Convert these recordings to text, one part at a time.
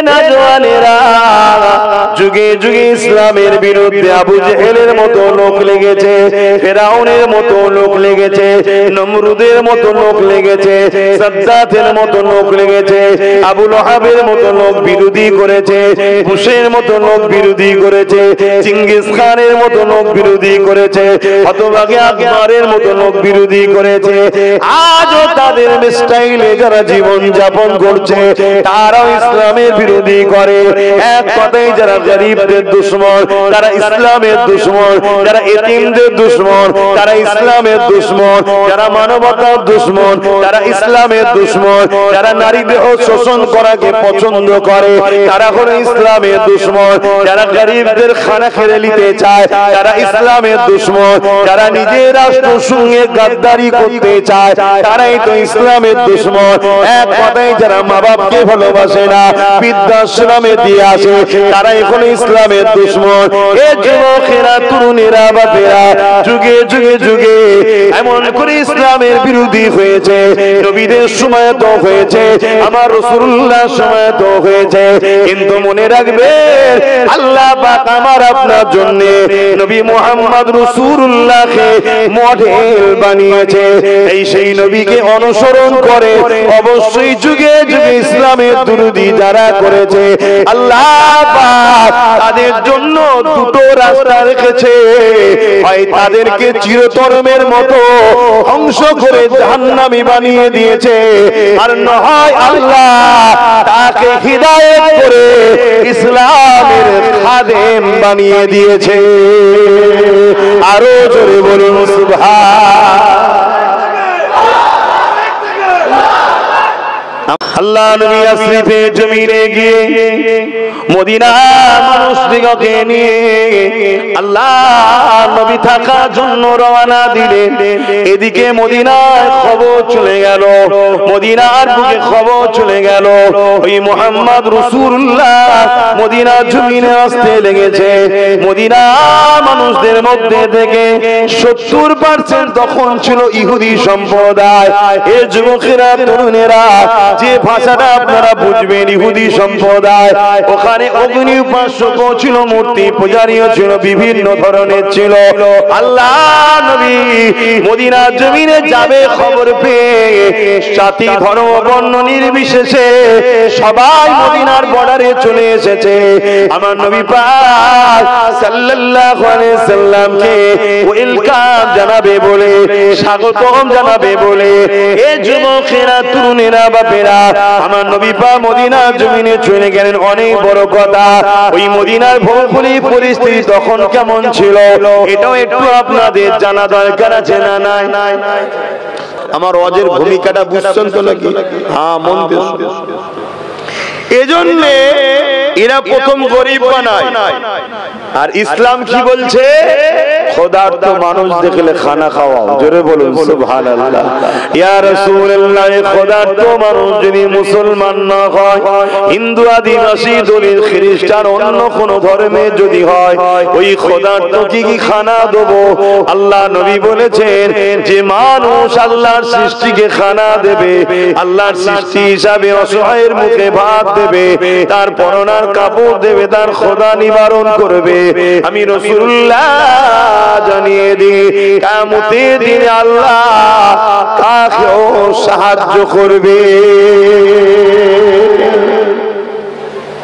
নওজওয়ানেরা, যুগে যুগে ইসলামের বিরুদ্ধে আবু জেহেলের মতো লোক লেগেছে, ফেরাউনের মতো লোক লেগেছে, নমরুদের মতো লোক লেগেছে, সাদ্দাতের মতো লোক লেগেছে, আবু লহাবের মতো লোক বিরোধী করেছে, বুশের মতো লোক বিরোধী করেছে, চিঙ্গিস খানের মতো লোক বিরোধী করেছে, হতভাগে আকবরের মতো লোক বিরোধী করেছে। আজও তাদের স্টাইলে যারা জীবন যাপন করছে তারাও ইসলামের বিরোধী করে। এক কথায় যারা গরিবদের দুশমন তারা ইসলামের দুশমন, যারা এতিমদের দুশমন তারা ইসলামের দুশমন, যারা মানবতার দুশমন তারা ইসলামের দুশমন, যারা নারী দেহ শোষণ করাকে পছন্দ করে তারা হলো ইসলামের দুশমন, যারা গরিবদের খানা খেয়ে নিতে চায় তারা ইসলামের দুশমন, যারা নিজের রাষ্ট্রের সঙ্গে গাদ্দারি করতে চায় তারাই তো ইসলামের দুশমন। এক কথায় যারা মা বাপকে ভালোবাসে না, বৃদ্ধাশ্রমে দিয়ে আসে, তারা এখন ইসলামের দুশমন। এ যুবকেরা, তরুণেরা, বাপেরা যুগে যুগে যুগে এমন করে ইসলামের বিরোধী হয়েছে। নবীদের সময় তো হয়েছে, আমার রাসূলুল্লাহর সময় তো হয়েছে, কিন্তু মনে রাখবেন আল্লাহ পাক আমার আপনার জন্য নবী মুহাম্মদ রাসূলুল্লাহকে মডেল বানিয়েছে। এই সেই নবীকে অনুসরণ করে অবশ্যই যুগে যুগে ইসলামের বিরোধী যারা করেছে আল্লাহ পাক তাদের জন্য দুটো রাস্তা রেখেছে, হয় তাদেরকে চিরতরমের মতো ধ্বংস করে জাহান্নামী বানিয়ে দিয়েছে, আর নয় আল্লাহ তাকে হিদায়াত করে ইসলামের খাদেম বানিয়ে দিয়েছে। আরো জোরে বলুন সুবহান। আল্লাহ নবী আসরিফে জমিনে গিয়ে মদিনার মানুষদিগকে নিয়ে আল্লাহ নবী থাকার জন্য রওনা দিলেন। এদিকে মদিনার খবর চলে গেল, মদিনার বুকে খবর চলে গেল ওই মুহাম্মদ রাসূলুল্লাহ মদিনার জমিনে আসতে লেগেছে। মদিনা মানুষদের মধ্যে থেকে 70% তখন ছিল ইহুদি সম্প্রদায়। এ যুবকেরা, তরুণেরা, যে ভাষাটা আপনারা বুঝবেন, ইহুদি সম্প্রদায়, ওখানে অগ্নি উপাসক ছিল, মূর্তি পূজারীও ছিল, বিভিন্ন ধরনের ছিল। আল্লাহ নবী মদিনার জমিনে যাবে খবর পেয়ে জাতি ধর্ম বর্ণ নির্বিশেষে সবাই মদিনার বর্ডারে চলে এসেছে। আমার নবী পাক সাল্লাল্লাহু আলাইহি সাল্লামকে ওয়েলকাম জানাবে বলে, স্বাগতম জানাবে বলে এ যুবকেরা, তরুণেরা, বাপেরা আমার নবী পাক মদিনার জমিনে চলে গেলেন। অনেক বড় কথা, ওই মদিনার ভৌগোলিক পরিস্থিতি তখন কেমন ছিল এটাও একটু আপনাদের জানা দরকার আছে না নাই? আমার ওয়াজের ভূমিকাটা বুঝছেন তো নাকি? হ্যাঁ, মন দিয়ে এজন্য এরা প্রথম গরিব বানায়। আর ইসলাম কি বলছে? খোদার্থ মানুষ দেখলে খানা খাওয়াও। জোরে বলুন সুবহানাল্লাহ। ইয়া রাসূলুল্লাহ, খোদার্থ মানুষ যদি মুসলমান না হয়, হিন্দু, আদিবাসী, দলিত, খ্রিস্টান, অন্য কোন ধর্মে যদি হয়, ওই খোদার্থ কি খানা দেবো? আল্লাহ নবী বলেছেন যে মানুষ আল্লাহর সৃষ্টিকে খানা দেবে, আল্লাহর সৃষ্টি হিসাবে অসহায়ের মুখে ভাত দেবে, তার পরনার কাপড় দেবে, তার খোদা নিবারণ করবে। আমি রাসূলুল্লাহ জানিয়ে দিই কিয়ামতের দিনে আল্লাহ কাকেও সাহায্য করবে।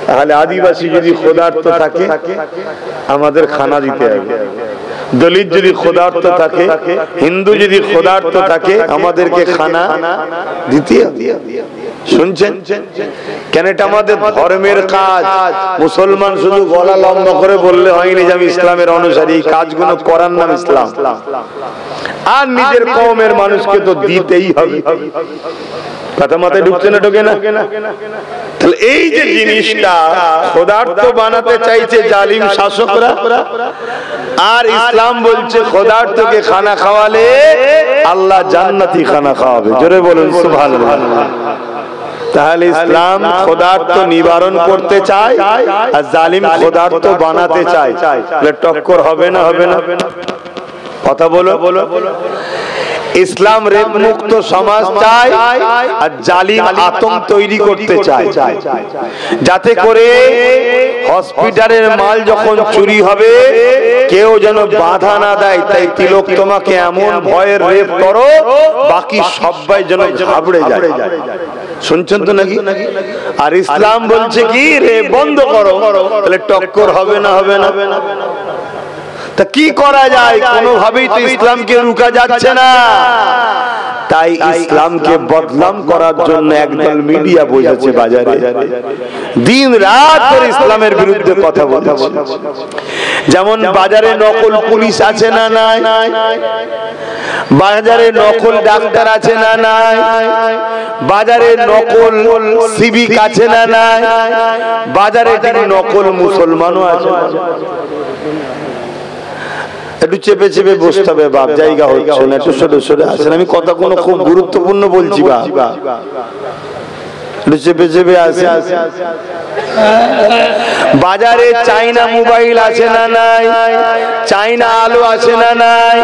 তাহলে আদিবাসী যদি খোদার্থ থাকে আমাদের খানা দিতে হবে, দলিত যদি খোদার্থ থাকে, হিন্দু যদি খোদার্থ থাকে আমাদেরকে খানা দিতে হবে। শুনছেন কেন? এটা আমাদের ধর্মের কাজ। মুসলমান শুধু গলা লম্বা করে বললে হয়নি যে আমি ইসলামের অনুসারী, কাজগুলো করার নাম ইসলাম। আর নিজের কওমের মানুষকে তো দিতেই হবে। কথা মাথায় ঢুকছে না? ঢোকে না? তাহলে এই যে জিনিসটা খোদার্থ বানাতে চাইছে জালিম শাসকরা, আর ইসলাম বলছে খোদার্থকে খানা খাওয়ালে আল্লাহ জান্নাতি খানা খাওয়াবে। জোরে বলুন সুবহানাল্লাহ। তাহলে ইসলাম খোদার্থ নিবারণ করতে চায় আর জালিম খোদার্থ বানাতে চায়, তাহলে টক্কর হবে না? হবে না? কথা বলো। ইসলাম রেপ মুক্ত সমাজ চায় আর জালিম আতঙ্ক তৈরি করতে চায়, যাতে করে হসপিটালের মাল যখন চুরি হবে কেউ যেন বাধা না দেয়। তাই তিলক তোমাকে এমন ভয়ের রেপ করো বাকি সবাই যেন ঘাবড়ে যায়। শুনছেন তো নাকি? আর ইসলাম বলছে কি রেপ বন্ধ করো, তাহলে টক্কর হবে না? হবে না। তা কি করা যায়? কোনোভাবেই তো ইসলামকে রুকা যাচ্ছে না। তাই ইসলামকে বদনাম করার জন্য একদল মিডিয়া বসেছে বাজারে, দিন রাত করে ইসলামের বিরুদ্ধে কথা বলছে। যেমন বাজারে নকল পুলিশ আছে না নাই? বাজারে নকল ডাক্তার আছে না নাই? বাজারে নকল সিভিক আছে না নাই? বাজারে নকল মুসলমানও আছে। একটু চেপে চেপে বসতে হবে বাপ, জায়গা হচ্ছে না, একটু সরে সরে আসেন। আমি কথা কোনো খুব গুরুত্বপূর্ণ বলছি বাপ, একটু চেপে চেপে আসেন। বাজারে চাইনা মোবাইল আছে না নাই? চাইনা আলো আছে না নাই?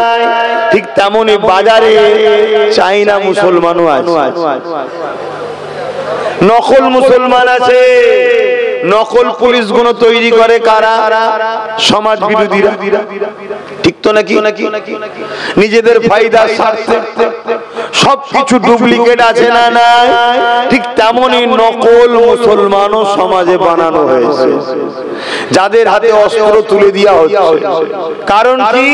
ঠিক তেমনই বাজারে চাইনা মুসলমানও আছে, নকল মুসলমান আছে। নকল পুলিশ গুলো তৈরি করে কারা? সমাজ বিরোধীরা। ঠিক তো নাকি? নিজেদের ফায়দার স্বার্থে সবকিছু ডুপ্লিকেট আছে না নাই? ঠিক তেমনই নকল মুসলমানও সমাজে বানানো হয়েছে, যাদের হাতে অস্ত্র তুলে দেওয়া হচ্ছে। কারণ কি?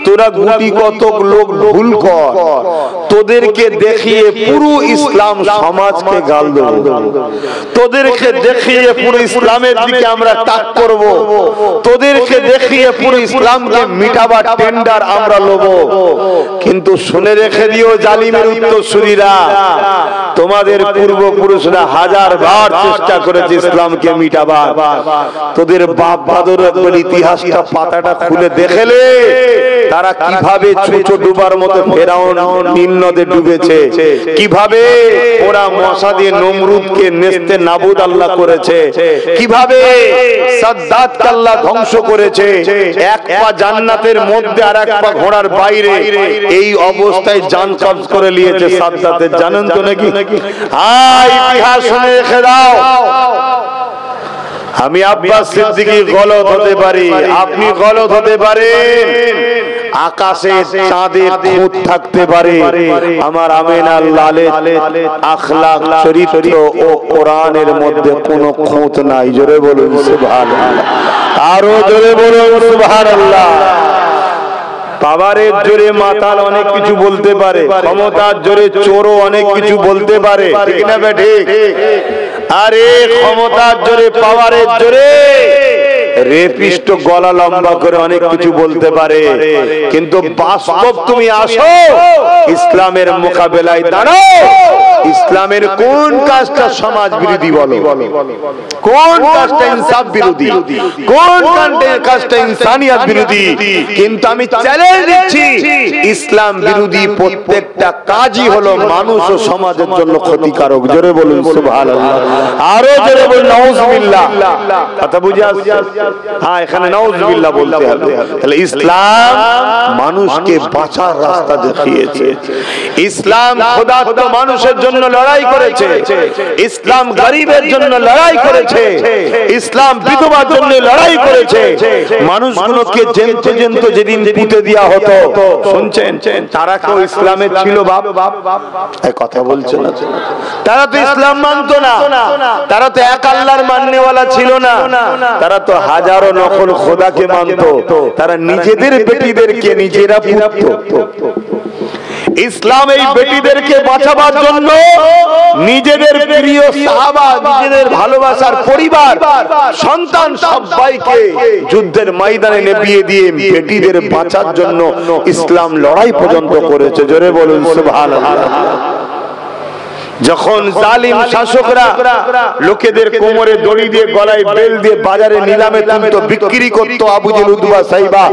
তোরা গুটি কতক লোক ভুল কর, তোদেরকে দেখিয়ে পুরো ইসলাম সমাজকে গাল দেব, তোদেরকে দেখিয়ে পুরো ইসলামের দিকে আমরা তাক করব, তোদেরকে দেখিয়ে পুরো ইসলামকে মিটাবার টেন্ডার আমরা লব। কিন্তু শুনে রেখে দিও জালিমের উত্তরসূরিরা, তোমাদের পূর্বপুরুষরা হাজারবার চেষ্টা করেছে ইসলামকে মিটাবার। তোদের বাপ দাদুর ইতিহাসটা পাতাটা খুলে দেখলে তারা কিভাবে চুচো ডুবার মতো ফেরাউন নীল নদে ডুবেছে, কিভাবে ওরা মশা দিয়ে নমরুদকে নেস্তে নাবুদ আল্লাহ করেছে, কিভাবে সাদ্দাতকে আল্লাহ ধ্বংস করেছে, এক পা জান্নাতের মধ্যে আর এক পা ঘোড়ার বাইরে, এই অবস্থায় জান কবজ করে নিয়েছে সাদ্দাতের। জানেন তো নাকি? ইতিহাস শুনে রেখে দাও। আমি আব্বাস সিদ্দিকী গলত হতে পারি, আপনি গলত হতে পারেন, আকাশে চাঁদের খুঁত থাকতে পারে, আমার আমিনা লালের আখলাক চরিত্র ও কোরআনের মধ্যে কোনো খুঁত নাই। জোরে বলুন সুবহানাল্লাহ, আরো জোরে বলুন সুবহানাল্লাহ। পাওয়ারের জোরে মাতাল অনেক কিছু বলতে পারে, ক্ষমতার জোরে চোরও অনেক কিছু বলতে পারে, ঠিক না ঠিক? আরে ক্ষমতার জোরে পাওয়ারের জোরে রেপিস্ট গলা লম্বা করে অনেক কিছু বলতে পারে, কিন্তু বাস্তব তুমি আসো ইসলামের মোকাবেলায় দাঁড়াও, ইসলামের কোন কাজটা সমাজ বিরোধী বলো, কোন কাজটা ইনসাফ বিরোধী, কোন কাজটা ইনসানিয়ত বিরোধী। কিন্তু আমি চ্যালেঞ্জ দিচ্ছি, ইসলাম বিরোধী প্রত্যেকটা কাজই হলো মানুষ ও সমাজের জন্য ক্ষতিকারক। জোরে বলুন সুবহানাল্লাহ, আরো জোরে বলুন নাউজুবিল্লাহ। কথা বুঝে আসছে? হ্যাঁ, এখানে নাউজুবিল্লাহ বলতে হবে। তাহলে ইসলাম মানুষকে বাঁচার রাস্তা দেখিয়েছে, ইসলাম খোদাত্ব মানুষের জন্য লড়াই করেছে, ইসলাম গরিবের জন্য লড়াই করেছে, ইসলাম বিধবার জন্য লড়াই করেছে। মানুষগুলোকে জেন্ত জেন্ত যেদিন পুঁতে দেওয়া হতো, শুনছেন, তারা কেউ ইসলামের ছিল বাপ? কথা বলছে না। তারা তো ইসলাম মানতো না, তারা তো এক আল্লাহর মাননেওয়ালা ছিল না, তারা তো হাজারো নকল খোদাকে মানতো, তারা নিজেদের বেটিদেরকে নিজেরা পুঁততো। ইসলাম এই বেটিদেরকে বাঁচাবার জন্য নিজেদের প্রিয় সাহাবা, নিজেদের ভালোবাসার পরিবার, সন্তান সবাইকে যুদ্ধের ময়দানে নেপিয়ে দিয়ে বেটিদের বাঁচার জন্য ইসলাম লড়াই পর্যন্ত করেছে। জোরে বলুন সুবহানাল্লাহ। যখন জালিম শাসকরা লোকেদের কোমরে দড়ি দিয়ে গলায় বেল দিয়ে বাজারে নিলামে তুলতো, বিক্রি করত, আবু জেহেল, উতবা, সাইবা,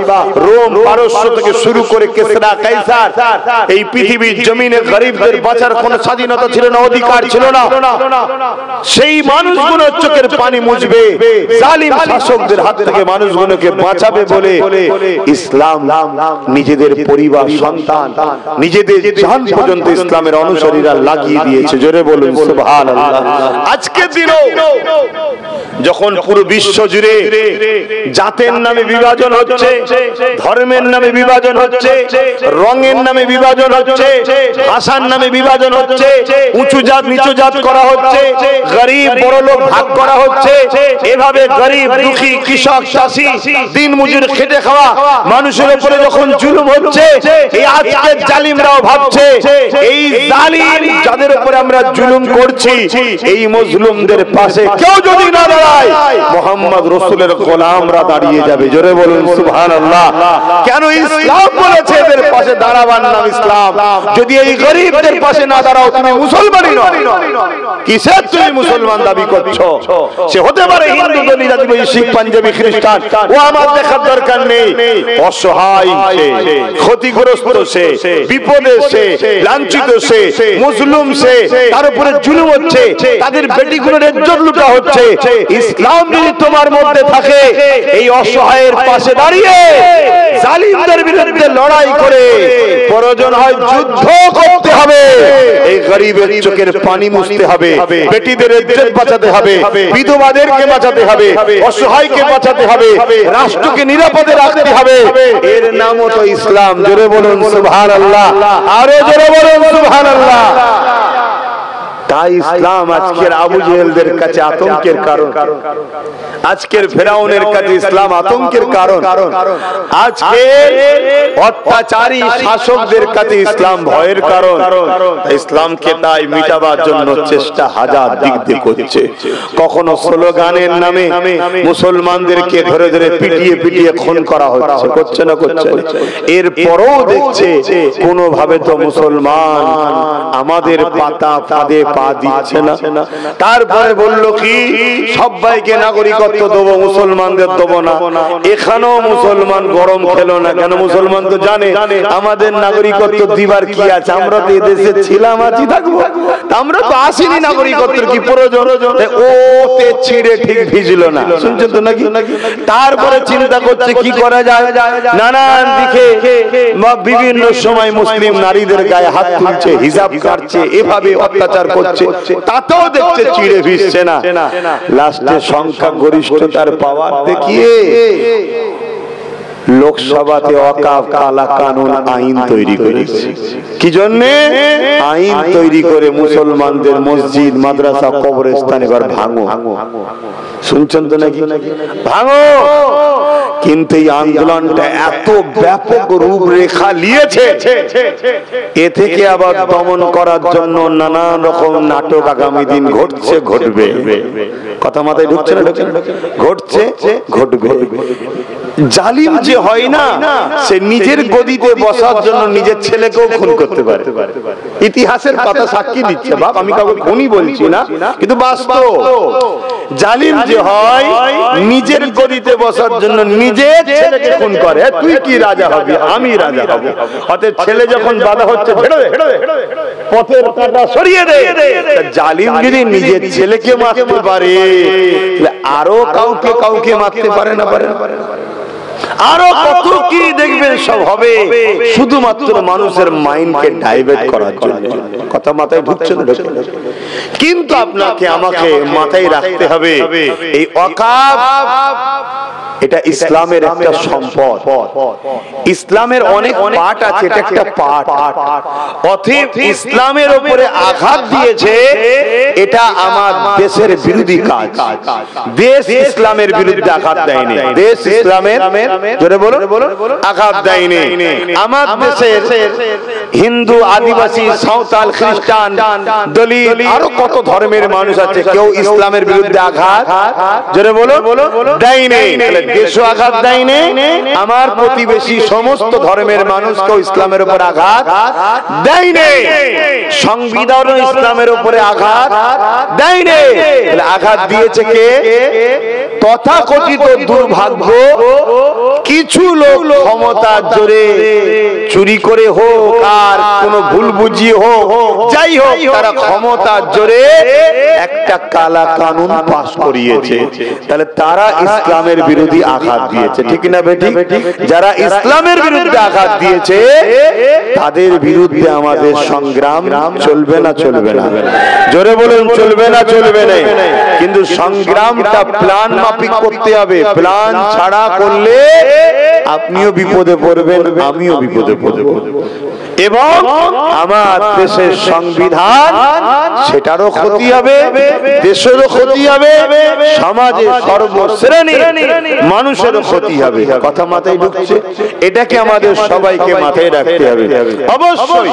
রোম, পারস্য থেকে শুরু করে কেসরা, কাইসার, এই পৃথিবীর জমিনে গরিবদের বাঁচার কোনো স্বাধীনতা ছিল না, অধিকার ছিল না। সেই মানুষগুলো চোখের পানি মুছবে, জালিম শাসকদের হাত থেকে মানুষগুলোকে বাঁচাবে বলে ইসলাম নিজেদের পরিবার, সন্তান, নিজেদের জান পর্যন্ত ইসলামের অনুসারীরা লাগিয়ে দিয়েছে। জোরে বলুন সুবহানাল্লাহ। আজকে দিনও যখন পুরো বিশ্ব জুড়ে জাতের নামে বিভাজন হচ্ছে, ধর্মের নামে বিভাজন হচ্ছে, রঙের নামে বিভাজন হচ্ছে, ভাষার নামে বিভাজন হচ্ছে, উঁচু জাত নিচু জাত করা হচ্ছে, গরিব বড় লোক ভাগ করা হচ্ছে, এভাবে গরিব দুঃখী কৃষক চাষী দিন মজুর খেটে খাওয়া মানুষের উপরে যখন জুলুম হচ্ছে, এই আজকের জালিমরাও ভাবছে এই জালিম যাদের উপরে আমরা জুলুম করছি, এই মজলুমদের পাশে কেউ যদি না দাঁড়ায়, মুহাম্মদ রাসূলের গোলামরা দাঁড়িয়ে যাবে। জোরে বলুন সুবহানাল্লাহ। কেন ইসলাম বলেছে এদের পাশে দাঁড়াবার নাম ইসলাম। যদি এই গরিবদের পাশে না দাঁড়াও তুমি মুসলমানই নও। কিসের তুমি মুসলমান দাবি করছো? সে হতে পারে হিন্দু, দলিত, আদিবাসী, শিখ, পাঞ্জাবি, খ্রিস্টান, ও আমার দেখার দরকার নেই। অসহায় সে, ক্ষতিগ্রস্ত সে, বিপদে সে, লাঞ্ছিত সে, মুসলিম সে, তার উপরে জুলুম হচ্ছে, তাদের বেটিগুলোর ইজ্জত লুটা হচ্ছে। ইসলাম যদি তোমার মধ্যে থাকে, এই অসহায়ের পাশে দাঁড়িয়ে জালিমদের বিরুদ্ধে লড়াই করে প্রয়োজন হয় যুদ্ধ করতে হবে, এই গরিবের চোখের পানি মুছতে হবে, বেটিদের ইজ্জত বাঁচাতে হবে, বিধবাদেরকে বাঁচাতে হবে, অসহায়কে বাঁচাতে হবে, রাষ্ট্রকে নিরাপদে রাখতে হবে। এর নামও তো ইসলাম। জোরে বলুন সুবহানাল্লাহ, আরো জোরে বলুন সুবহানাল্লাহ। তাই ইসলাম আজকের আবু জেহেলদের কাছে আতঙ্কের কারণ, আজকের ফেরাউনের কাছে ইসলাম আতঙ্কের কারণ, আজকে অত্যাচারী শাসকদের কাছে ইসলাম ভয়ের কারণ। ইসলামকে তাই মিটাবার জন্য চেষ্টা হাজার দিক দিয়ে করছে। কখনো স্লোগানের নামে মুসলমানদেরকে ধরে ধরে পিটিয়ে পিটিয়ে খুন করা হচ্ছে, করছে না করছে। এরপরও দেখছে কোনোভাবে তো মুসলমান আমাদের পাতা ফাঁদে পা দিচ্ছে না। তারপরে বলল কি, সবাইকে নাগরিকত্ব দেবো, মুসলমানদের দেবো না। এখানেও মুসলমান গরম খেলো না। কেন? মুসলমান তো জানে আমাদের নাগরিকত্ব দিবার কি আছে, আমরা তো এদেশে ছিলাম, আছি, থাকবো, আমরা তো আসিনি, নাগরিকত্বের কি প্রয়োজন? ও তে ছিঁড়ে ঠিক ভিজলো না, শুনছেন তো নাকি? তারপরে চিন্তা করছে কি করা যায়, নানান দিকে বিভিন্ন সময় মুসলিম নারীদের গায়ে হাত তুলছে, হিজাব কাটছে, এভাবে অত্যাচার করছে, তাতেও দেখছে চিড়ে ভিজছে না। লাস্টে সংখ্যা গরিষ্ঠতার পাওয়ার দেখিয়ে লোকসভাতে ওয়াকফ কালা কানুন আইন তৈরি করেছে। কি জন্য? আইন তৈরি করে মুসলমানদের মসজিদ, মাদ্রাসা, কবরস্থান এবার ভাঙো। শুনছেন তো নাকি? ভাঙো। কিন্তু এই আন্দোলনটা এত ব্যাপক রূপরেখা নিয়েছে, এ থেকে আবার দমন করার জন্য নানান রকম নাটক আগামী দিন ঘটছে, ঘটবে। কথা মাথায় ঢুকছে না? ঘটছে, ঘটবে। জালিম যে হয় না, সে নিজের গদিতে বসার জন্য নিজের ছেলেকেও খুন করতে পারে। ইতিহাসের কথা সাক্ষী দিচ্ছে। বাপ, আমি কাউকে খুনই বলছি না, কিন্তু বাস্তব। জালিম যে হয়, নিজের গদিতে বসার জন্য নিজের ছেলেকে খুন করে। তুই কি রাজা হবি? আমি রাজা হব। অতএব ছেলে যখন বাধা হচ্ছে, পথের কাঁটা সরিয়ে দে। জালিম যদি নিজের ছেলেকে মারতে পারে, আরো কাউকে কাউকে মারতে পারে না? পারে। আরো কত কি দেখবেন সব হবে, শুধুমাত্র মানুষের মাইন্ডকে ডাইভার্ট করার জন্য। কথা মাথায় ঢুকছে না? কিন্তু আপনাকে আমাকে মাথায় রাখতে হবে, এই ওয়াকফ এটা ইসলামের একটা সম্পদ। ইসলামের অনেক পার্ট আছে, এটা একটা পার্ট। অতএব ইসলামের উপরে আঘাত দিয়েছে, এটা আমার দেশের বিরোধী কাজ। দেশ ইসলামের বিরুদ্ধে আঘাত দেয়নি, দেশ ইসলামের জোরে বলুন আঘাত দেয়নি। আমার দেশের হিন্দু, আদিবাসী, সাঁওতাল, খ্রিস্টান, দলিত, আরো কত ধর্মের মানুষ আছে, কেউ ইসলামের বিরুদ্ধে আঘাত জোরে বলুন দেয়নি। দেশও আঘাত দেয়নি, আমার প্রতিবেশী সমস্ত ধর্মের মানুষকেও ইসলামের উপর আঘাত দেয়নি, সংবিধানও ইসলামের উপরে আঘাত দেয়নি। আঘাত দিয়েছে কে? তথাকথিত দুর্ভাগ্য কিছু লোক ক্ষমতার জোরে চুরি করে হোক আর কোন ভুল বুঝিয়ে হোক, যাই হোক, তারা ক্ষমতার জোরে একটা কালা কানুন পাশ করিয়েছে। তাহলে তারা ইসলামের বিরোধী আঘাত দিয়েছে, ঠিক না বেঠিক? যারা ইসলামের বিরুদ্ধে আঘাত দিয়েছে তাদের বিরুদ্ধে আমাদের সংগ্রাম চলবে না চলবে না? জোরে বলুন, চলবে না চলবে না? কিন্তু সংগ্রামটা প্ল্যান মাফিক করতে হবে। প্ল্যান ছাড়া করলে আপনিও বিপদে পড়বেন, আমিও বিপদে পড়ব, এবং আমার দেশের সংবিধান সেটারও ক্ষতি হবে, দেশেরও ক্ষতি হবে, সমাজের সর্বশ্রেণী মানুষেরও ক্ষতি হবে। কথা মাথায় ঢুকছে? এটাকে আমাদের সবাইকে মাথায় রাখতে হবে। অবশ্যই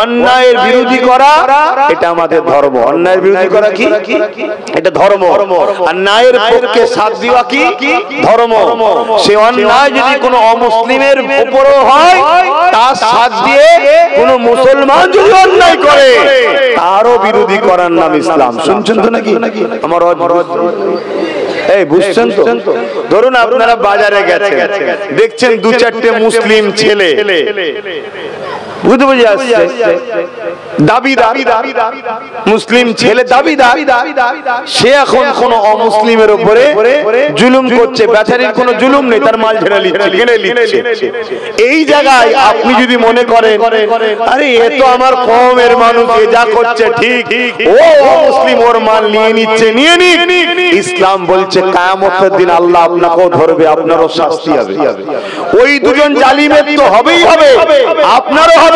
অন্যায়ের বিরোধী করা এটা আমাদের ধর্ম। অন্যায়ের বিরোধী করা কি? এটা ধর্ম। আর ন্যায়ের পক্ষে সাথ দেওয়া কি? ধর্ম। সে অন্যায় যদি কোনো অমুসলিমের উপরও হয় তার সাথ দিয়ে কোন মুসলমান যদি অন্যায় করে তারও বিরোধী করার নাম ইসলাম। শুনছেন তো নাকি? আমার এই বুঝছেন তো? ধরুন আপনারা বাজারে গেছেন, দেখছেন দু চারটে মুসলিম ছেলে, বুঝতে বুঝে আসছে, দাবিদার মুসলিম ছেলে, দাবিদার, সে এখন কোন অমুসলিমের উপরে জুলুম করছে। বেচারির কোনো জুলুম নেই, তার মাল ঝেড়ে নিচ্ছে, কিনে নিচ্ছে। এই জায়গায় আপনি যদি মনে করেন আরে এ তো আমার কওমের মানুষ, এ যা করছে ঠিক, ও অমুসলিম ওর মাল নিয়ে নিচ্ছে, নিয়ে নিক, ইসলাম বলছে কিয়ামতের দিন আল্লাহ আপনাকেও ধরবে, আপনারও শাস্তি হবে। ওই দুজন জালিমের তো হবেই হবে, আপনারও হবে।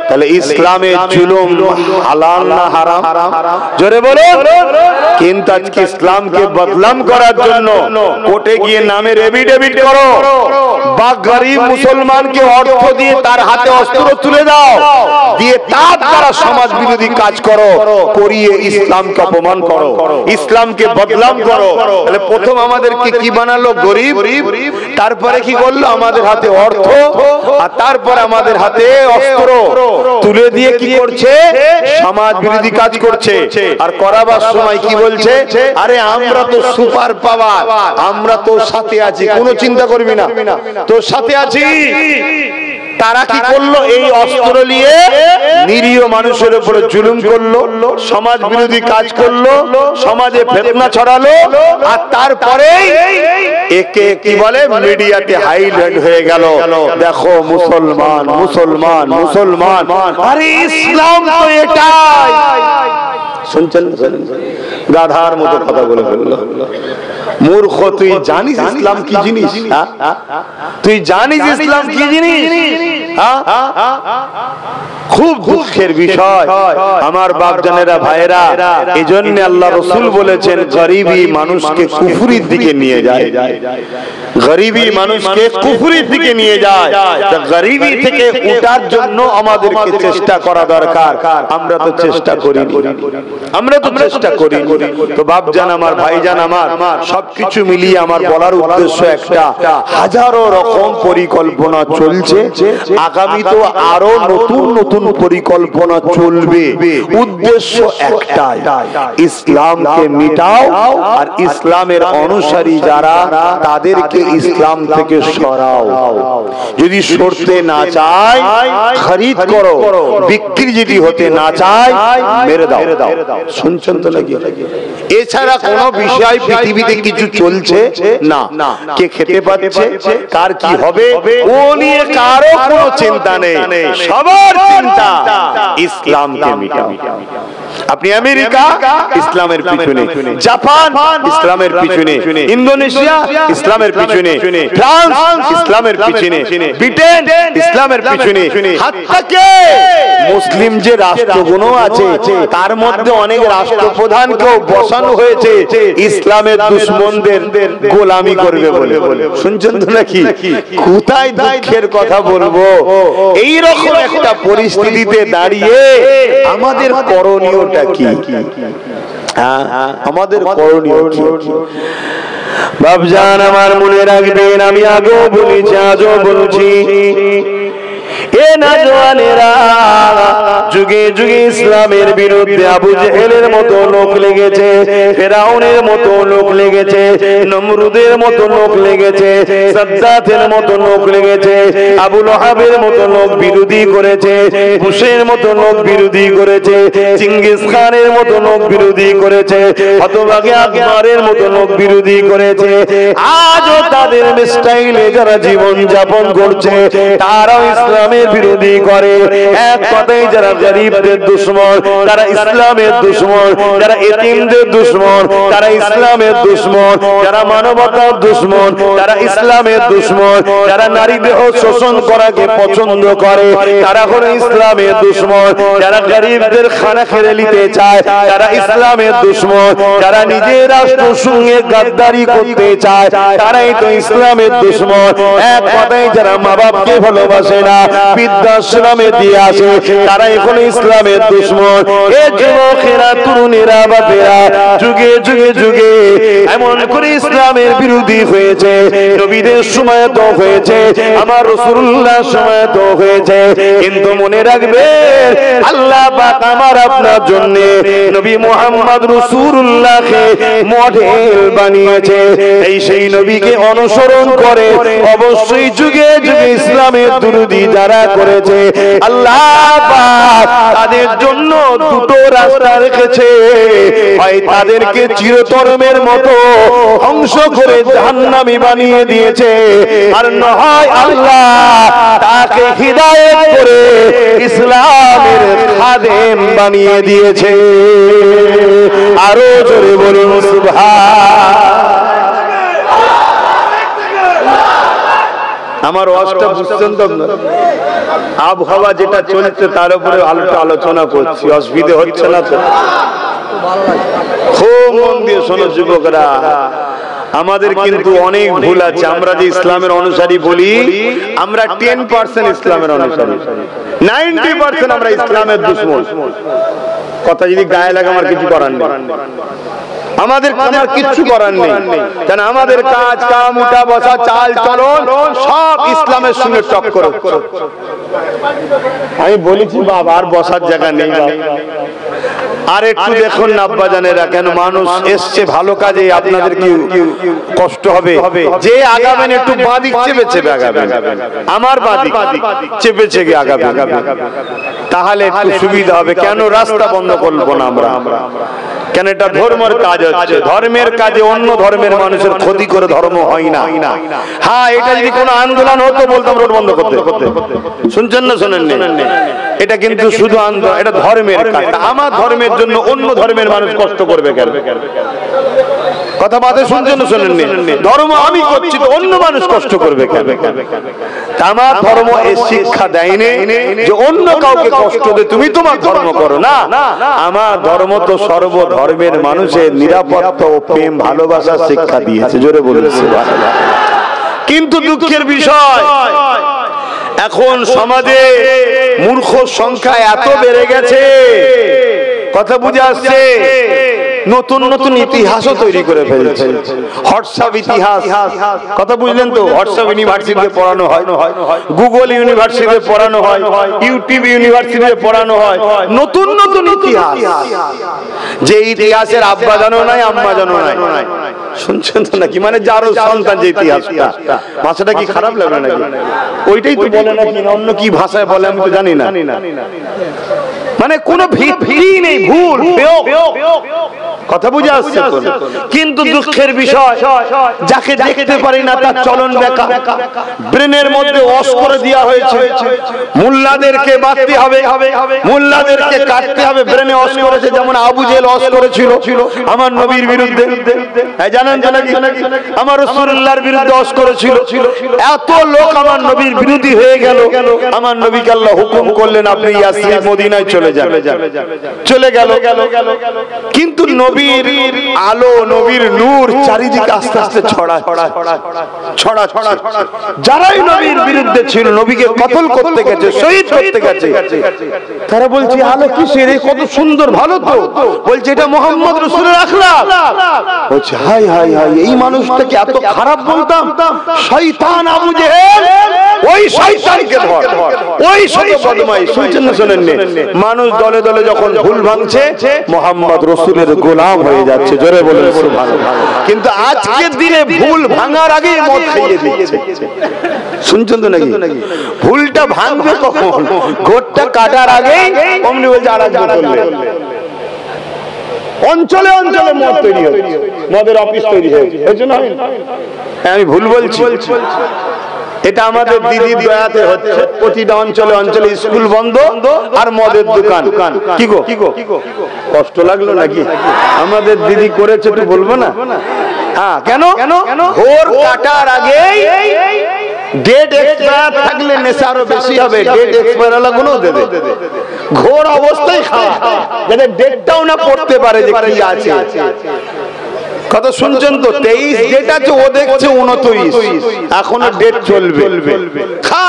তাহলে ইসলামের জুলুম হালাল না হারাম? জোরে বলুন। কিন্তু আজকে ইসলামকে বদনাম করার জন্য কোর্টে গিয়ে নামের এফিডেভিট করো, বা গরিব মুসলমানকে অর্থ দিয়ে তার হাতে অস্ত্র তুলে দাও, দিয়ে তার দ্বারা সমাজ বিরোধী কাজ করো, করিয়ে ইসলামকে অপমান করো, ইসলামকে বদনাম করো। তাহলে প্রথম আমাদেরকে কি বানালো? গরিব। তারপরে কি করলো? আমাদের হাতে অর্থ, আর তারপরে আমাদের হাতে অস্ত্র তুলে দিয়ে কি করছে? সমাজ বিরোধী কাজ করছে। আর করাবার সময় কি বলছে? আরে আমরা তো সুপার পাওয়ার, আমরা তোর সাথে আছি, কোনো চিন্তা করবি না, তোর সাথে আছি। তারা কি করলো? এই অস্ত্র নিয়ে নিরীহ মানুষের উপরে জুলুম করলো, সমাজ বিরোধী কাজ করলো, সমাজে ফিতনা ছড়ালো, আর তারপরে একে কি বলে? মিডিয়াতে হাইলাইট হয়ে গেল, দেখো মুসলমান মুসলমান মুসলমান। আরে ইসলাম তো এটাই। শুনছেন? গাধার মতো কথা বলে ফেললো। মূর্খ, তুই জানিস ইসলাম কি জিনিস? তুই জানিস ইসলাম কি জিনিস? খুব দুঃখের বিষয় আমার বাপজানেরা, ভাইরা। এজন্য আল্লাহ রাসূল বলেছেন গরিবী মানুষকে কুফরির দিকে নিয়ে যায়, গরিবী মানুষকে কুফরির দিকে নিয়ে যায়। গরিবী থেকে ওঠার জন্য আমাদেরকে চেষ্টা করা দরকার। আমরা তো চেষ্টা করি, আমরা তো চেষ্টা করি। তো বাপজান আমার, ভাইজান আমার, সবকিছু মিলিয়ে আমার বলার উদ্দেশ্য একটা, হাজারো রকম পরিকল্পনা চলছে, আগামী তো আরো নতুন নতুন পরিকল্পনা চলবে। উদ্দেশ্য একটাই, ইসলামকে মিটাও, আর ইসলামের অনুসারী যারা তাদেরকে ইসলাম থেকে সরাও। যদি সরতে না চায় খরিদ করো, বিক্রি যদি হতে না চায় মেরে দাও। শুনছেন তো নাকি? এছাড়া কোনো বিষয় পৃথিবীতে কিছু চলছে না। কে খেতে পাচ্ছে, কার কি হবে, ও নিয়ে কারো কোনো চিন্তা নেই। সবার চিন্তা ইসলামকে মিটাও। আপনি আমেরিকা ইসলামের পিছনে, জাপান ইসলামের পিছনে, ইন্দোনেশিয়া ইসলামের পিছনে, ফ্রান্স ইসলামের পিছনে, ব্রিটেন ইসলামের পিছনে। হাত্তাকে মুসলিম যে রাষ্ট্রগুলো আছে তার মধ্যে অনেক রাষ্ট্রপ্রধানকেও বসানো হয়েছে ইসলামের দুশমনদের গোলামি করবে বলে। শুনছেন তো নাকি? কোথায় দুঃখের কথা বলবো, এই রকম একটা পরিস্থিতিতে দাঁড়িয়ে আমাদের করণীয়টা কি? আমাদের করণীয় কি? বাপজান আমার মনে রাখবেন, আমি আগেও বলেছি আজও বলছি, এ নওজওয়ানেরা, যুগে যুগে ইসলামের বিরুদ্ধে আবু জেহেলের মতো লোক লেগেছে, ফেরাউনের মতো লোক লেগেছে, নমরুদের মতো লোক লেগেছে, সাদ্দাতের মতো লোক লেগেছে, আবু লাহাবের মতো লোক বিরোধী করেছে, বুশের মতো লোক বিরোধী করেছে, চিঙ্গিস খানের মতো লোক বিরোধী করেছে, হতভাগে আকবরের মতো লোক বিরোধী করেছে। আজও তাদের স্টাইলে যারা জীবন যাপন করছে, তারাও ইসলামের বিরোধী করে। এক কথায় যারা গরিবদের দুশমন, তারা ইসলামের দুশমন, যারা এতিমদের দুশমন, তারা ইসলামের দুশমন, যারা মানবতার দুশমন, তারা ইসলামের দুশমন, যারা নারী দেহ শোষণ করাকে পছন্দ করে, তারা হলো ইসলামের দুশমন, যারা গরিবদের খানা খেয়ে নিতে চায়, তারা ইসলামের দুশমন, যারা নিজের রাষ্ট্রের সঙ্গে গাদ্দারি করতে চায়, তারাই তো ইসলামের দুশমন। এক কথায় যারা মা বাপকে ভালোবাসে না, বৃদ্ধাশ্রমে দিয়ে আসে, তারা এখন ইসলামের দুশমন। এ যুবকেরা, তরুণেরা, বাপেরা, যুগে যুগে যুগে এমন করে ইসলামের বিরোধী হয়েছে। নবীদের সময় তো হয়েছে, আমার রাসূলুল্লাহর সময় তো হয়েছে, কিন্তু মনে রাখবেন আল্লাহ পাক আমার আপনার জন্য নবী মুহাম্মদ রাসূলুল্লাহকে মডেল বানিয়েছে। এই সেই নবীকে অনুসরণ করে অবশ্যই যুগে যুগে ইসলামের বিরোধী যারা করেছে, আল্লাহ পাক তাদের জন্য দুটো রাস্তা রেখেছে, হয় তাদেরকে চিরতরমের মতো ধ্বংস করে জাহান্নামী বানিয়ে দিয়েছে, আর না হয় আল্লাহ তাকে হিদায়াত করে ইসলামের খাদেম বানিয়ে দিয়েছে। আরো জোরে বলুন সুবহান। আমার ওয়াজটা বুঝছেন তো? আবহাওয়া যেটা চলছে তার উপরে আলোচনা করছি, অসুবিধা হচ্ছে না তো? খুব মন দিয়ে শোনো যুবকরা, আমাদের কিন্তু অনেক ভুল আছে। আমরা যে ইসলামের অনুসারী বলি, আমরা 10% ইসলামের অনুসারী, 90% আমরা ইসলামের দুশমন। কথা যদি গায়ে লাগে আমার কিছু করার নেই, আমাদের কিচ্ছু করার নেই, কেন আমাদের কাজ কাম, উঠা বসা, চাল চলন সব ইসলামের সঙ্গে টক্কর। আমি বলেছি বাবা আর বসার জায়গা নেই। আর একটু দেখুন না আব্বা জানেরা, কেন মানুষ এসছে ভালো কাজে, আপনাদের কি কষ্ট হবে? যে আগাবেন একটু বাঁ দিক চেপে চেপে আগাবেন, আমার বাঁ দিক চেপে চেপে আগাবেন, তাহলে একটু সুবিধা হবে। কেন রাস্তা বন্ধ করবো না আমরা? কেন এটা ধর্মের কাজ হচ্ছে, ধর্মের কাজে অন্য ধর্মের মানুষের ক্ষতি করে ধর্ম হয় না। হ্যাঁ, এটা যদি কোনো আন্দোলন হতো বলতাম রোড বন্ধ করতে। শুনছেন না শোনেন? এটা কিন্তু শুধু আন্দোলন, এটা ধর্মের কাজ। আমার ধর্মের জন্য অন্য ধর্মের মানুষ কষ্ট করবে কেন? কথা বাদে শুনছেন না শোনেন? ধর্ম আমি করছি তো অন্য মানুষ কষ্ট করবে কেন? আমার ধর্ম এই শিক্ষা দেয়নি যে অন্য কাউকে কষ্ট দে তুমি তোমার ধর্ম করো না। আমার ধর্ম তো সর্ব ধর্মের মানুষের নিরাপত্তা ও প্রেম ভালোবাসার শিক্ষা দিয়েছে। জোরে বলেছে। কিন্তু দুঃখের বিষয়, এখন সমাজে মূর্খ সংখ্যা এত বেড়ে গেছে, কথা বুঝে আসছে, নতুন নতুন ইতিহাসও তৈরি করে ফেলছে। হোয়াটসঅ্যাপ ইতিহাস, কথা বুঝলেন তো? হোয়াটসঅ্যাপ ইউনিভার্সিটিতে পড়ানো হয়, গুগল ইউনিভার্সিটিতে পড়ানো হয়, ইউটিউব ইউনিভার্সিটিতে পড়ানো হয় নতুন নতুন ইতিহাস, যে ইতিহাসের আব্বা জানো নাই, আম্মা জানো নাই। শুনছেন তো নাকি? মানে যারও সন্তান যে ইতিহাসটা, ভাষাটা কি খারাপ লাগবে নাকি? ওইটাই তো বলে নাকি, অন্য কি ভাষায় বলে আমি তো জানি না। মানে কোনো ভিত্তি নেই, ভুল, কথা বুঝে আসছে তো? কিন্তু দুঃখের বিষয়, যাকে দেখতে পারি না তার চলন বেকা, ব্রেনের মধ্যে ওয়াশ করে দেওয়া হয়েছে। মুল্লাদেরকে বাঁধতে হবে, মুল্লাদেরকে কাটতে হবে, ব্রেনে ওয়াশ করেছে। যেমন আবু জেহেল ওয়াশ করেছিল আমার নবীর বিরুদ্ধে, জানেন নাকি? আমার রাসূলুল্লাহর বিরুদ্ধে ওয়াশ করেছিল। এত লোক আমার নবীর বিরোধী হয়ে গেল, আমার নবীকে আল্লাহ হুকুম করলেন আপনি ইয়াসরিব মদিনায় চলে চলে গেল। কিন্তু নবীর আলো, নবীর নূর চারিদিকে আস্তে আস্তে ছড়া। যারাই নবীর বিরুদ্ধে ছিল, নবীকে কতল করতে গেছে, শহীদ করতে গেছে, তারা বলছে আলো কিসের, কত সুন্দর, ভালো তো। বলছে এটা মুহাম্মদ রাসূলের আখলাক। বলছে হায় হায় হায়, এই মানুষটাকে এত খারাপ বলতাম। শয়তান আবু জেহেল, ওই শয়তানকে ধর, ওই ছোট বদমাই। শুনছেন না শোনেন? মানুষ দলে দলে যখন ভুল ভাঙছে, মুহাম্মদ রাসূলের গোলাম হয়ে যাচ্ছে। জোরে বলেন সুবহানাল্লাহ। কিন্তু আজকের দিনে ভুল ভাঙার আগেই মদ খাইয়ে দিচ্ছে। শুনছেন তো নাকি? ভুলটা ভাঙবে কখন? ঘোরটা কাটার আগেই অমনি বলছে আরাজ করলে। অঞ্চলে অঞ্চলে মদ তৈরি হচ্ছে, মদের অফিস তৈরি হয়েছে। আমি ভুল বলছি? এটা আমাদের দিদির দয়াতে হচ্ছে। প্রতিটা অঞ্চলে অঞ্চলে স্কুল বন্ধ আর মদের দোকান। কি গো কষ্ট লাগলো নাকি? আমাদের দিদি করেছে, তো বলবো না? হ্যাঁ, কেন? ভোর কাটার আগেই ডেট এক্সপায়ার থাকলে নেশা আরো বেশি হবে। ডেট এক্সপায়ার হলে কোনো দেবে ঘোর অবস্থায় খাওয়া, যাতে ডেটটাও না পড়তে পারে যে কি আছে। কথা শুনছেন তো? 23 ডেট আছে, ও দেখছে 29, এখনো ডেট চলবে। খা।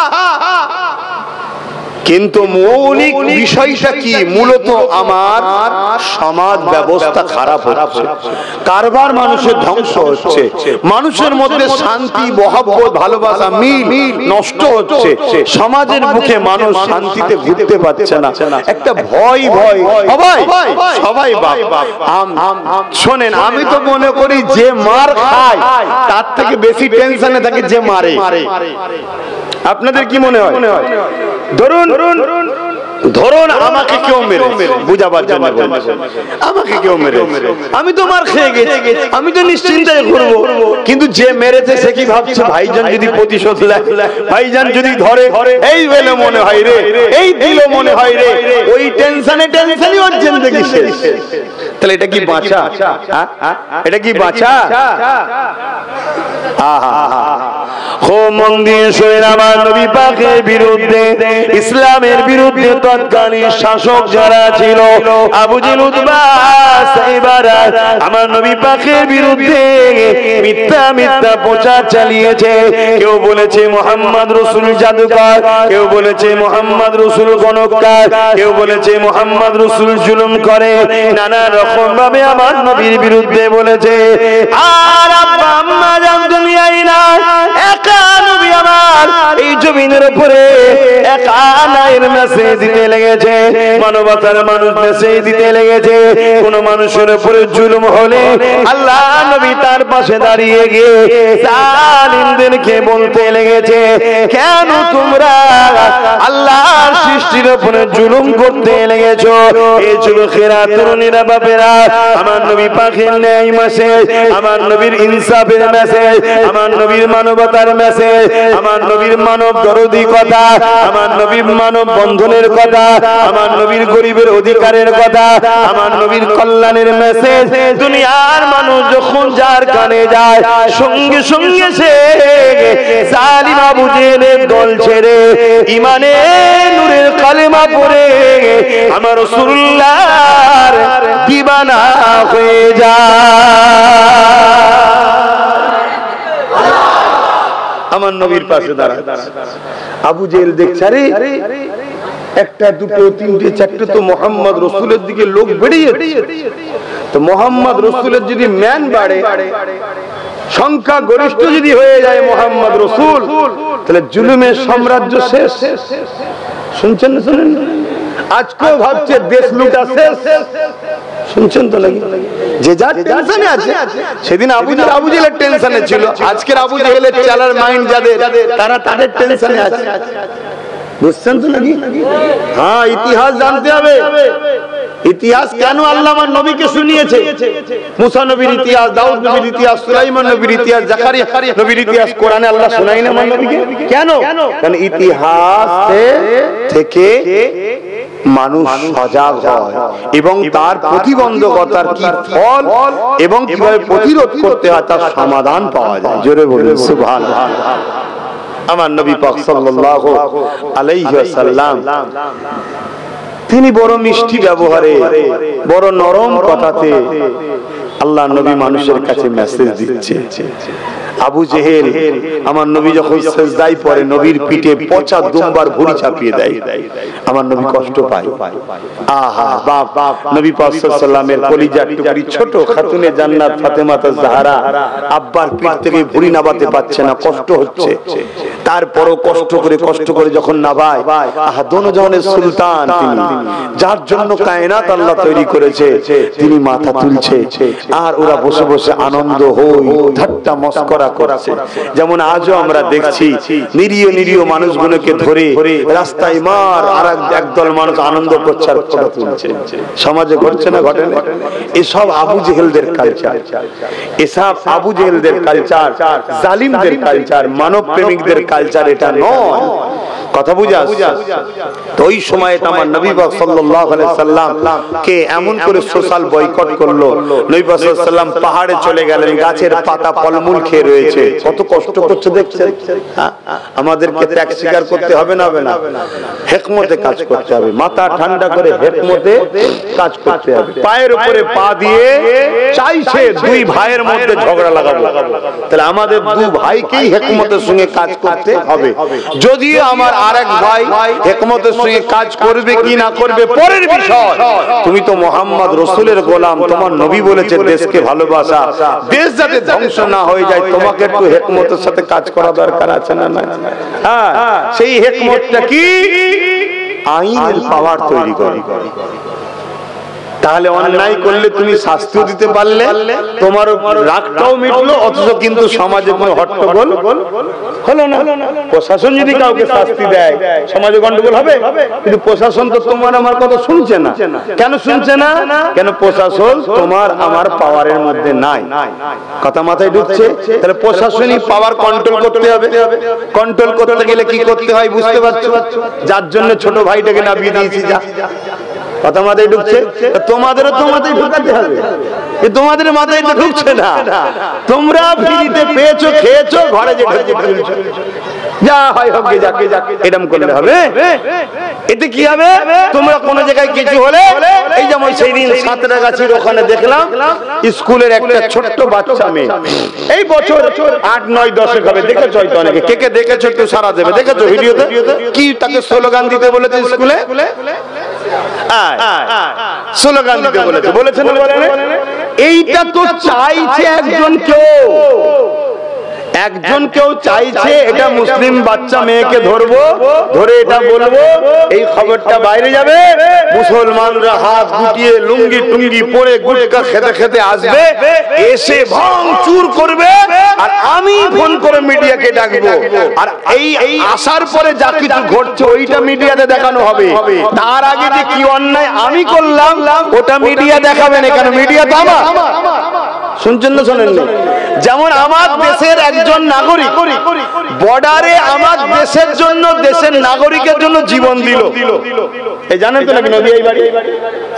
কিন্তু মৌলিক বিষয়টা কি? মূলত আমার সমাজ ব্যবস্থা খারাপ হচ্ছে, কারবার মানুষের ধ্বংস হচ্ছে, মানুষের মধ্যে শান্তি, মহব্বত, ভালোবাসা, মিল নষ্ট হচ্ছে। সমাজের মুখে মানুষ শান্তিতে ঘুরতে পারছে না। একটা ভয় সবাই বাপ। শোনেন, আমি তো মনে করি যে মার খায় তার থেকে বেশি টেনশনে থাকে যে মারে। আপনাদের কি মনে হয়? ধরুন আমাকে কেউ মেরে, বুঝাবার জন্য আমাকে কেউ মেরে, আমি তো মার খেয়ে গেছি, আমি তো নিশ্চিন্তায় ঘুরবো। কিন্তু যে মেরেছে সে কি ভাবছে? ভাইজান যদি প্রতিশোধ নেয়, ভাইজান যদি ধরে, এই বলে মনে হয় রে, এই দিল মনে হয় রে, ওই টেনশনই ওর জিন্দেগি শেষ। তাহলে এটা কি বাঁচা? এটা কি বাঁচা? মন দিয়ে শোনেন, আমার নবী পাকের বিরুদ্ধে, ইসলামের বিরুদ্ধে তৎকালীন শাসক যারা ছিল, আবু জেহেল, উতবা, সাইবারা, আমার নবী পাকের বিরুদ্ধে মিথ্যা প্রচার চালিয়েছে। কেউ বলেছে মুহাম্মদ রাসূল জাদুকর, কেউ বলেছে মুহাম্মদ রাসূল গণককার, কেউ বলেছে মুহাম্মদ রাসূল জুলুম করে। নানা রকম ভাবে আমার নবীর বিরুদ্ধে বলেছে। আর আব্বা আম্মা জান দুনিয়ায় না, একা নবী আমার এই জমিনের উপরে একা নায়ের মেসেজ দিতে লেগেছে, মানবতার মানুষ মেসেজ দিতে লেগেছে। কোন মানুষের উপরে জুলুম হলে আল্লাহ নবী তার পাশে দাঁড়িয়ে গিয়ে জালিমদেরকে বলতে লেগেছে, কেন তোমরা আল্লাহর সৃষ্টির উপরে জুলুম করতে লেগেছো? এই যুবকেরা, তরুণীরা, বাপেরা, আমার নবী পাকের ন্যায় মেসেজ, আমার নবীর ইনসাফের মেসেজ, আমার নবীর মানবতার মেসেজ, আমার নবীর মানব দরদি কথা, আমার নবীর মানব বন্ধনের কথা, আমার নবীর গরিবের অধিকারের কথা, আমার নবীর কল্যাণের মেসেজ দুনিয়ার মানুষ যখন যার কানে যায়, সঙ্গে সঙ্গে সে জালিম আবু জেহেলের দল ছেড়ে ইমানে নূরের কালেমা পড়ে আমার রাসূলুল্লাহর দিওয়ানা হয়ে যায়। আমার নবীর পাশে দাঁড়ায়। আবু জেহেল দেখছে, আরে একটা, দুটো, তিনটে, চারটে তো মুহাম্মদ রাসূলের দিকে লোক বেরিয়ে যাচ্ছে। তো মুহাম্মদ রাসূলের যদি ম্যান বাড়ে, সংখ্যা গরিষ্ঠ যদি হয়ে যায় মুহাম্মদ রাসূল, তাহলে জুলুমের সাম্রাজ্য শেষ। শুনছেন না? শুনেন, আজকেও ভাবছে দেশ লুটা শেষ। শুনছেন তো নাকি? যে যার টেনশনে আছে, সেদিন আবু জেহেলের টেনশনে ছিল, আজকের আবু জেহেলের চালার মাইন্ড যাদের, তারা তাদের টেনশনে আছে। বুঝছেন তো নাকি? হ্যাঁ, ইতিহাস জানতে হবে। ইতিহাস কেন আল্লাহ আমার নবীকে শুনিয়েছে? মুসা নবীর ইতিহাস, দাউদ নবীর ইতিহাস, সুলাইমান নবীর ইতিহাস, জাকারিয়া নবীর ইতিহাস কোরআনে আল্লাহ শোনায় না আমার নবীকে? কেন? কারণ ইতিহাস থেকে মানুষ সজাগ হয় এবং তার প্রতিবন্ধকতার কি ফল এবং কিভাবে প্রতিরোধ করতে হয় তার সমাধান পাওয়া যায়। জোরে বলুন সুবহানাল্লাহ। আমার নবী পাক সাল্লাল্লাহু আলাইহি ওয়াসাল্লাম তিনি বড় মিষ্টি ব্যবহারে, বড় নরম কথাতে আল্লাহ নবী মানুষের কাছে মেসেজ দিচ্ছে। আবু জেহেল আমার নবী যখন সিজদায় পড়ে নবীর পিঠে পচা দুম্বার ভুঁড়ি চাপিয়ে দেয়, আমার নবী কষ্ট পায়। আহা বাপ, নবী পাক সাল্লাল্লাহু আলাইহি ওয়াসাল্লামের কলিজার টুকরি ছোট খাতুনে জান্নাত ফাতেমা জাহরা আব্বার পিঠ থেকে ভুঁড়ি নাবাতে পারছে না, কষ্ট হচ্ছে। তারপরও কষ্ট করে যখন নাবায়, আহা দোনো জাহানের সুলতান তিনি, যার জন্য কায়নাত আল্লাহ তৈরি করেছে, তিনি মাথা তুলছে আর ওরা বসে বসে আনন্দ হই ঠাট্টা মস্করা করছে। যেমন আজও আমরা দেখছি নিরীহ মানুষগুলোকে ধরে রাস্তায় মার, আর একদল মানুষ আনন্দ করছে আর ফটো তুলছে। সমাজে ঘটছে না, ঘটে না? এসব আবু জেহেলদের কালচার, এসব আবু জেহেলদের কালচার, জালিমদের কালচার, মানব প্রেমিকদের কালচার এটা নয়। কথা বুঝা? তো ওই সময় আমার নবী পাক সাল্লাল্লাহু আলাইহি সাল্লাম কে এমন করে সোশ্যাল বয়কট করলো, নবী পাক সাল্লাল্লাহু আলাইহি সাল্লাম পাহাড়ে চলে গেলেন, গাছের পাতা ফলমূল খেয়ে রয়েছে। কত কষ্ট করছে দেখছেন? আমাদেরকে ত্যাগ স্বীকার করতে হবে না? হিকমতে কাজ করতে হবে, মাথা ঠান্ডা করে হিকমতে কাজ করতে হবে। পায়ের উপরে পা দিয়ে চাইছে দুই ভাইয়ের মধ্যে ঝগড়া লাগাবো, তাহলে আমাদের দুই ভাইকেই হিকমতের সঙ্গে কাজ করতে হবে। যদি আমার আরেক ভাই হিকমতের সঙ্গে কাজ করবে কি না করবে পরের বিষয়, তুমি তো মুহাম্মদ রাসূলের গোলাম, তোমার নবী বলেছে দেশকে ভালোবাসা, দেশ যাতে ধ্বংস না হয়ে যায়, তোমাকে একটু হিকমতের সাথে কাজ করা দরকার আছে না? হ্যাঁ, সেই হিকমতটা কি? আইনের পাওয়ার তৈরি করে। তাহলে অন্যায় করলে তুমি শাস্তিও দিতে পারলে, তোমার রাগটাও মিটলো, অথচ কিন্তু সমাজে কোনো হট্টগোল হলো না। প্রশাসন যদি কাউকে শাস্তি দেয় সমাজে গন্ডগোল হবে, কিন্তু প্রশাসন তো তোমার আমার কথা শুনছে না। কেন শুনছে না? কেন? প্রশাসন তোমার আমার পাওয়ারের মধ্যে নাই। কথা মাথায় ঢুকছে? তাহলে প্রশাসনিক পাওয়ার কন্ট্রোল করতে হবে। কন্ট্রোল করতে গেলে কি করতে হয় বুঝতে পারছো? যার জন্য ছোট ভাইটাকে নামিয়ে দিয়েছি, যা। কথা মাথায় ঢুকছে? তোমাদেরও তো মাথায় ঢুকাতে হবে, তোমাদের মাথায় তো ঢুকছে না। তোমরা ফ্রিতে পেয়েছো, খেয়েছো, ঘরে যে যা হয় হোক, এরকম করলে হবে? এতে কি হবে? তোমরা কোন জায়গায় কিছু হলে, এই যেমন সেই দিন সাঁতরাগাছির ওখানে দেখলাম স্কুলের একটা ছোট্ট বাচ্চা মেয়ে, এই বছর 8, 9, 10 হবে, দেখেছো হয়তো অনেকে, কে দেখেছো একটু সারা দেবে, দেখেছো ভিডিওতে? কি তাকে স্লোগান দিতে বলেছে স্কুলে? স্লোগান দিতে বলেছে না? এইটা তো চাইছে একজন কেউ চাইছে এটা মুসলিম বাচ্চা মেয়েকে ধরবো, ধরে এটা বলবো, এই খবরটা বাইরে যাবে, মুসলমানরা হাত গুটিয়ে লুঙ্গি টুঙ্গি পরে গুটকা খেতে খেতে আসবে, এসে ভাঙচুর করবে, আর আমি ফোন করে মিডিয়াকে ডাকবো, আর এই আসার পরে যা কিছু ঘটছে ওইটা মিডিয়াতে দেখানো হবে। তার আগে যে কি অন্যায় আমি করলাম ওটা মিডিয়া দেখাবে না, কেন? মিডিয়া তো আমার। শুনছেন না শোনেন? যেমন আমার দেশের একজন নাগরিক বর্ডারে আমার দেশের জন্য, দেশের নাগরিকের জন্য জীবন দিল, এই জানেন তো নাকি? নদী এই বাড়ি,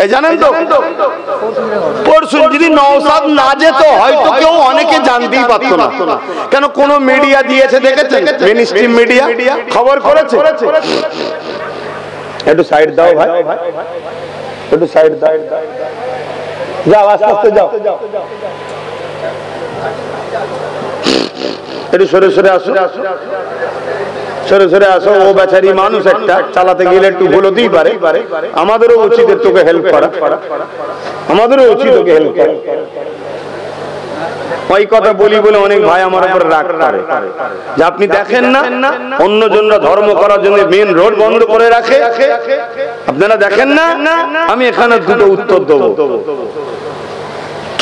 এই জানেন তো? পরশু যদি নওশাদ না যেত হয়তো কেউ অনেকে জানতেই পারতো না। কেন? কোন মিডিয়া দিয়েছে দেখেছেন? মেইন স্ট্রিম মিডিয়া খবর করেছে? একটু সাইড দাও ভাই, একটু সাইড দাও, যাও আস্তে আস্তে যাও, একটু সরে সরে আসো, সরে সরে আসো। ও বেচারি মানুষ, একটা চালাতে গেলে একটু ভুল হতেই পারে, আমাদেরও উচিত তোকে হেল্প করা, আমাদেরও উচিত তোকে হেল্প করা। ওই কথা বলি বলে অনেক ভাই আমার উপর রাগ করে যে আপনি দেখেন না অন্যজনরা ধর্ম করার জন্য মেন রোড বন্ধ করে রাখে, আপনারা দেখেন না? আমি এখানে দুটো উত্তর দেবো।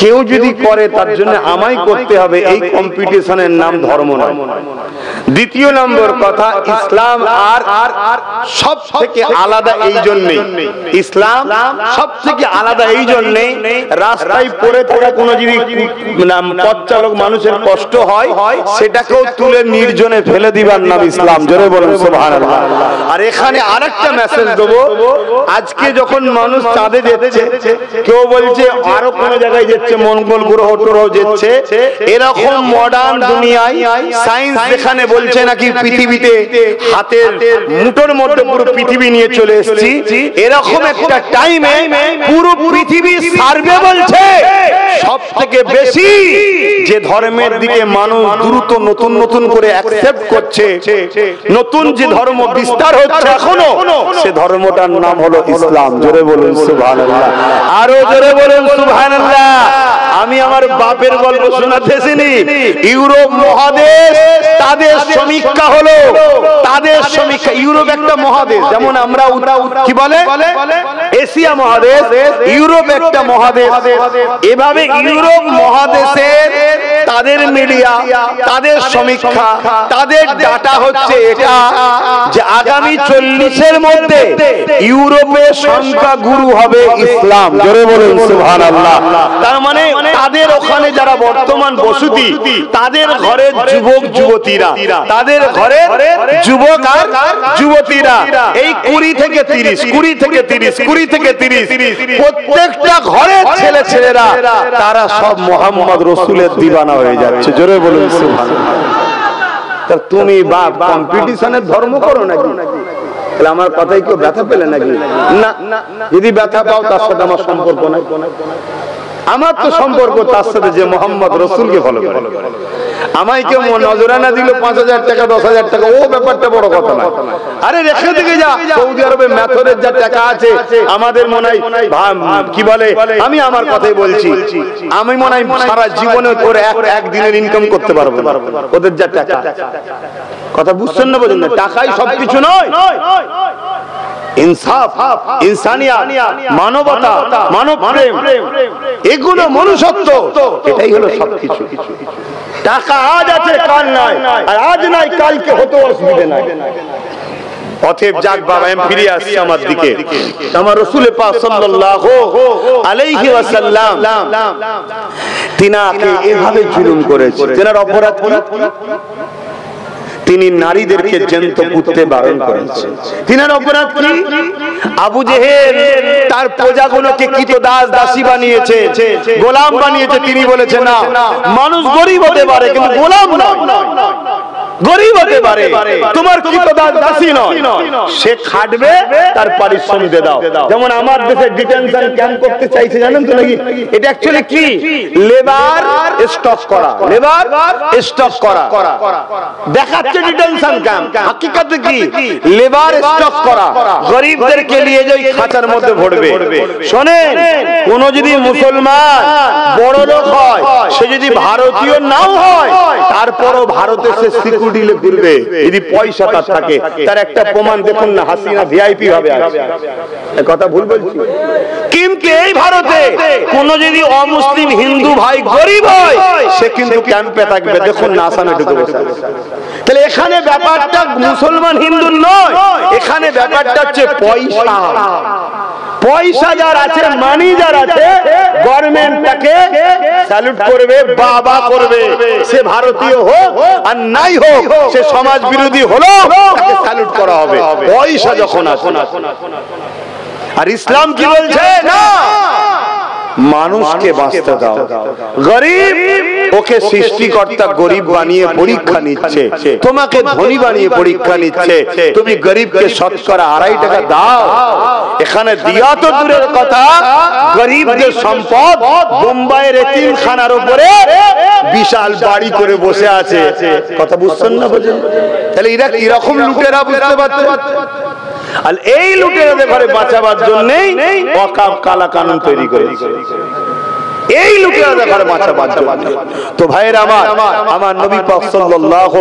কেউ যদি করে তার জন্য আমায় করতে হবে, এই কম্পিটিশনের নাম ধর্ম নয়। দ্বিতীয় নম্বর কথা, ইসলাম আর সব থেকে আলাদা এই জন্যে, ইসলাম সব থেকে আলাদা এই জন্যে, রাস্তায় পড়ে থাকা কোনো যদি পথ চালক মানুষের কষ্ট হয় সেটাকেও তুলে নির্জনে ফেলে দিবার নাম ইসলাম। জোরে বলেন সুবহানাল্লাহ। আর এখানে আরেকটা মেসেজ দেবো, আজকে যখন মানুষ চাঁদে যেতে, কেউ বলছে আরো কোনো জায়গায় যেতে যাচ্ছে, মঙ্গল গ্রহ ট্রহ যাচ্ছে, এরকম মডার্ন দুনিয়ায় সায়েন্স যেখানে বলছে নাকি পৃথিবীতে হাতের মুঠোর মধ্যে পুরো পৃথিবী নিয়ে চলে এসেছি, এরকম একটা টাইমে পুরো পৃথিবী সার্ভে বলছে সব থেকে বেশি যে ধর্মের দিকে মানুষ দ্রুত নতুন নতুন করে অ্যাকসেপ্ট করছে, নতুন যে ধর্ম বিস্তার হচ্ছে এখনো, সে ধর্মটার নাম হলো ইসলাম। জোরে বলুন সুবহানাল্লাহ, আরো জোরে বলুন সুবহানাল্লাহ। আমি আমার বাপের গল্প শোনাতেছিনি, ইউরোপ মহাদেশ তাদের সমীক্ষা হলো, তাদের সমীক্ষা, ইউরোপ একটা মহাদেশ, যেমন আমরা কি বলে এশিয়া মহাদেশ, ইউরোপ একটা মহাদেশ, এভাবে ইউরোপ মহাদেশের তাদের মিডিয়া, তাদের সমীক্ষা, তাদের ডাটা হচ্ছে এটা যে আগামী 40-এর মধ্যে ইউরোপের সংখ্যা গুরু হবে ইসলাম। জোরে বলুন সুবহানাল্লাহ। তার মানে তাদের ওখানে যারা বর্তমান বসতি, তাদের ঘরের যুবক যুবতীরা, তাদের ঘরের যুবক আর যুবতীরা এই 20 থেকে 30, 20 থেকে 30, 20 থেকে 30, প্রত্যেকটা ঘরের ছেলে ছেলেরা তারা সব মোহাম্মদ রাসূলের দিওয়ানা হয়ে যাচ্ছে। জোরে বলুন সুবহানাল্লাহ। তা তুমি বাপ কম্পিটিশনের ধর্ম করো নাকি? তাহলে আমার কথাই কেউ ব্যথা পেলে নাকি? না, যদি ব্যথা পাও তার সাথে আমার সম্পর্ক নাই। আমার তো সম্পর্ক তার সাথে যে মোহাম্মদ রাসূলকে ফলো করে। আমায় কেউ নজরানা দিল 5000 টাকা 10,000 টাকা, ও ব্যাপারটা বড় কথা না। আরে রেখে দিকে যা, সৌদি আরবে মেথরের যা টাকা আছে আমাদের মনে হয় কি বলে, আমি আমার কথাই বলছি, আমি মনে হয় সারা জীবনে করে একদিনের ইনকাম করতে পারবো না, ওদের যা টাকা। কথা বুঝছেন না? বোঝেন না? টাকাই সবকিছু নয়। ইনসাফ, ইনসানিয়াত, মানবতা, মানব প্রেম, এগুলো মনুষ্যত্ব, এটাই হলো সবকিছু। টাকা আজ আছে কাল নাই, আর আজ নাই কালকে হতে অসুবিধা নাই। অতএব যাক বাবা, আমি ফিরে আসছি আমার দিকে। আমার রাসূল পাক সাল্লাল্লাহু আলাইহি ওয়াসাল্লাম তিনাকে এভাবে জুলুম করেছে। তেনার অপরাধ কি? তিনি নারীদেরকে জ্যান্ত পুঁততে বারণ করেছেন। তিনার অপরাধ কি? আবু জেহেল তার প্রজাগুলোকে কৃতদাস দাসী বানিয়েছে, গোলাম বানিয়েছে। তিনি বলেছেন না, মানুষ গরিব হতে পারে কিন্তু গোলাম নয়, গরিব হতে পারে, তোমার কৃতদাস দাসী নয়, সে খাটবে তার পারিশ্রমিক দাও। যেমন আমার দেশে ডিটেনশন ক্যাম্প করতে চাইছে, জানেন তো নাকি? এটা অ্যাকচুয়ালি কি? লেবার স্টক করা, লেবার স্টক করা দেখাচ্ছে ডিটেনশন ক্যাম্প, হাকিকতে কি? লেবার স্টক করা, গরিবদেরকে নিয়ে যাই খাঁচার মধ্যে ভরবে। শোনেন, কোন যদি মুসলমান বড় লোক হয়, সে যদি ভারতীয় নাও হয়, তারপরও ভারতে সে সিকিউরিটি ঘুরবে যদি পয়সা তার থাকে। তার একটা প্রমাণ দেখুন না, হাসিনা ভিআইপি ভাবে আছে। কথা ভুল বলছি? কিন্তু এই ভারতে কোন যদি অমুসলিম হিন্দু ভাই গরিব হয়, সে কিন্তু ক্যাম্পে থাকবে। দেখুন না, আসামে ঢুকে বসে আছে। তাহলে এখানে ব্যাপারটা মুসলমান হিন্দু নয়, এখানে ব্যাপারটা হচ্ছে পয়সা। পয়সা যার আছে, মানি যার আছে, গভর্নমেন্ট তাকে স্যালুট করবে, বাবা করবে। সে ভারতীয় হোক আর নাই হোক, সে সমাজ বিরোধী হলো, তাকে স্যালুট করা হবে পয়সা যখন আছে। আর ইসলাম কি বলছে? না, মানুষকে বাঁচতে দাও। গরিব, ওকে সৃষ্টিকর্তা গরিব বানিয়ে পরীক্ষা নিচ্ছে, তোমাকে ধনী বানিয়ে পরীক্ষা নিচ্ছে। তুমি গরিবকে শতকরা 2.5 টাকা দাও। এখানে দিয়া তো দূরের কথা, গরিবদের সম্পদ বোম্বাইয়ের এতিমখানার উপরে বিশাল বাড়ি করে বসে আছে। কথা বুঝছেন না? বোঝেন? তাহলে এরা কিরকম লুটেরা বুঝতে পারছে? আর এই লুটেরাদের ঘরে বাঁচাবার জন্যই ওয়াকফ কালা কানুন তৈরি করেছে, এই লুটেরাদের ঘরে বাঁচাবার জন্য। তো ভাইয়েরা আমার নবী পাক সাল্লাল্লাহু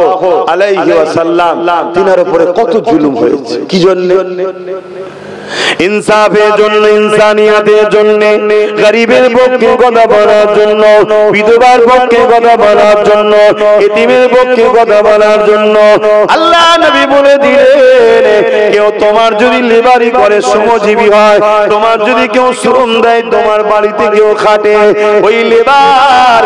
আলাইহি ওয়াসাল্লাম তিনার উপরে কত জুলুম হয়েছে। কি জন্য? ইনসাফের জন্য, ইনসানিয়াতের জন্য, গরিবের পক্ষে কথা বলার জন্য, বিধবার পক্ষে কথা বলার জন্য, এতিমের পক্ষে কথা বলার জন্য আল্লাহ নবী বলে দিলেন, কেউ তোমার যদি লেবারি করে, শ্রমজীবী হয়, তোমার যদি কেউ শ্রম দেয়, তোমার বাড়িতে কেউ খাটে, ওই লেবার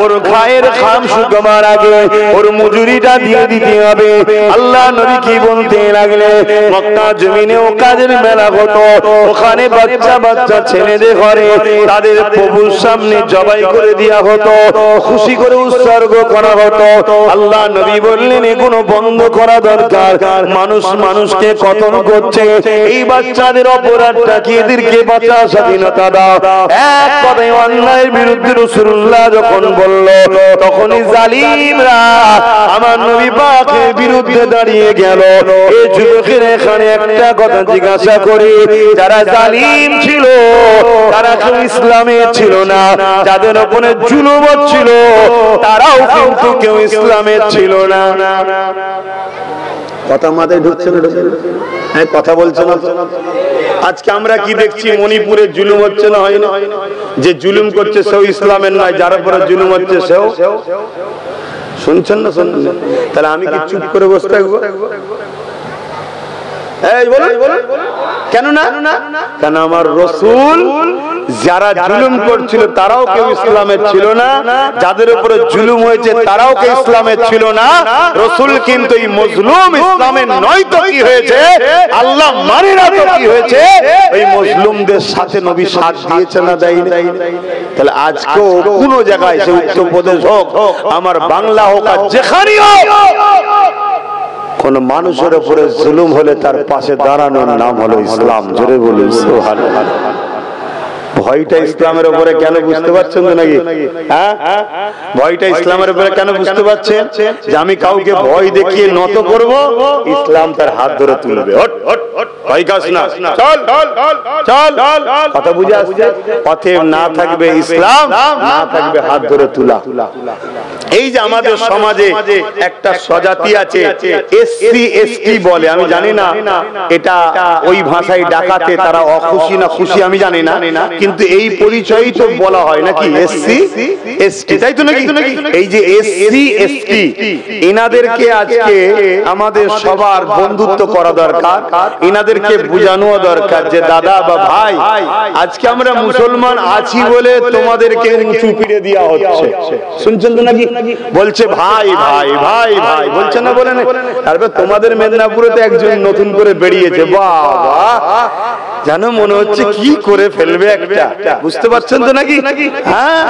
ওর খায়ের খাম শুকাবার আগে ওর মজুরিটা দিয়ে দিতে হবে। আল্লাহ নবী কি বলতে লাগলে, মক্কা জমিনেও কাজের মেলা মেলা হতো, ওখানে বাচ্চা বাচ্চা ছেলেদের ঘরে তাদের প্রভুর সামনে জবাই করে দেওয়া হতো, খুশি করে উৎসর্গ করা হতো। আল্লাহ নবী বললেন এগুলো বন্ধ করা দরকার, মানুষ মানুষকে কতল করছে, এই বাচ্চাদের অপরাধটা কি, এদেরকে বাঁচা স্বাধীনতা দাও। এক কথায় অন্যায়ের বিরুদ্ধে রাসূলুল্লাহ যখন বলল, তখনই জালিমরা আমার নবী পাকের বিরুদ্ধে দাঁড়িয়ে গেল। এই যুবকের এখানে একটা কথা জিজ্ঞাসা করি, যারা জালিম ছিল তারা কেউ ইসলামে ছিল না, যাদের উপরে জুলুম ছিল তারাও কিন্তু কেউ ইসলামে ছিল না। কথা মাথায় ঢুকছে না? হ্যাঁ, কথা বলছে না। আজকে আমরা কি দেখছি, মণিপুরে জুলুম হচ্ছে না, হয় না? যে জুলুম করছে সেও ইসলামের নয়, যার উপরে জুলুম হচ্ছে সেও। শুনছেন না? শুনছেন? তাহলে আমি কি চুপ করে বসে থাকবো? কেন না? কেন আমার রাসূল যারা জুলুম করছিল তারাও কেউ ইসলামের ছিল না, যাদের উপরে জুলুম হয়েছে তারাও কেউ ইসলামের ছিল না। রাসূল কিন্তু এই মজলুম ইসলামের নয় তো কি হয়েছে, আল্লাহ মানে না তো কি হয়েছে, এই মজলুমদের সাথে নবী সাথ দিয়েছে না দেয়নি? তাহলে আজকেও কোন জায়গায়, সে উত্তরপ্রদেশ হোক, আমার বাংলা হোক, আর যেখানেই হোক, কোন মানুষের উপরে জুলুম হলে তার পাশে দাঁড়ানোর নাম হলো ইসলাম। জোরে বলুন সুবহানাল্লাহ। ভয়টা ইসলামের উপরে কেন বুঝতে পারছেন তো নাকি? হ্যাঁ, ভয়টা ইসলামের উপরে কেন বুঝতে পারছেন? যে আমি কাউকে ভয় দেখিয়ে নত করব, ইসলাম তার হাত ধরে তুলবে। ভয় কাজ না, চল চল, কথা বুঝে আসছে? পথে না থাকবে ইসলাম, না থাকবে হাত ধরে তুলা। এই যে আমাদের সমাজে একটা স্বজাতি আছে, এসসি এসটি বলে, আমি জানি না এটা ওই ভাষায় ডাকাতে তারা অখুশি না খুশি আমি জানি না, কিন্তু এই পরিচয়ই তো বলা হয় নাকি, এসসি এসটি, তাই তো নাকি? এই যে এসসি এসটি, এনাদেরকে আজকে আমাদের সবার বন্ধুত্ব করা দরকার, এনাদেরকে বোঝানো দরকার যে দাদা বা ভাই, আজকে আমরা মুসলমান আছি বলে তোমাদেরকে উঁচু পিড়ে দেওয়া হচ্ছে। শুনছেন তো নাকি? বলছে ভাই ভাই ভাই ভাই, বলছে না? বলে না? তারপর তোমাদের মেদিনীপুরে তো একজন নতুন করে বেরিয়েছে, বাবা জানো মনে হচ্ছে কি করে ফেলবে একটা, বুঝতে পারছেন তো নাকি? হ্যাঁ,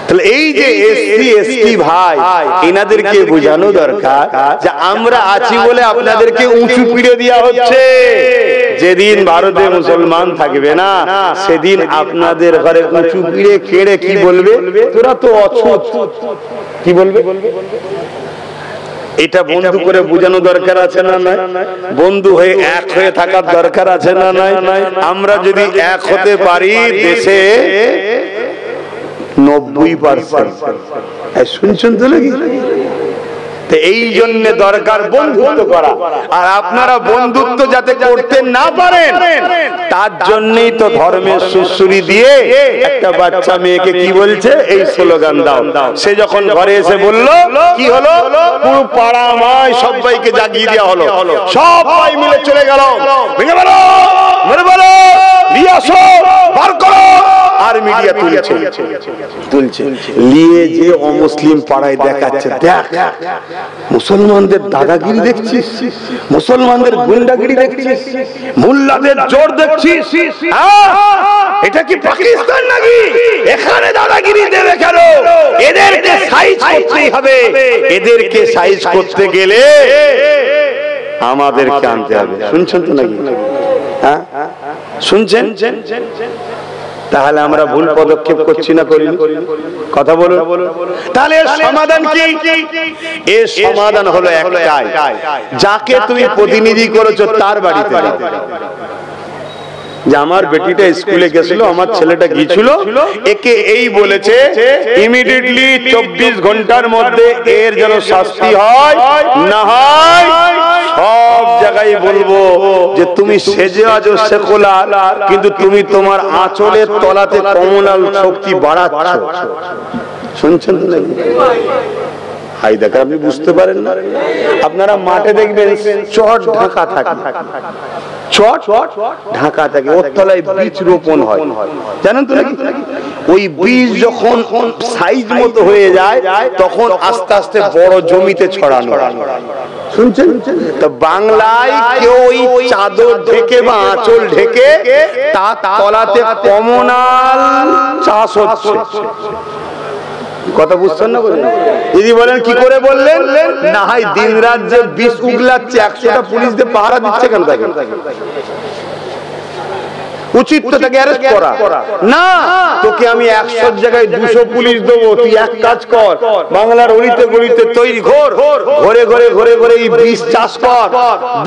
তাহলে এই যে এসসি এসটি ভাই, এনাদেরকে বোঝানো দরকার যে আমরা আছি বলে আপনাদেরকে উঁচু পিড়ে দেওয়া হচ্ছে। যেদিন ভারতে মুসলমান থাকবে না, সেদিন আপনাদের ঘরে উঁচু পিড়ে কেড়ে কি বলবে, তোরা তো অছুত, কি বলবে? এটা বন্ধু করে বোঝানো দরকার আছে না নাই? বন্ধু হয়ে এক হয়ে থাকার দরকার আছে না নাই? আমরা যদি এক হতে পারি, দেশে 90%। শুনছেন তো নাকি? এই জন্য দরকার বন্ধুত্ব করা, আর আপনারা বন্ধুত্ব যাতে করতে না পারেন তার জন্যই তো ধর্মের সুসুরি দিয়ে একটা বাচ্চা মেয়েকে কি বলছে, এই স্লোগান দাও। সে যখন ঘরে এসে বলল, কি হলো, পুরো পাড়া আমায় সবাইকে জাগিয়ে দেওয়া হলো, সবাই মিলে চলে গেল, ভেঙে বলো, মেরে বলো, নিয়ে আসো, বার করো, আর মিডিয়া তুলছে, নিয়ে যে অমুসলিম পাড়ায় দেখাচ্ছে, দেখ মুসলমানদের দাদাগিরি দেখছিস, মুসলমানদের গুন্ডাগিরি দেখছিস, মোল্লাদের জোর দেখছিস, এটা কি পাকিস্তান নাকি? এখানে দাদাগিরি দেবে কেন? এদেরকে সাইজ করতেই হবে, এদেরকে সাইজ করতে গেলে আমাদেরকে আনতে হবে। শুনছেন তো নাকি? হ্যাঁ, শুনছেন? তাহলে আমরা ভুল পদক্ষেপ করছি না, করি? কথা বলুন। তাহলে সমাধান কি? এর সমাধান হলো একটাই, যাকে তুমি প্রতিনিধি করেছো তার বাড়িতে যে আমার বেটিটা স্কুলে গেছিল, আমার ছেলেটা গিয়েছিল, একে এই বলেছে, ইমিডিয়েটলি 24 ঘন্টার মধ্যে এর যেন শাস্তি হয়, না হয় সব জায়গায় বলবো যে তুমি সেজে আছো সেকুলার, কিন্তু তুমি তোমার আঁচলের তলাতে কমনাল শক্তি বাড়াচ্ছ। শুনছেন তো নাকি? হাই দেখা আপনি বুঝতে পারেন না? আপনারা মাঠে দেখবেন চট ঢাকা থাকে, চট ঢাকা থাকে, ওর তলায় বীজ রোপণ হয়, জানেন তো নাকি? ওই বীজ যখন সাইজ মতো হয়ে যায়, তখন আস্তে আস্তে বড় জমিতে ছড়ানো। শুনছেন তো? বাংলায় কেউ ওই চাদর ঢেকে বা আঁচল ঢেকে তার তলাতে কমনাল চাষ হচ্ছে। কথা বুঝছেন না? দিদি বলেন কি করে বললেন? না হয় দিন রাত যে বিষ উগলাচ্ছে, 100টা পুলিশ দিয়ে পাহারা দিচ্ছে কেন? তাকে উচিত তো তাকে অ্যারেস্ট করা না। তোকে আমি 100 জায়গায় 200 পুলিশ দেবো, তুই এক কাজ কর, বাংলার অলিতে গলিতে তৈরি ঘোর, ঘরে ঘরে ঘরে ঘরে এই বিষ চাষ কর,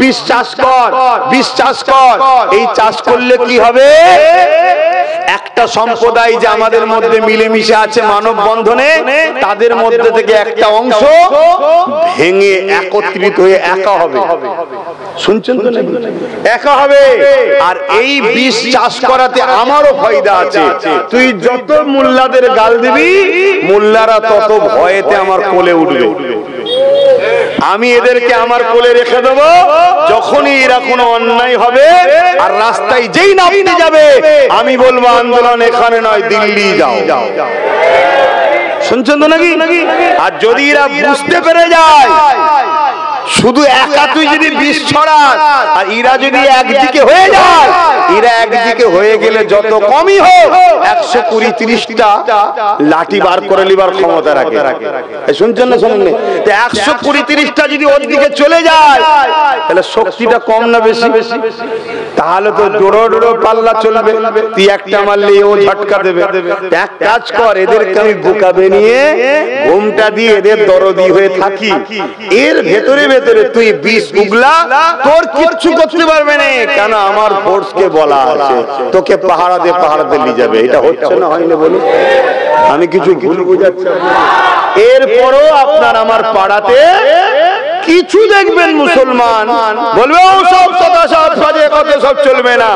বিষ চাষ কর, বিষ চাষ কর। এই চাষ করলে কি হবে? একটা সম্প্রদায় যে আমাদের মধ্যে মিলেমিশে আছে মানব বন্ধনে, তাদের মধ্যে থেকে একটা অংশ ভেঙে একত্রিত হয়ে একা হবে। শুনছেন তো? একা হবে। আর এই বিষ চাষ করাতে আমারও ফায়দা আছে। তুই যত মোল্লাদের গাল দিবি, মোল্লারা তত ভয়েতে আমার কোলে উঠবে। আমি এদেরকে আমার কোলে রেখে দেব। যখনই এরা কোনো অন্যায় হবে আর রাস্তায় যেই নামতে যাবে, আমি বলবো আন্দোলন এখানে নয়, দিল্লি যাও। শুনছেন তো নাকি? আর যদি এরা বুঝতে পেরে যায় শুধু একা তুই যদি বিষ ছড়াস আর এরা যদি একদিকে হয়ে যায়, এরা একদিকে হয়ে গেলে যত কমই হোক 120-30টা লাঠি বার করে লিবার ক্ষমতা রাখে। শুনছেন না? শোনেন? 120-30টা যদি ওর দিকে চলে যায় তাহলে শক্তিটা কম না বেশি? তাহলে তো জোড়ো জোড়ো পাল্লা চলবে। তুই একটা মারলে ও ঝটকা দেবে। এক কাজ কর, এদেরকে আমি বোকা বানিয়ে ঘুমটা দিয়ে এদের দরদি হয়ে থাকি, এর ভেতরে ভেতরে তুই বিষ উগলা, তোর কিচ্ছু করতে পারবে না। কেন? আমার ফোর্সকে বলা আছে তোকে পাহারা দিয়ে নিয়ে যাবে। এটা হচ্ছে না? হয় না? বলুন। আমি কিছু ভুল বুঝাচ্ছি? এরপরও আপনার আমার পাড়াতে কিছু দেখবেন মুসলমান বলবে ও সব সাজে কত সব চলবে না।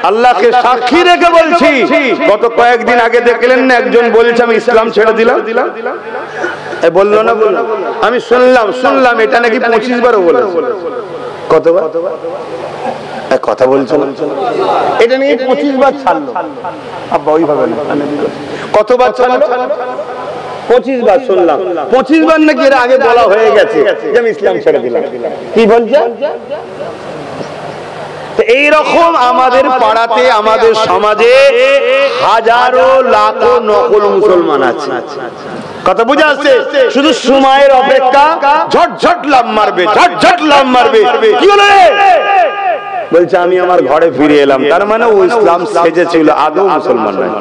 আল্লাহকে সাক্ষী রেখে বলছি, গত কয়েকদিন আগে দেখলেন না একজন বলছে আমি ইসলাম ছেড়ে দিলাম। বললো না? আমি শুনলাম এটা নাকি 25 বারও বলেছে। কতবার কথা বলছো? এটা নিয়ে 25 বার ছাড়লো। আব্বা ওইভাবে কতবার ছাড়লো? 25 বার শুনলাম। 25 বার নাকি এর আগে বলা হয়ে গেছে যে আমি ইসলাম ছেড়ে দিলাম। কি বলছে? এইরকম আমাদের পাড়াতে, আমাদের সমাজে হাজারো লাখো নকল মুসলমান আছে। কথা বুঝে আসছে? শুধু সময়ের অপেক্ষা, ঝটঝট লাভ মারবে, ঝটঝট লাভ মারবে। কি হলো? বলছে আমি আমার ঘরে ফিরে এলাম। তার মানে ও ইসলাম সেজেছিল, আদৌ মুসলমান নয়।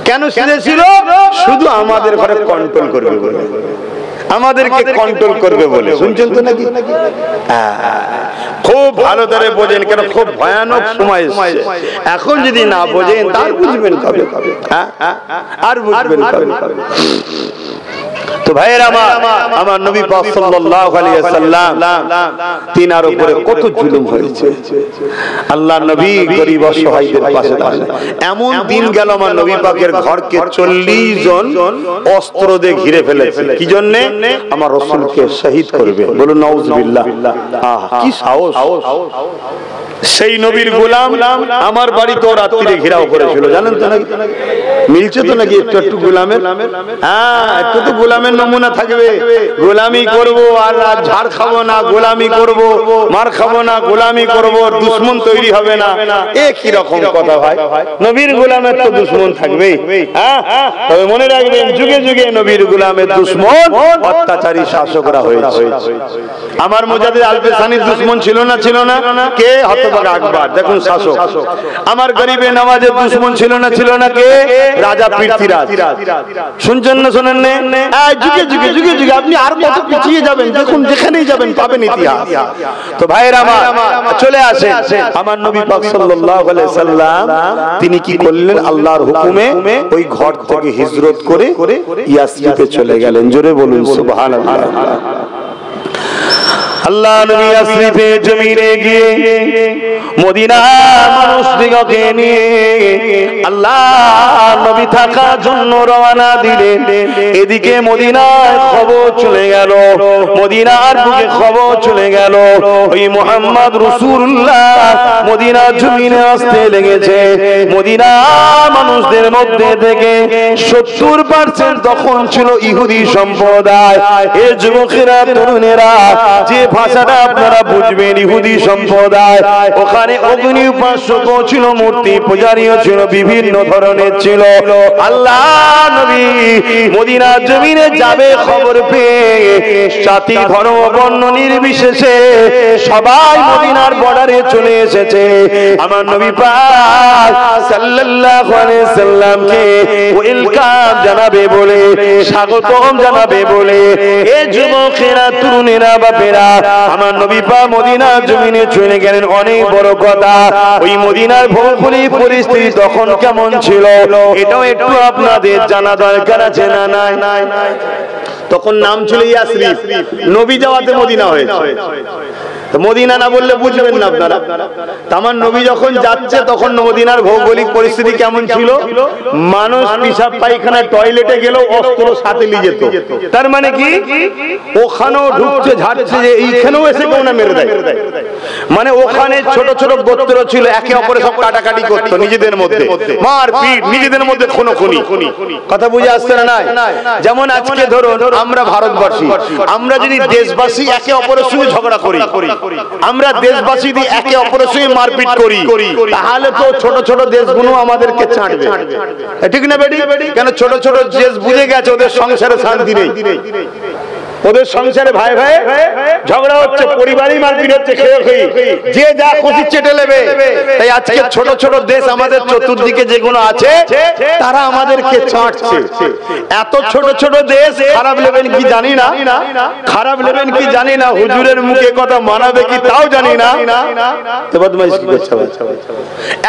কেন সেজেছিল? শুধু আমাদের ঘরে কন্ট্রোল করবে বলে, আমাদেরকে কন্ট্রোল করবে বলে। শুনছেন তো নাকি? খুব ভালো করে বোঝেন, কেন খুব ভয়ানক সময় এসেছে। এখন যদি না বোঝেন তার বুঝবেন কবে? আর বুঝবেন কবে? তো ভাইয়েরা আমার নবী পাক সাল্লাল্লাহু আলাইহি ওয়াসাল্লাম তিনার উপরে কত জুলুম হয়েছে। আল্লাহর নবী গরিব অসহায়দের পাশে দাঁড়ালেন। এমন দিন গেল আমার নবী পাকের ঘরকে 40 জন অস্ত্র দিয়ে ঘিরে ফেলেছে। কি জন্য? আমার রাসূলকে শহীদ করবে। বলুন নাউজুবিল্লাহ। কি সাহস! সেই নবীর গোলাম আমার বাড়িতে রাত্রিরে ঘেরাও করেছিল, জানেন তো নাকি? মিলছে তো নাকি একটু একটু গোলামের? হ্যাঁ, একটু তো গোলামের নমুনা থাকবে। গোলামি করব আর ঝাড় খাবো না, গোলামি করব, মার খাবো না, গোলামি করব, দুশমন তৈরি হবে না। এ কি রকম কথা ভাই? নবীর গোলামের তো দুশমন থাকবেই। হ্যাঁ, তবে মনে রাখবেন যুগে যুগে নবীর গোলামের দুশমন অত্যাচারী শাসকরা হয়েছে। আমার মুজাদ্দিদ আল-পেশানির দুশমন ছিল না? ছিল না? কে? হতভাগা আকবর। দেখুন শাসক। আমার গরিবে নওয়াজের দুশমন ছিল না? ছিল না? কে? রাজা পৃথ্বীরাজ। শুনছেন না? শোনেন না? যুগে যুগে যুগে যুগে আপনি আর কত পিছিয়ে যাবেন, দেখুন যেখানেই যাবেন পাবেন ইতিহাস। তো ভাইয়েরা আমার চলে আসে আমার নবী পাক সাল্লাল্লাহু আলাইহি সাল্লাম, তিনি কি করলেন? আল্লাহর হুকুমে ওই ঘর থেকে হিজরত করে ইয়াসরিবে চলে গেলেন। জোরে বলুন সুবহানাল্লাহ। আল্লাহ নবী ইয়াসরিবে জমিনে গিয়ে মদিনার মানুষদিগকে নিয়ে আল্লাহ নবী থাকার জন্য রওনা দিলেন। এদিকে মদিনার খবর চলে গেল, মদিনার বুকে খবর চলে গেল ওই মুহাম্মদ রাসূলুল্লাহ মদিনার জমিনে আসতে লেগেছে। মদিনার মানুষদের মধ্যে থেকে 70% তখন ছিল ইহুদি সম্প্রদায়। এ যুবকেরা, তরুণেরা যে ভাষাটা আপনারা বুঝবেন। ইহুদি সম্প্রদায় ওখানে অগ্নি উপাস্যক ছিল, মূর্তি পূজারীও ছিল, বিভিন্ন ধরনের ছিল। আল্লাহ নবী মদিনার জমিনে যাবে খবর পেয়ে জাতি ধর্ম বর্ণ নির্বিশেষে সবাই মদিনার বর্ডারে চলে এসেছে। আমার নবী পাক সাল্লাল্লাহু আলাইহি সাল্লামকে ওয়েলকাম জানাবে বলে, স্বাগতম জানাবে বলে এ যুবকেরা, তরুণেরা, বাপেরা আমার নবী পাক মদিনার জমিনে চলে গেলেন। অনেক বড় কথা, ওই মদিনার ভৌগোলিক পরিস্থিতি তখন কেমন ছিল এটাও একটু আপনাদের জানা দরকার আছে না নাই? তখন নাম ছিল ইয়াসরিব, নবী যাওয়াতে মদিনা হয়েছে। মদিনা না বললে বুঝবেন না আপনারা। আমার নবী যখন যাচ্ছে তখন মদিনার ভৌগোলিক পরিস্থিতি কেমন ছিল? মানুষ পিশাব পায়খানা টয়লেটে গেলেও অস্ত্র সাথে নিয়ে যেত। তার মানে কি ওখানেও ঢুকছে, ঝাড়ছে, যে এইখানেও এসে কেউ না মেরে দেয়। মানে ওখানে ছোট ছোট গোত্র ছিল, একে অপরে সব কাটাকাটি করতো নিজেদের মধ্যে, মারপিট, নিজেদের মধ্যে খুনোখুনি। কথা বুঝে আসছে না? যেমন আজকে ধরুন আমরা ভারতবাসী, আমরা যদি দেশবাসী একে অপরের সঙ্গে ঝগড়া করি, আমরা দেশবাসী যদি একে অপরের সঙ্গে মারপিট করি, তাহলে তো ছোট ছোট দেশগুলো আমাদেরকে ছাড়বে, ঠিক না বেটি? কেন ছোট ছোট দেশ বুঝে গেছে ওদের সংসারে শান্তি নেই, ওদের সংসারে ভাই ভাই ঝগড়া হচ্ছে, পরিবারই মারপিট হচ্ছে, খেয়ে খেয়ে যে যা খুশি চেটে নেবে। তাই আজকে ছোট ছোট দেশ আমাদের চতুর্দিকে যেগুলো আছে তারা আমাদেরকে ছাড়ছে। এত ছোট ছোট দেশ খারাপ নেবেন কি জানি না, খারাপ নেবেন কি জানি না, হুজুরের মুখে কথা মানাবে কি তাও জানি না।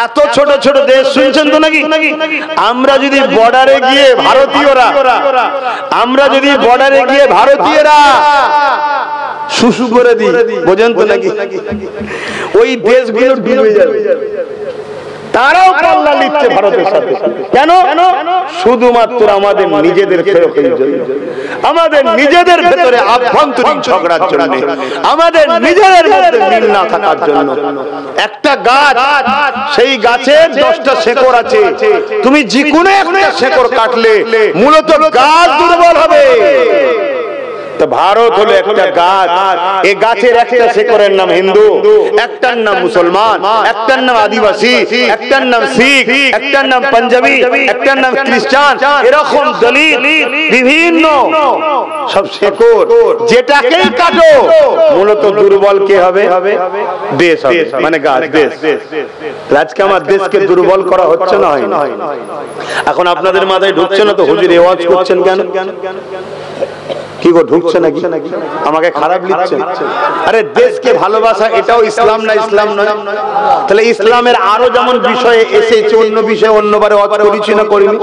এত ছোট ছোট দেশ শুনছেন তো নাকি? আমরা যদি বর্ডারে গিয়ে ভারতীয়রা, আমরা যদি বর্ডারে গিয়ে ভারতীয় শুশু করে দিই, বোঝেন তো নাকি? ওই দেশগুলো ডুবে যাবে। তারাও পাল্লা নিচ্ছে ভারতের সাথে। কেন? শুধুমাত্র আমাদের নিজেদের আমাদের নিজেদের ভেতরে আভ্যন্তরীণ ঝগড়ার জন্য, আমাদের নিজেদের মধ্যে মিল না থাকার জন্য। একটা গাছ, সেই গাছের 10টা শেকড় আছে, তুমি যে কোনো একটা শেকড় কাটলে মূলত গাছ দুর্বল হবে। তো ভারত হলো একটা গাছ, এই গাছের একটা শেকড়ের নাম হিন্দু, একটার নাম মুসলমান, একটার নাম আদিবাসী, একটার নাম শিখ, একটার নাম পাঞ্জাবি, একটার নাম খ্রিস্টান। এরকম দলিত বিভিন্ন সব শেকড়, যেটাকেই কাটো মূলত দুর্বল কে হবে? দেশ হবে, মানে গাছ, দেশ। আজকে আমার দেশকে দুর্বল করা হচ্ছে না? হয় না? এখন আপনাদের মাথায় ঢুকছে না তো হুজুর এই ওয়াজ করছেন কেন? কি গো, ঢুকছে নাকি? আমাকে খারাপ লিখছেন? আরে দেশকে ভালোবাসা এটাও ইসলাম না? ইসলাম নয়? তাহলে ইসলামের আরো যেমন বিষয়ে এসেছে, অন্য বিষয়ে অন্যবারে করেছি না করিনি?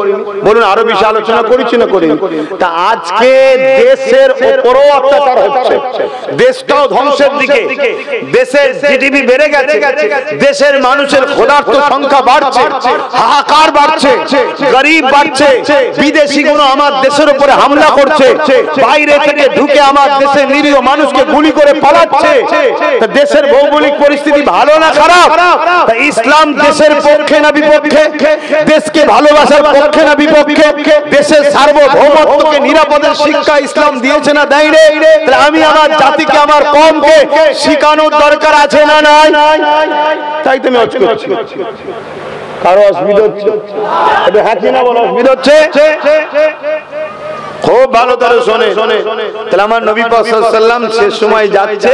বলুন, আরো বিষয় আলোচনা করেছি না করিনি? তা আজকে দেশের উপরও অত্যাচার হচ্ছে, দেশটাও ধ্বংসের দিকে, দেশের জিডিপি বেড়ে গেছে, দেশের মানুষের ক্ষুধার্ত সংখ্যা বাড়ছে, হাহাকার বাড়ছে, গরিব বাড়ছে, বিদেশিগুলো আমার দেশের উপরে হামলা করছে, বাইরে থেকে ঢুকে আমার দেশের নিরীহ মানুষকে গুলি করে পালাচ্ছে। দেশের ভৌগোলিক পরিস্থিতি ভালো না খারাপ? ইসলাম দেশের পক্ষে না বিপক্ষে? দেশকে ভালোবাসার পক্ষে না বিপক্ষে? দেশের সার্বভৌমত্বকে নিরাপদের শিক্ষা ইসলাম দিয়েছে না দেয়নি? আমি আমার জাতিকে, আমার কওমকে শিখানোর দরকার আছে না নাই? তাই তুমি করছি। কারো অসুবিধা হচ্ছে? হ্যাঁ কি না বলো, অসুবিধা হচ্ছে? খুব ভালো করে শোনে। তাহলে আমার নবী পাক সাল্লাল্লাহু আলাইহি ওয়াসাল্লাম সে সময় যাচ্ছে,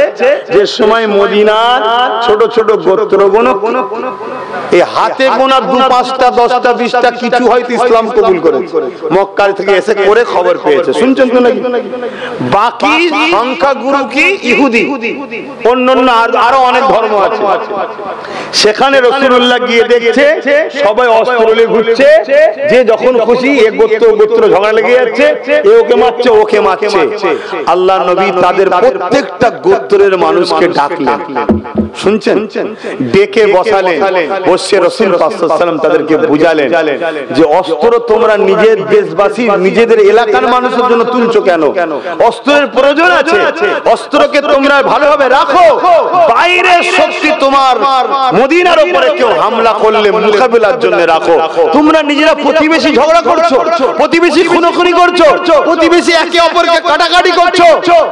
যে সময় মদিনার ছোট ছোট গোত্রগুলো এই হাতে গোনা 2, 5টা, 10টা, 20টা কিছু হয়তো ইসলাম কবুল করেছে, মক্কা থেকে এসে করে খবর পেয়েছে। শুনছেন তো নাকি? বাকি সংখ্যাগুরু কি ইহুদি, অন্যান্য আরো অনেক ধর্ম আছে। সেখানে রাসূলুল্লাহ গিয়ে দেখছে সবাই অস্ত্র নিয়ে ঘুরছে, যে যখন খুশি এক গোত্র ঝগড়া লেগে যাচ্ছে, এ ওকে মারছে, ওকে মারছে। আল্লাহ নবী তাদের প্রত্যেকটা গোত্রের মানুষকে ডাকলেন, শুনছেন? ডেকে বসালেন, বসে রাসূল পাক সাল্লাল্লাহু আলাইহি ওয়াসাল্লাম তাদেরকে বুঝালেন যে অস্ত্র তোমরা নিজের দেশবাসী, নিজেদের এলাকার মানুষের জন্য তুলছো কেন? অস্ত্রের প্রয়োজন আছে, অস্ত্রকে তোমরা ভালোভাবে রাখো। বাইরের শক্তি তোমার মদিনার উপরে কেউ হামলা করলে মোকাবিলার জন্য রাখো। তোমরা নিজেরা প্রতিবেশী ঝগড়া করছো, প্রতিবেশী খুনোখুনি করছো, প্রতিবেশী প্রতিবেশী একে অপরকে কাটাকাটি করছো,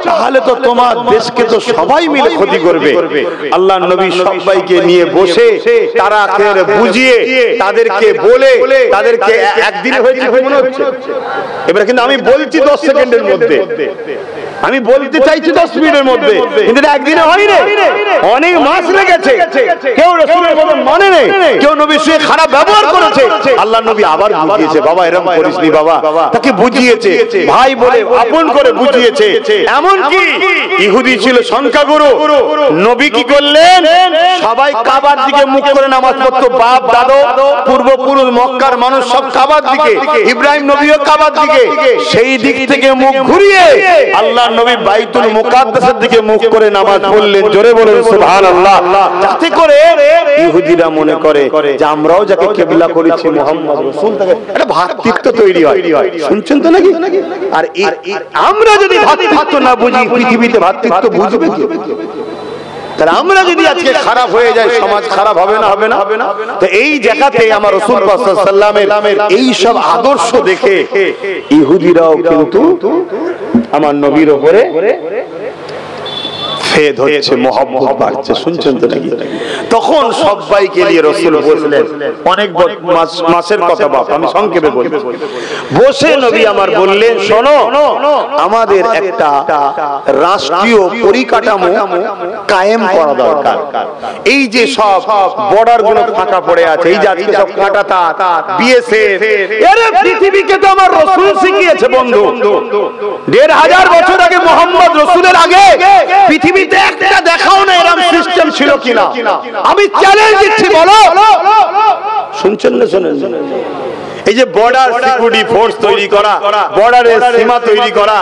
তাহলে তো তোমার দেশকে তো সবাই মিলে ক্ষতি করবে। আল্লাহর নবী সবাইকে নিয়ে বসে তারা বুঝিয়ে তাদেরকে বলে তাদেরকে একদিনে হয়েছে মনে হচ্ছে। এবার কিন্তু আমি বলছি 10 সেকেন্ডের মধ্যে, আমি বলতে চাইছি 10 মিনিটের মধ্যে, কিন্তু একদিনে হয়নি, অনেক মাস লেগেছে। কেউ রাসূলের কথা মানে নেই, কেউ নবীর সঙ্গে খারাপ ব্যবহার করেছে। আল্লাহর নবী আবার বুঝিয়েছে, বাবা এরকম করিসনি বাবা, তাকে বুঝিয়েছে, ভাই বলে আপন করে বুঝিয়েছে। এমন কি ইহুদি ছিল সংখ্যাগুরু, নবী কি করলেন, সবাই কাবার দিকে মুখ করে নামাজ পড়তো, বাপ দাদু পূর্বপুরুষ মক্কার মানুষ সব কাবার দিকে, ইব্রাহিম নবীও কাবার দিকে, সেই দিক থেকে মুখ ঘুরিয়ে আল্লাহ নবী বাইতুল মুকাদ্দাসের দিকে মুখ করে নামাজ পড়লেন। জোরে বলুন সুবহানাল্লাহ। যাতে করে ইহুদিরা মনে করে যে আমরাও যাকে কিবলা করেছি মুহাম্মদ রাসূল, তাকে একটা ভ্রাতৃত্ব তৈরি হয়। শুনছেন তো নাকি? আর আমরা যদি ভ্রাতৃত্ব না বুঝি, পৃথিবীতে ভ্রাতৃত্ব বুঝবে কি? তাহলে আমরা যদি আজকে খারাপ হয়ে যায়, সমাজ খারাপ হবে না? হবে না? তো এই জায়গাতে আমার রাসূল পাক সাল্লাল্লাহু আলাইহি ওয়াসাল্লামের এই সব আদর্শ দেখে ইহুদিরাও কিন্তু আমার নবীর উপরে ফেদ হচ্ছে, মহব্বত বাড়ছে। শুনছেন তো নাকি? তখন সবাইকে নিয়ে রাসূল বসলেন, অনেক মাসের কথা বাপ, আমি সংক্ষেপে বলি। বসে নবী আমার বললেন, শোনো, আমাদের একটা রাষ্ট্রীয় পরিকাঠামো কায়েম করা দরকার। এই যে সব বর্ডার গুলো ফাঁকা পড়ে আছে, এই যে আজকে সব কাঁটাতা বিএসএফ, এর পৃথিবীকে তো আমার রাসূল শিখিয়েছে বন্ধু। ১৫০০ বছর আগে মুহাম্মদ রাসূলের আগে পৃথিবীতে একটা দেখাও না এরকম সিস্টেম ছিল কিনা। আমি চ্যালেঞ্জ দিচ্ছি, বলো। শুনছেন না? শোনেন। এই যে বর্ডার সিকিউরিটি ফোর্স তৈরি করা, বর্ডারের সীমা তৈরি করা,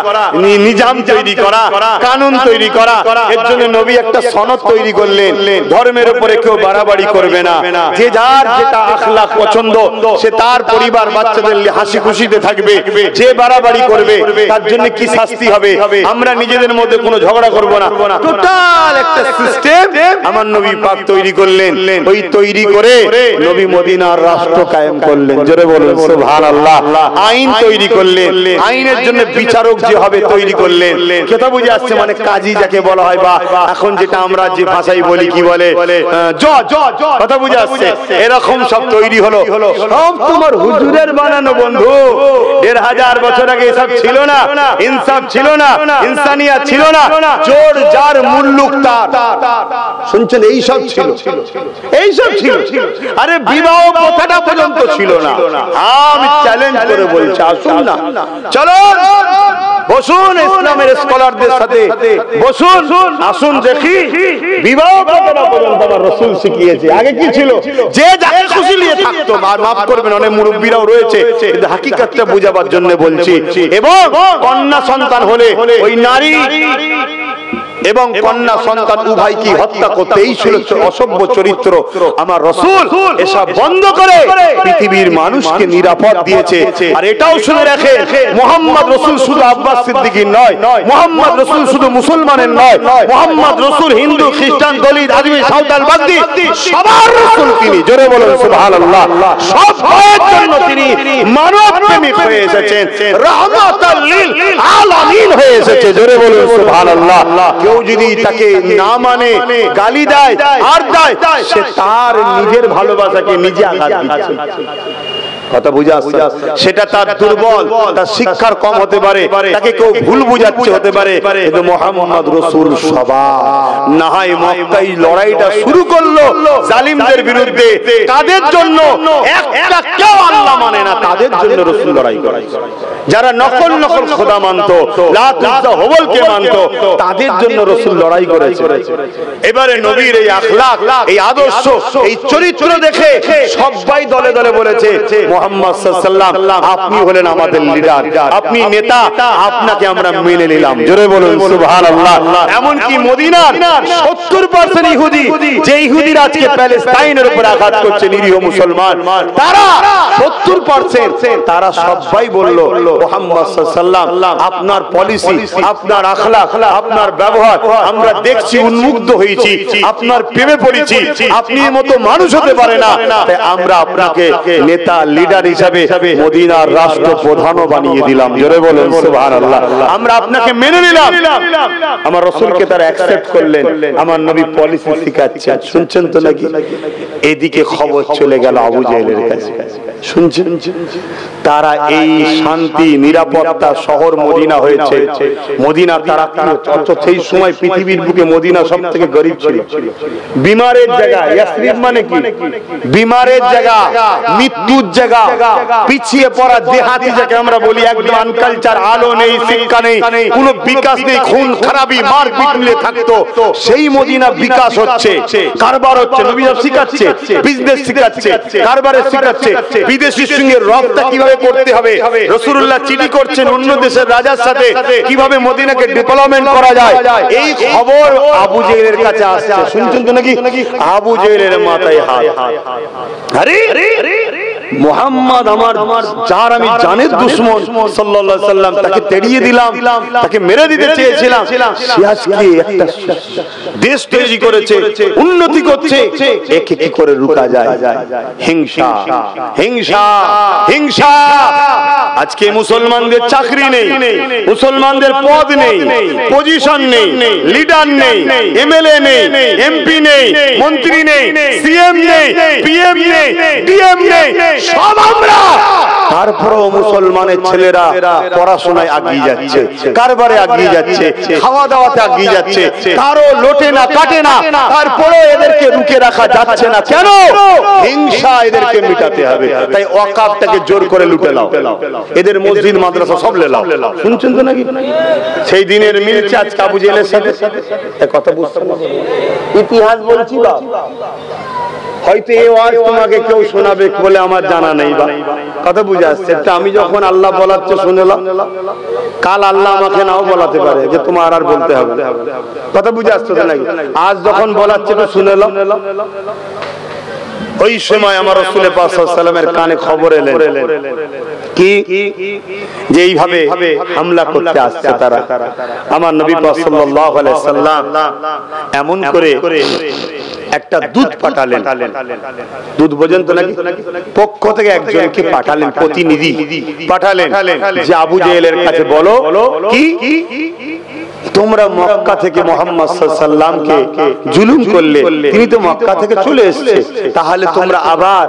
নিজাম তৈরি করা, কানুন তৈরি করা, এর জন্য নবী একটা সনদ তৈরি করলেন, ধর্মের উপরে কেউ বাড়াবাড়ি করবে না, যে যার যেটা আখলাক পছন্দ সে তার পরিবার বাচ্চাদের হাসি খুশিতে থাকবে, যে বাড়াবাড়ি করবে তার জন্য কি শাস্তি হবে, আমরা নিজেদের মধ্যে কোনো ঝগড়া করব না। টোটাল একটা সিস্টেম আমার নবী পাক তৈরি করলেন। ওই তৈরি করে নবী মদিনার রাষ্ট্র কায়েম করলেন। জোরে বলুন সুবহানাল্লাহ। আইন তৈরি করলেন, আইনের জন্য বিচারক যে হবে তৈরি করলেন। কথা বুঝে আসছে? মানে কাজী যাকে বলা হয়, বা এখন যেটা আমরা যে ভাষায় বলি কি বলে জজ, কথা বুঝে আসছে? এরকম সব তৈরি হলো, সব তোমার হুজুরের বানানো বন্ধু। ১৫০০ বছর আগে এসব ছিল না, ইনসাফ ছিল না, ইনসানিয়াত ছিল না, জোর যার মুল্লুক তার। শুনছেন? এইসব ছিল, এইসব ছিল। আরে বিবাহ প্রথাটা পর্যন্ত ছিল না। আমি চ্যালেঞ্জ করে বলছি, আসুন না, চলো বসুন ইসলামের স্কলারদের সাথে বসুন, আসুন দেখি বিবাহ প্রথাটা পর্যন্ত আমার রাসূল শিখিয়েছে। আগে কি ছিল? যে যাকে খুশি নিয়ে থাকতো। মাফ করবেন, অনেক মুরব্বীরাও রয়েছে, কিন্তু হাকিকাতটা বোঝাবার জন্য বলছি। এবং কন্যা সন্তান হলে ওই নারী এবং কন্যা সন্তান উভয় কি হত্যা করতে, এই ছিল অসভ্য চরিত্র। আমার রাসূল এসব বন্ধ করে পৃথিবীর মানুষকে নিরাপদ দিয়েছে। আর এটাও শুনে রাখে, মুহাম্মদ রাসূল শুধু আব্বাস সিদ্দিকীর নয়, মুহাম্মদ রাসূল শুধু মুসলমানের নয়, মুহাম্মদ রাসূল হিন্দু, খ্রিস্টান, দলিত, আজমি, সাঁওতাল, বাগদি সবার রাসূল তিনি। জোরে বলুন সুবহানাল্লাহ। সব ভাইয়ের জন্য তিনি মানব প্রেমিক হয়ে এসেছেন, রাহমাতাল লিল আলামিন হয়ে এসেছে। জোরে বলুন সুবহানাল্লাহ। কেউ যদি তাকে না মানে, গালি দেয় আর দেয়, সে তার নিজের ভালোবাসাকে নিজে আঘাত দিচ্ছে। কথা বুঝা আসছে? সেটা তার দুর্বল, তার শিক্ষার কম হতে পারে, তাকে কেউ ভুল বুঝাচ্ছে হতে পারে, কিন্তু মুহাম্মদ রাসূল সবার না হয় মক্কায় লড়াইটা শুরু করলো জালিমদের বিরুদ্ধে। কাদের জন্য? একটা কেউ আল্লাহ মানে না, তাদের জন্য রাসূল লড়াই করে। যারা নকল খোদা মানতো, লাত উজ্জা হবলকে মানতো, তাদের জন্য রাসূল লড়াই করেছে। এবারে নবীর এই আখলাক, এই আদর্শ, এই চরিত্র দেখে সবাই দলে দলে বলেছে, মুহাম্মদ সাল্লাল্লাহু আলাইহি ওয়াসাল্লাম আপনি হলেন আমাদের লিডার, আপনি নেতা, আপনাকে আমরা মেনে নিলাম। জোরে বলুন সুবহানাল্লাহ। এমন কি মদিনার 70% ইহুদি, যে ইহুদিরা আজকে প্যালেস্টাইনের উপর আঘাত করছে, নিরীহ মুসলমান, তারা 70% তারা সবাই বলল, মুহাম্মদ সাল্লাল্লাহু আলাইহি ওয়াসাল্লাম আপনার পলিসি, আপনার আখলাক, আপনার ব্যবহার আমরা দেখছি, উন্মুগ্ধ হয়েছি, আপনার প্রেমে পড়েছি, আপনি মতো মানুষ হতে পারে না, তাই আমরা আপনাকে নেতা লিডার হিসাবে মদিনার রাষ্ট্রপ্রধানও বানিয়ে দিলাম। জোরে বলেন সুবহানাল্লাহ। আমরা আপনাকে মেনে নিলাম, আমার রাসূলকে তারা অ্যাকসেপ্ট করলেন, আমার নবী পলিসি শিখাচ্ছেন। শুনছেন তো নাকি? এদিকে খবর চলে গেল আবু জেহেলের কাছে। শুনছেন? তারা এই শান্তি নিরাপত্তা শহর মদিনা হয়েছে, মদিনা তারা সেই সময় পৃথিবীর বুকে মদিনা সবথেকে গরিব ছিল, বিমারের জায়গা। ইয়াসরিব মানে কি? বিমারের জায়গা, মৃত্যুর জায়গা, পিছিয়ে পড়া দেহাতি যাকে আমরা বলি, একদম আনকালচার, আলো নেই, শিক্ষা নেই, কোনো বিকাশ নেই, খুন খারাপি মারপিট মিলে থাকতো। সেই মদিনা বিকাশ হচ্ছে, কারবার হচ্ছে, নবী শিখাচ্ছে, বিজনেস শিখাচ্ছে, কারবারের শিখাচ্ছে, বিদেশির সঙ্গে রপ্তা কিভাবে করতে হবে। রাসূলুল্লাহ চিঠি করছেন অন্য দেশের রাজার সাথে, কিভাবে মদিনাকে ডেভেলপমেন্ট করা যায়। এই খবর আবু জেহেলের কাছে আসছে। শুনছেন তো নাকি? আবু জেহেলের মাথায় হাত। আরে মুহাম্মদ আমার যার আমি জানের দুশমন সাল্লাল্লাহু আলাইহি সাল্লাম, তাকে তেড়িয়ে দিলাম, তাকে মেরে দিতে চেয়েছিলাম, সে আজকে একটা দেশ তৈরি করেছে, উন্নতি করছে, একে কি করে রুকা যায়? হিংসা, হিংসা, হিংসা। আজকে মুসলমানদের চাকরি নেই, মুসলমানদের পদ নেই, পজিশন নেই, লিডার নেই, এমএলএ নেই, এমপি নেই, মন্ত্রী নেই, সিএম নেই, পিএম নেই, ডিএম নেই, সব আমরা। তারপরেও মুসলমানের ছেলেরা পড়াশোনায় এগিয়ে যাচ্ছে, কারবারে এগিয়ে যাচ্ছে, খাওয়া দাওয়াতে এগিয়ে যাচ্ছে, কারো লোটে না কাটে না, তারপরেও এদেরকে রুখে রাখা যাচ্ছে না। কেন? হিংসা এদেরকে মিটাতে হবে। তাই ওয়াকাফটাকে জোর করে লুটে নাও, এদের মসজিদ মাদ্রাসা সব লেলাও। শুনছেন তো নাকি? সেই দিনের মিলছে আজকে আবু জেহেলের সাথে। কথা বুঝতে পারছেন? ইতিহাস বলছি বা হয়তো এই ওয়াজ তোমাকে কেউ শোনাবে বলে আমার জানা নেই, বা কথা বুঝে আসছে। আমি যখন আল্লাহ বলাচ্ছে শুনলাম, কাল আল্লাহ আমাকে নাও বলাতে পারে যে তোমার আর বলতে হবে। কথা বুঝে আসছে তো নাকি? আজ যখন বলাচ্ছে তো শুনলাম, ওই সময় আমার রাসূল পাক সাল্লাল্লাহু আলাইহি ওয়াসাল্লামের কানে খবর এলেন কি যে এইভাবে হামলা করতে আসছে তারা। আমার নবী পাক সাল্লাল্লাহু আলাইহি ওয়াসাল্লাম এমন করে একটা দূত পাঠালেন। দূত বোঝেন তো নাকি? পক্ষ থেকে একজনকে পাঠালেন, প্রতিনিধি পাঠালেন যে আবু জেহেলের কাছে বলো কি তোমরা মক্কা থেকে মুহাম্মদ সাল্লাল্লাহু আলাইহি সাল্লামকে জুলুম করলে, তিনি তো মক্কা থেকে চলে এসেছে, তাহলে তোমরা আবার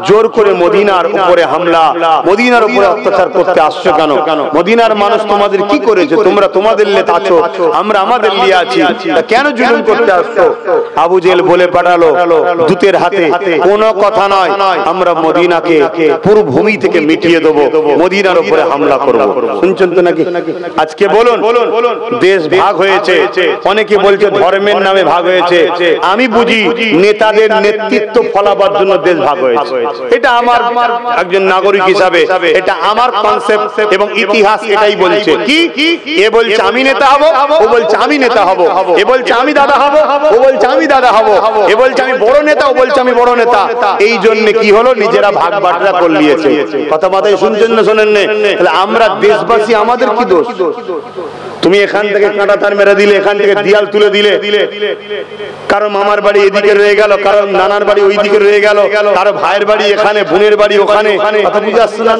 জোর করে মদিনার উপরে হামলা, মদিনার উপরে অত্যাচার করতে আসছো কেন? মদিনার মানুষ তোমাদের কি করেছে? তোমরা তোমাদের লিয়ে আছো, আমরা আমাদের লিয়ে আছি, কেন জুলুম করতে আসছো? আবু জেহেল বলে পাঠালো দূতের হাতে, কোনো কথা নয়, আমরা মদিনাকে পুরো ভূমি থেকে মিটিয়ে দেব, মদিনার উপরে হামলা করব। শুনছেন তো নাকি? আজকে বলুন দেশ ভাগ হয়েছে, অনেকে বলছে ধর্মের নামে ভাগ হয়েছে। আমি বুঝি নেতাদের নেতৃত্ব ফলাবার জন্য দেশ ভাগ হয়েছে। এটা আমার একজন নাগরিক হিসাবে এটা আমার কনসেপ্ট এবং ইতিহাস এটাই বলছে। কি এ বলছে আমি নেতা হব, ও বলছে আমি নেতা হব, এ বলছে আমি দাদা হব, ও বলছে আমি দাদা হব, এ বলছে আমি বড় নেতা, ও বলছে আমি বড় নেতা। এই জন্য কি হলো, নিজেরা ভাগ বাটরা করে নিয়েছে। কথা মাথায় শুনছেন না শোনেন না? তাহলে আমরা দেশবাসী, আমাদের কি দোষ? তুমি এখান থেকে কাঁটা তার মেরে দিলে, এখান থেকে দেয়াল তুলে দিলে, কারো মামার বাড়ি এদিকে রয়ে গেল, কারো নানার বাড়ি ওই দিকে রয়ে গেল, কারো ভাইয়ের বাড়ি এখানে, বোনের বাড়ি ওখানে। কথা বুঝে আসছে না?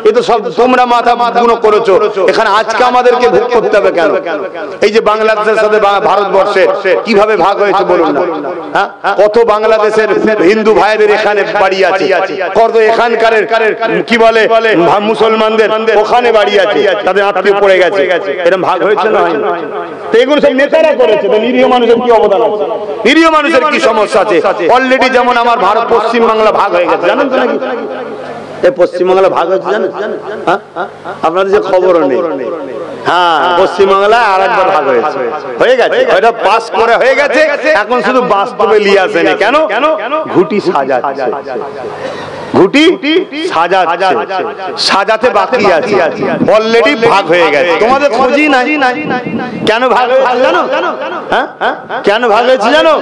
এ তো সব তোমরা মাথা গুলো করেছো। এখানে আজকে আমাদেরকে ভোগ করতে হবে কেন? এই যে বাংলাদেশের সাথে ভারতবর্ষে কিভাবে ভাগ হয়েছে বলুন না? কত বাংলাদেশের হিন্দু ভাইদের এখানে বাড়ি আছে, কত এখানকার কি বলে মুসলমানদের ওখানে বাড়ি আছে, তাদের আত্মীয় পড়ে গেছে। এরকম ভাগ হয়েছে না? এগুলো সব নেতারা করেছে। তো নিরীহ মানুষের কি অবদান আছে? নিরীহ মানুষের কি সমস্যা আছে? অলরেডি যেমন আমার ভারত পশ্চিম বাংলা ভাগ হয়ে গেছে, জানেন তো নাকি? এই পশ্চিম বাংলা ভাগ হয়েছে জানেন? আপনাদের যে খবরও নেই। হ্যাঁ, পশ্চিম বাংলায় আর একবার ভাগ হয়েছে, হয়ে গেছে, ওইটা পাস করে হয়ে গেছে। এখন শুধু বাস্তবে নিয়ে আসেনি। কেন? ঘুটি সাজাচ্ছে, ঘুটি সাজাচ্ছে, সাজাতে বাকি আছে, অলরেডি ভাগ হয়ে গেছে, তোমাদের খোঁজই নাই। কেন ভাগ হয়েছে জানো? কেন ভাগ হয়েছে জানো?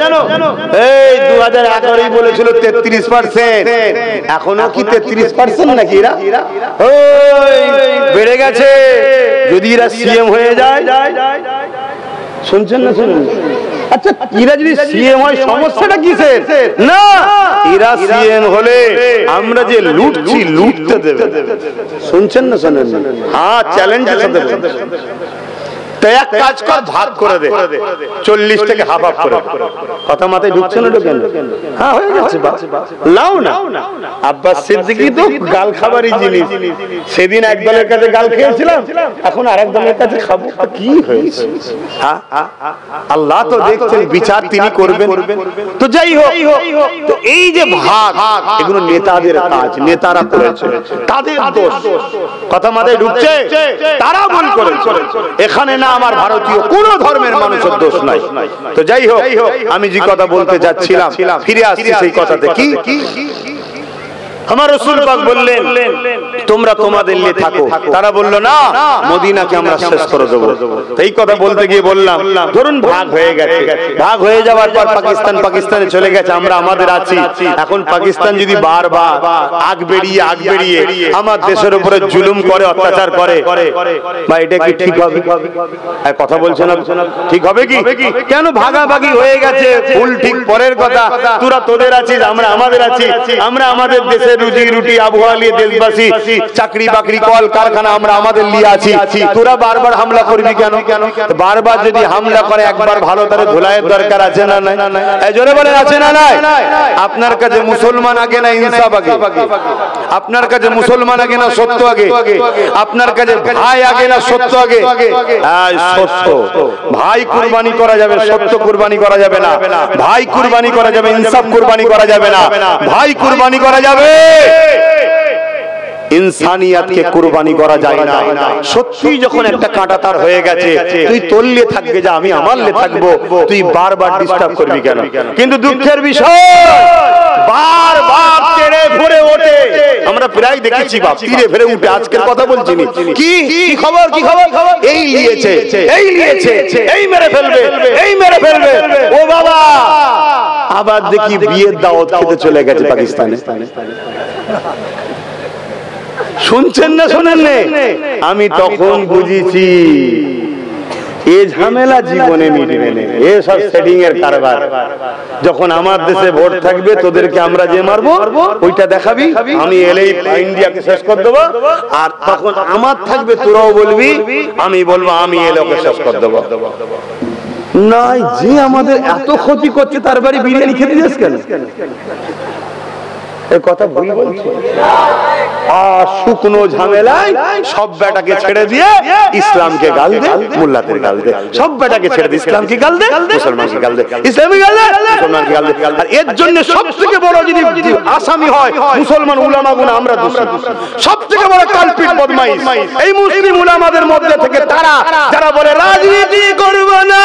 এই 2011 বলেছিল 33%, এখনো কি 33% নাকি? এরা বেড়ে গেছে। যদি এরা সিএম হয়ে যায়, শুনছেন না শুনুন, আচ্ছা এরা যদি সিএম হয় সমস্যাটা কিসের? না, এরা সিএম হলে আমরা যে লুটছি লুটতে দেবে। শুনছেন না শোনেন? হ্যাঁ, চ্যালেঞ্জের সাথে এক কাজ কর, ভাগ করে দে 40 থেকে হাফ হাফ করে। কথা মাথায় ঢুকছে না? ঢোকেন? হ্যাঁ, হয়ে গেছে। লাও না। আব্বাস সিদ্দিকী তো গাল খাবারই জিনিস। সেদিন এক দলের কাছে গাল খেয়েছিলাম, এখন আরেক দলের কাছে খাবো। কি হয়েছে? আল্লাহ তো দেখছেন, বিচার তিনি করবেন। তো যাই হোক, তো এই যে ভাগ, এগুলো নেতাদের কাজ, নেতারা করেছে, তাদের দোষ। কথা মাথায় ঢুকছে? তারা ভুল করেছে। এখানে না আমার ভারতীয় কোন ধর্মের মানুষের দোষ নাই। তো যাই হোক, আমি যে কথা বলতে যাচ্ছিলাম, ফিরে আসছি সেই কথাতে। কি আমার রাসূল পাক বললেন, তোমরা তোমাদের নিয়ে থাকো। তারা বলল, না, মদিনাকে আমরা শেষ করে দেব। এই কথা বলতে গিয়ে বললাম, ধরুন ভাগ হয়ে গেছে, ভাগ হয়ে যাওয়ার পর পাকিস্তানে চলে গেছে, আমরা আমাদের আছি। এখন পাকিস্তান যদি বারবার আগ বেরিয়ে আমার দেশের উপরে জুলুম করে, অত্যাচার করে, বা এটা কি ঠিক হবে? কথা বলছেন, ঠিক হবে কি? কেন ভাগাভাগি হয়ে গেছে, ফুল ঠিক পরের কথা। তোরা তোদের আছিস, আমরা আমাদের আছি। আমরা আমাদের দেশে রুজি রুটি আবহাওয়া নিয়ে দেশবাসী, চাকরি বাকরি কল কারখানা আমরা আমাদের নিয়ে আছি। তোরা বারবার হামলা করবি কেন? বারবার যদি হামলা করে, একবার ভালো তারে ধুলাইয়ের দরকার আছে না নাই? জোরে বলেন, আছে না নাই? আপনার কাছে মুসলমান আগে না ইনসাফ আগে? আপনার কাছে মুসলমান আগে না সত্য আগে? আপনার কাছে ভাই আগে না সত্য আগে? সত্য। ভাই কুরবানি করা যাবে, সত্য কুরবানি করা যাবে না। ভাই কুরবানি করা যাবে, ইনসাফ কুরবানি করা যাবে না। ভাই কুরবানি করা যাবে, ইনসানিয়াতকে কুরবানি করা যায় না। সত্যি যখন একটা কাঁটা তার হয়ে গেছে, তুই তোললে থাকবে, যা আমি আমার লে থাকবো, তুই বারবার ডিস্টার্ব করবি কেন? কিন্তু দুঃখের বিষয়, বারবার তেড়ে ফুড়ে ওঠে। আমরা প্রায় দেখেছি বাপ তীরে ফেরে উঠে। আজকের কথা বলছি, কি খবর, কি খবর? এই নিয়েছে, এই নিয়েছে, এই মেরে ফেলবে, এই মেরে ফেলবে। ও বাবা, আবার দেখি বিয়ের দাওয়াত খেতে চলে গেছে পাকিস্তানে। শুনছেন না শোনেন? আমি তখন বুঝেছি এই ঝামেলা জীবনে মিটবে না, এসব সেটিং এর কারবার। যখন আমার দেশে ভোট থাকবে, তোদেরকে আমরা যে মারবো ওইটা দেখাবি, আমি এলেই ইন্ডিয়াকে শেষ করে দেবো। আর তখন আমার থাকবে, তোরাও বলবি, আমি বলবো আমি এলে ওকে শেষ করে দেবো। নাই, যে আমাদের এত ক্ষতি করছে, তার বাড়ি বিরিয়ানি খেতে যাস কেন? কথা ভুল বলছি। শুকনো ঝামেলায় সব বেটাকে ছেড়ে দিয়ে ইসলামকে গাল দে, মোল্লাদের গাল দে। সব বেটাকে ছেড়ে দিয়ে ইসলামকে গাল দে, মুসলমানকে গাল দে, ইসলামকে গাল দে, মুসলমানকে গাল দে। আর এর জন্য সবথেকে বড় যদি আসামি হয় মুসলমান উলামাগুলো, আমরা দোষী। সবথেকে বড় কালপিট বদমাইশ এই মুসলিম উলামাদের মধ্যে থেকে তারা, যারা বলে রাজনীতি করব না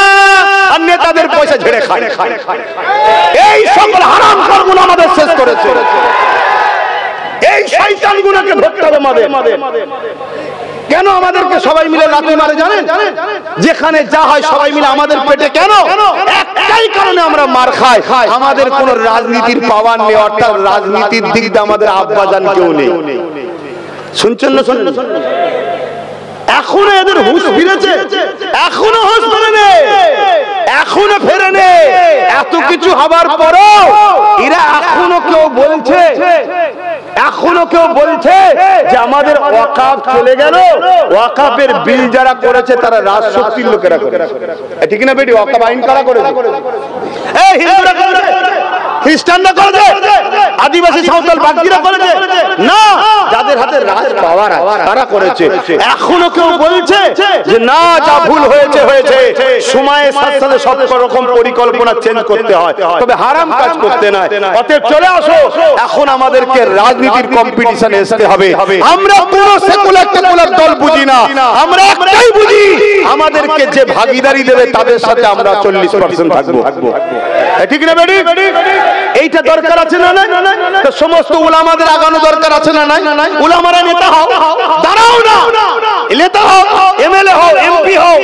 আর নেতাদের পয়সা ঝেড়ে খায়। এই সকল হারামখোরগুলো আমাদের শেষ করেছে। এই শয়তানগুলোকে ধরতে হবে আমাদের। কেন আমাদেরকে সবাই মিলে লাথি মারে জানেন? যেখানে যা হয় সবাই মিলে আমাদের পেটে। কেন? একটাই কারণে আমরা মার খাই, আমাদের কোন রাজনীতির পাওয়ার নেই, অর্থাৎ রাজনীতির দিক দিয়ে আমাদের আব্বাজান কেউ নেই। শুনছেন না? শুনছেন? এখনো এদের হুঁশ ফিরেছে? এখনো হুঁশ ফেরেনি, এখনো ফেরেনি। এত কিছু হবার পরও এরা এখনো কেউ বলছে যে আমাদের ওয়াকাফ চলে গেল। ওয়াকাফের বিল যারা করেছে তারা রাজশক্তির লোকেরা করেছে, ঠিক না বেটি? ওয়াকাফ আইন কারা করেছে? এই হিন্দুরা করেছে, খ্রিস্টানরা করেছে, আদিবাসী সাঁওতাল বাগদিরা করেছে না? যাদের হাতে রাজ পাওয়ার তারা করেছে। এখনো কেউ বলছে যে না, যা ভুল হয়েছে হয়েছে, সময়ের সাথে সাথে সব রকম পরিকল্পনা চেঞ্জ করতে হয়, তবে হারাম কাজ করতে নয়। অতএব চলে আসো, এখন আমাদেরকে রাজনীতির কম্পিটিশনে আসতে হবে। আমরা কোন সেকুলার দল বুঝি না, আমরা একটাই বুঝি, আমাদেরকে যে ভাগিদারি দেবে তাদের সাথে আমরা 40% থাকবো। ঠিক না বেটি? এইটা দরকার আছে না? তো সমস্ত উলামাদের আগানো দরকার আছে না? নাই? উলামারা নেতা হও, দাঁড়াও না, নেতা হও, এমএলএ হও, এমপি হও,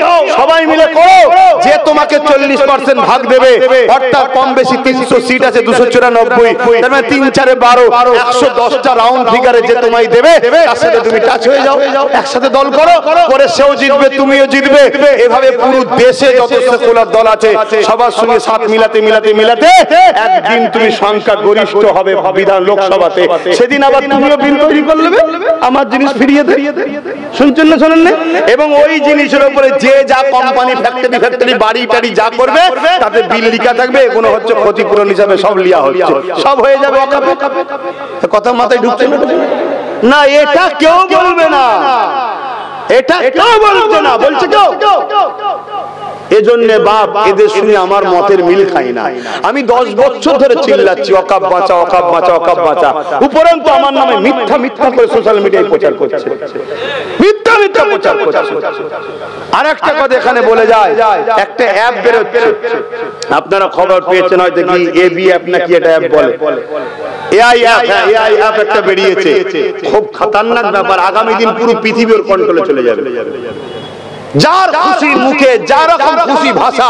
সবাই মিলে করো, যে তোমাকে 40% ভাগ দেবে, অর্থাৎ কম বেশি 300 সিট আছে, 294, তার মানে 3 4 12, 110টা রাউন্ড ফিগারে যে তোমায় দেবে, তার সাথে তুমি টাচ হয়ে যাও, একসাথে দল করো, করে সেও জিতবে তুমিও জিতবে। এভাবে পুরো দেশে যত সেকুলার দল আছে সবার সঙ্গে সাথ মিলাতে মিলাতে মিলাতে একদিন তুমি সংখ্যা গরিষ্ঠ হবে বিধান লোকসভাতে, সেদিন আবার তুমিও বিল তৈরি করে নেবে, আমার জিনিস ফিরিয়ে দে। শুনছেন না শোনেন না? এবং ওই জিনিসের উপরে যে যা কোম্পানি ফ্যাক্টরি বাড়ি টাড়ি যা করবে তাতে বিল লিখা থাকবে, এগুলো হচ্ছে ক্ষতিপূরণ হিসাবে সব লিয়া হচ্ছে, সব হয়ে যাবে অকাপে। কথা মাথায় ঢুকছে না? এটা কেউ বলবে না, এটা কেউ বলছে না, বলছে কেউ? এজন্য বাপ এদের শুনে আমার মতের মিল খাই না। আমি 10 বছর ধরে চিল্লাচ্ছি ওয়াকফ বাঁচা, ওয়াকফ বাঁচা, ওয়াকফ বাঁচা, উপরন্তু আমার নামে মিথ্যা মিথ্যা করে সোশ্যাল মিডিয়ায় প্রচার করছে, মিথ্যা মিথ্যা প্রচার করছে। আরেকটা কথা এখানে বলে যায়, একটা অ্যাপ বের হচ্ছে, আপনারা খবর পেয়েছেন হয়তো, কি এবি অ্যাপ নাকি এটা অ্যাপ বলে, এআই অ্যাপ, এআই অ্যাপ একটা বেরিয়েছে, খুব খতরনাক ব্যাপার। আগামী দিন পুরো পৃথিবীর কন্ট্রোলে চলে যাবে, যার খুশি মুখে যা রকম খুশি ভাষা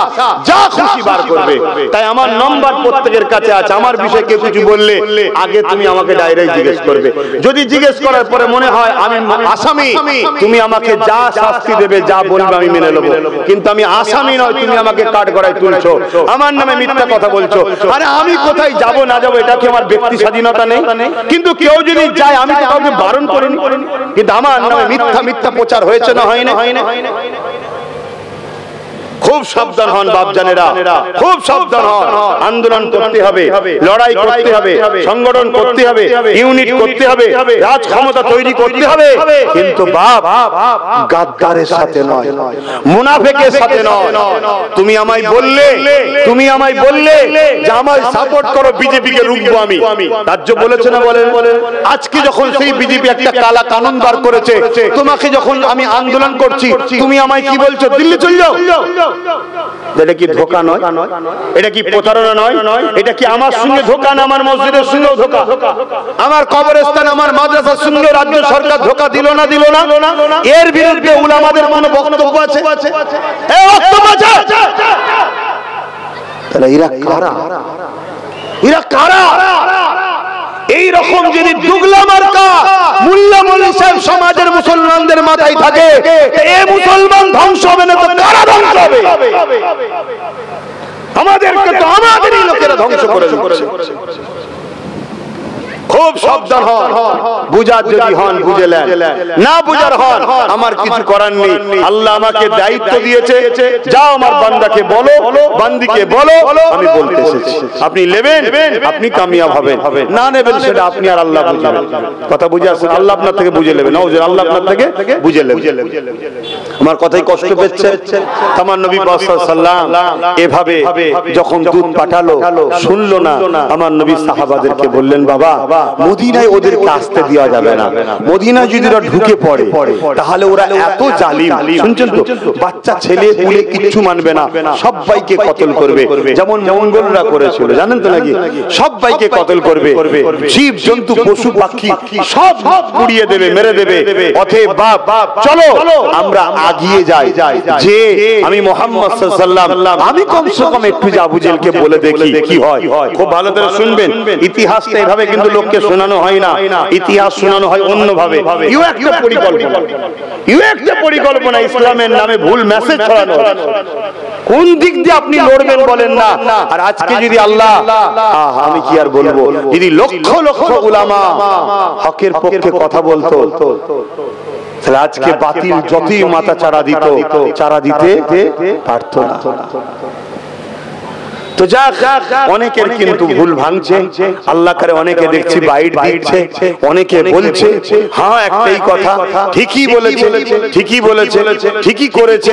যা খুশি বার করবে। তাই আমার নম্বর প্রত্যেকের কাছে আছে, আমার বিষয়ে কেউ কিছু বললে আগে তুমি আমাকে ডাইরেক্ট জিজ্ঞেস করবে, যদি জিজ্ঞেস করার পরে মনে হয় আমি আসামি, তুমি আমাকে যা শাস্তি দেবে যা বলবে আমি মেনে নেব, কিন্তু আমি আসামি নয়, তুমি আমাকে কাঠগড়ায় তুলছো, আমার নামে মিথ্যা কথা বলছো। আরে আমি কোথায় যাব না যাব এটা কি আমার ব্যক্তি স্বাধীনতা নেই? কিন্তু কেউ যদি যায়, আমি তো কাউকে বারণ করিনি, কিন্তু আমার নামে মিথ্যা মিথ্যা প্রচার হয়েছে না হয় না? খুব সাবধান হন বাপজানেরা, খুব সাবধান হন। আন্দোলন করতে হবে, লড়াই করতে হবে, সংগঠন করতে হবে, ইউনিট করতে হবে, রাজ ক্ষমতা তৈরি করতে হবে, কিন্তু বাপ গাদ্দারের সাথে নয়, মুনাফিকের সাথে নয়। তুমি আমায় বললে যে আমায় সাপোর্ট করো, বিজেপিকে রুখবো আমি, রাজ্য বলেছে না বলেন? আজকে যখন সেই বিজেপি একটা কালা কানুন বার করেছে, তোমাকে যখন আমি আন্দোলন করছি তুমি আমায় কি বলছো? দিল্লি চল যাও। এটা কি ধোঁকা নয়? এটা কি প্রতারণা নয়? এটা কি আমার সঙ্গে ধোঁকা না আমার মসজিদের সঙ্গেও ধোঁকা? আমার কবরস্থান, আমার মাদ্রাসার সঙ্গে রাজ্য সরকার ধোঁকা দিল না? এর বিরুদ্ধে উলামাদের কোনো বক্তব্য আছে? তাহলে এরা কারা? এই রকম যদি দুগলা মার্কা মুল্লা মৌলভী সাহেব সমাজের মুসলমানদের মাথায় থাকে, এই মুসলমান ধ্বংস হবে না তো কারা ধ্বংস হবে? আমাদেরকে তো আমাদেরই লোকেরা ধ্বংস করে দিচ্ছে। খুব সাবধান হন, বুঝার যদি হন বুঝেলেন, না বুঝার হন আমার কিছু করার নেই। আল্লাহ আমাকে দায়িত্ব দিয়েছে, যাও আমার বান্দাকে বলো, বান্দিকে বলো আমি বলতে এসেছি। আপনি নেবেন, আপনি কামিয়াব হবেন, না নেবেন সেটা আপনি আর আল্লাহ বুঝবেন। কথা বুঝে আসছেন? আল্লাহ আপনার থেকে বুঝে নেবেন, আল্লাহ আপনার থেকে বুঝে নেবেন। আমার কথাই কষ্ট পেচ্ছে? আমার নবী পাক সাল্লাল্লাহু আলাইহি ওয়াসাল্লাম এভাবে যখন দুধ পাঠালো, শুনলো না, আমার নবী সাহাবাদেরকে বললেন, বাবা মদিনায় ওদেরকে আসতে দেওয়া যাবে না, মদিনায় যদি ওরা ঢুকে পড়ে তাহলে ওরা এত জালিম, শুনছেন তো, বাচ্চা ছেলে পুলে কিচ্ছু মানবে না, সবাইকে কতল করবে, যেমন মঙ্গলরা করেছিল, জানেন তো নাকি? সবাইকে কতল করবে, জীব জন্তু পশু পাখি সব পুড়িয়ে দেবে, মেরে দেবে। অতএব বাপ চলো আমরা আগিয়ে যাই, যে আমি মুহাম্মদ সাল্লাল্লাহু আলাইহি ওয়াসাল্লাম, আমি কমসে কম একটু আবু জেহেলকে বলে দেখি কি হয়। খুব ভালো করে শুনবেন, ইতিহাসটা এভাবে কিন্তু লোককে শোনানো হয় না, ইতিহাস শোনানো হয় অন্যভাবে। একটা পরিকল্পনা ইসলামের নামে ভুল মেসেজ ছড়ানো, কোন দিক দিয়ে আপনি লড়বেন বলেন না। আর আজকে যদি আল্লাহ, আমি কি আর বলবো, যদি লক্ষ লক্ষ উলামা হকের পক্ষে কথা বলতো, তাহলে আজকে বাতিল যতই মাথা চারা দিতে পারত না। তো যাক, অনেকের কিন্তু ভুল ভাঙছে, আল্লাহ করে অনেকে দেখছি বাইট দিচ্ছে, অনেকে বলছে হ্যাঁ একটাই কথা, ঠিকই বলেছে, ঠিকই বলেছে, ঠিকই করেছে,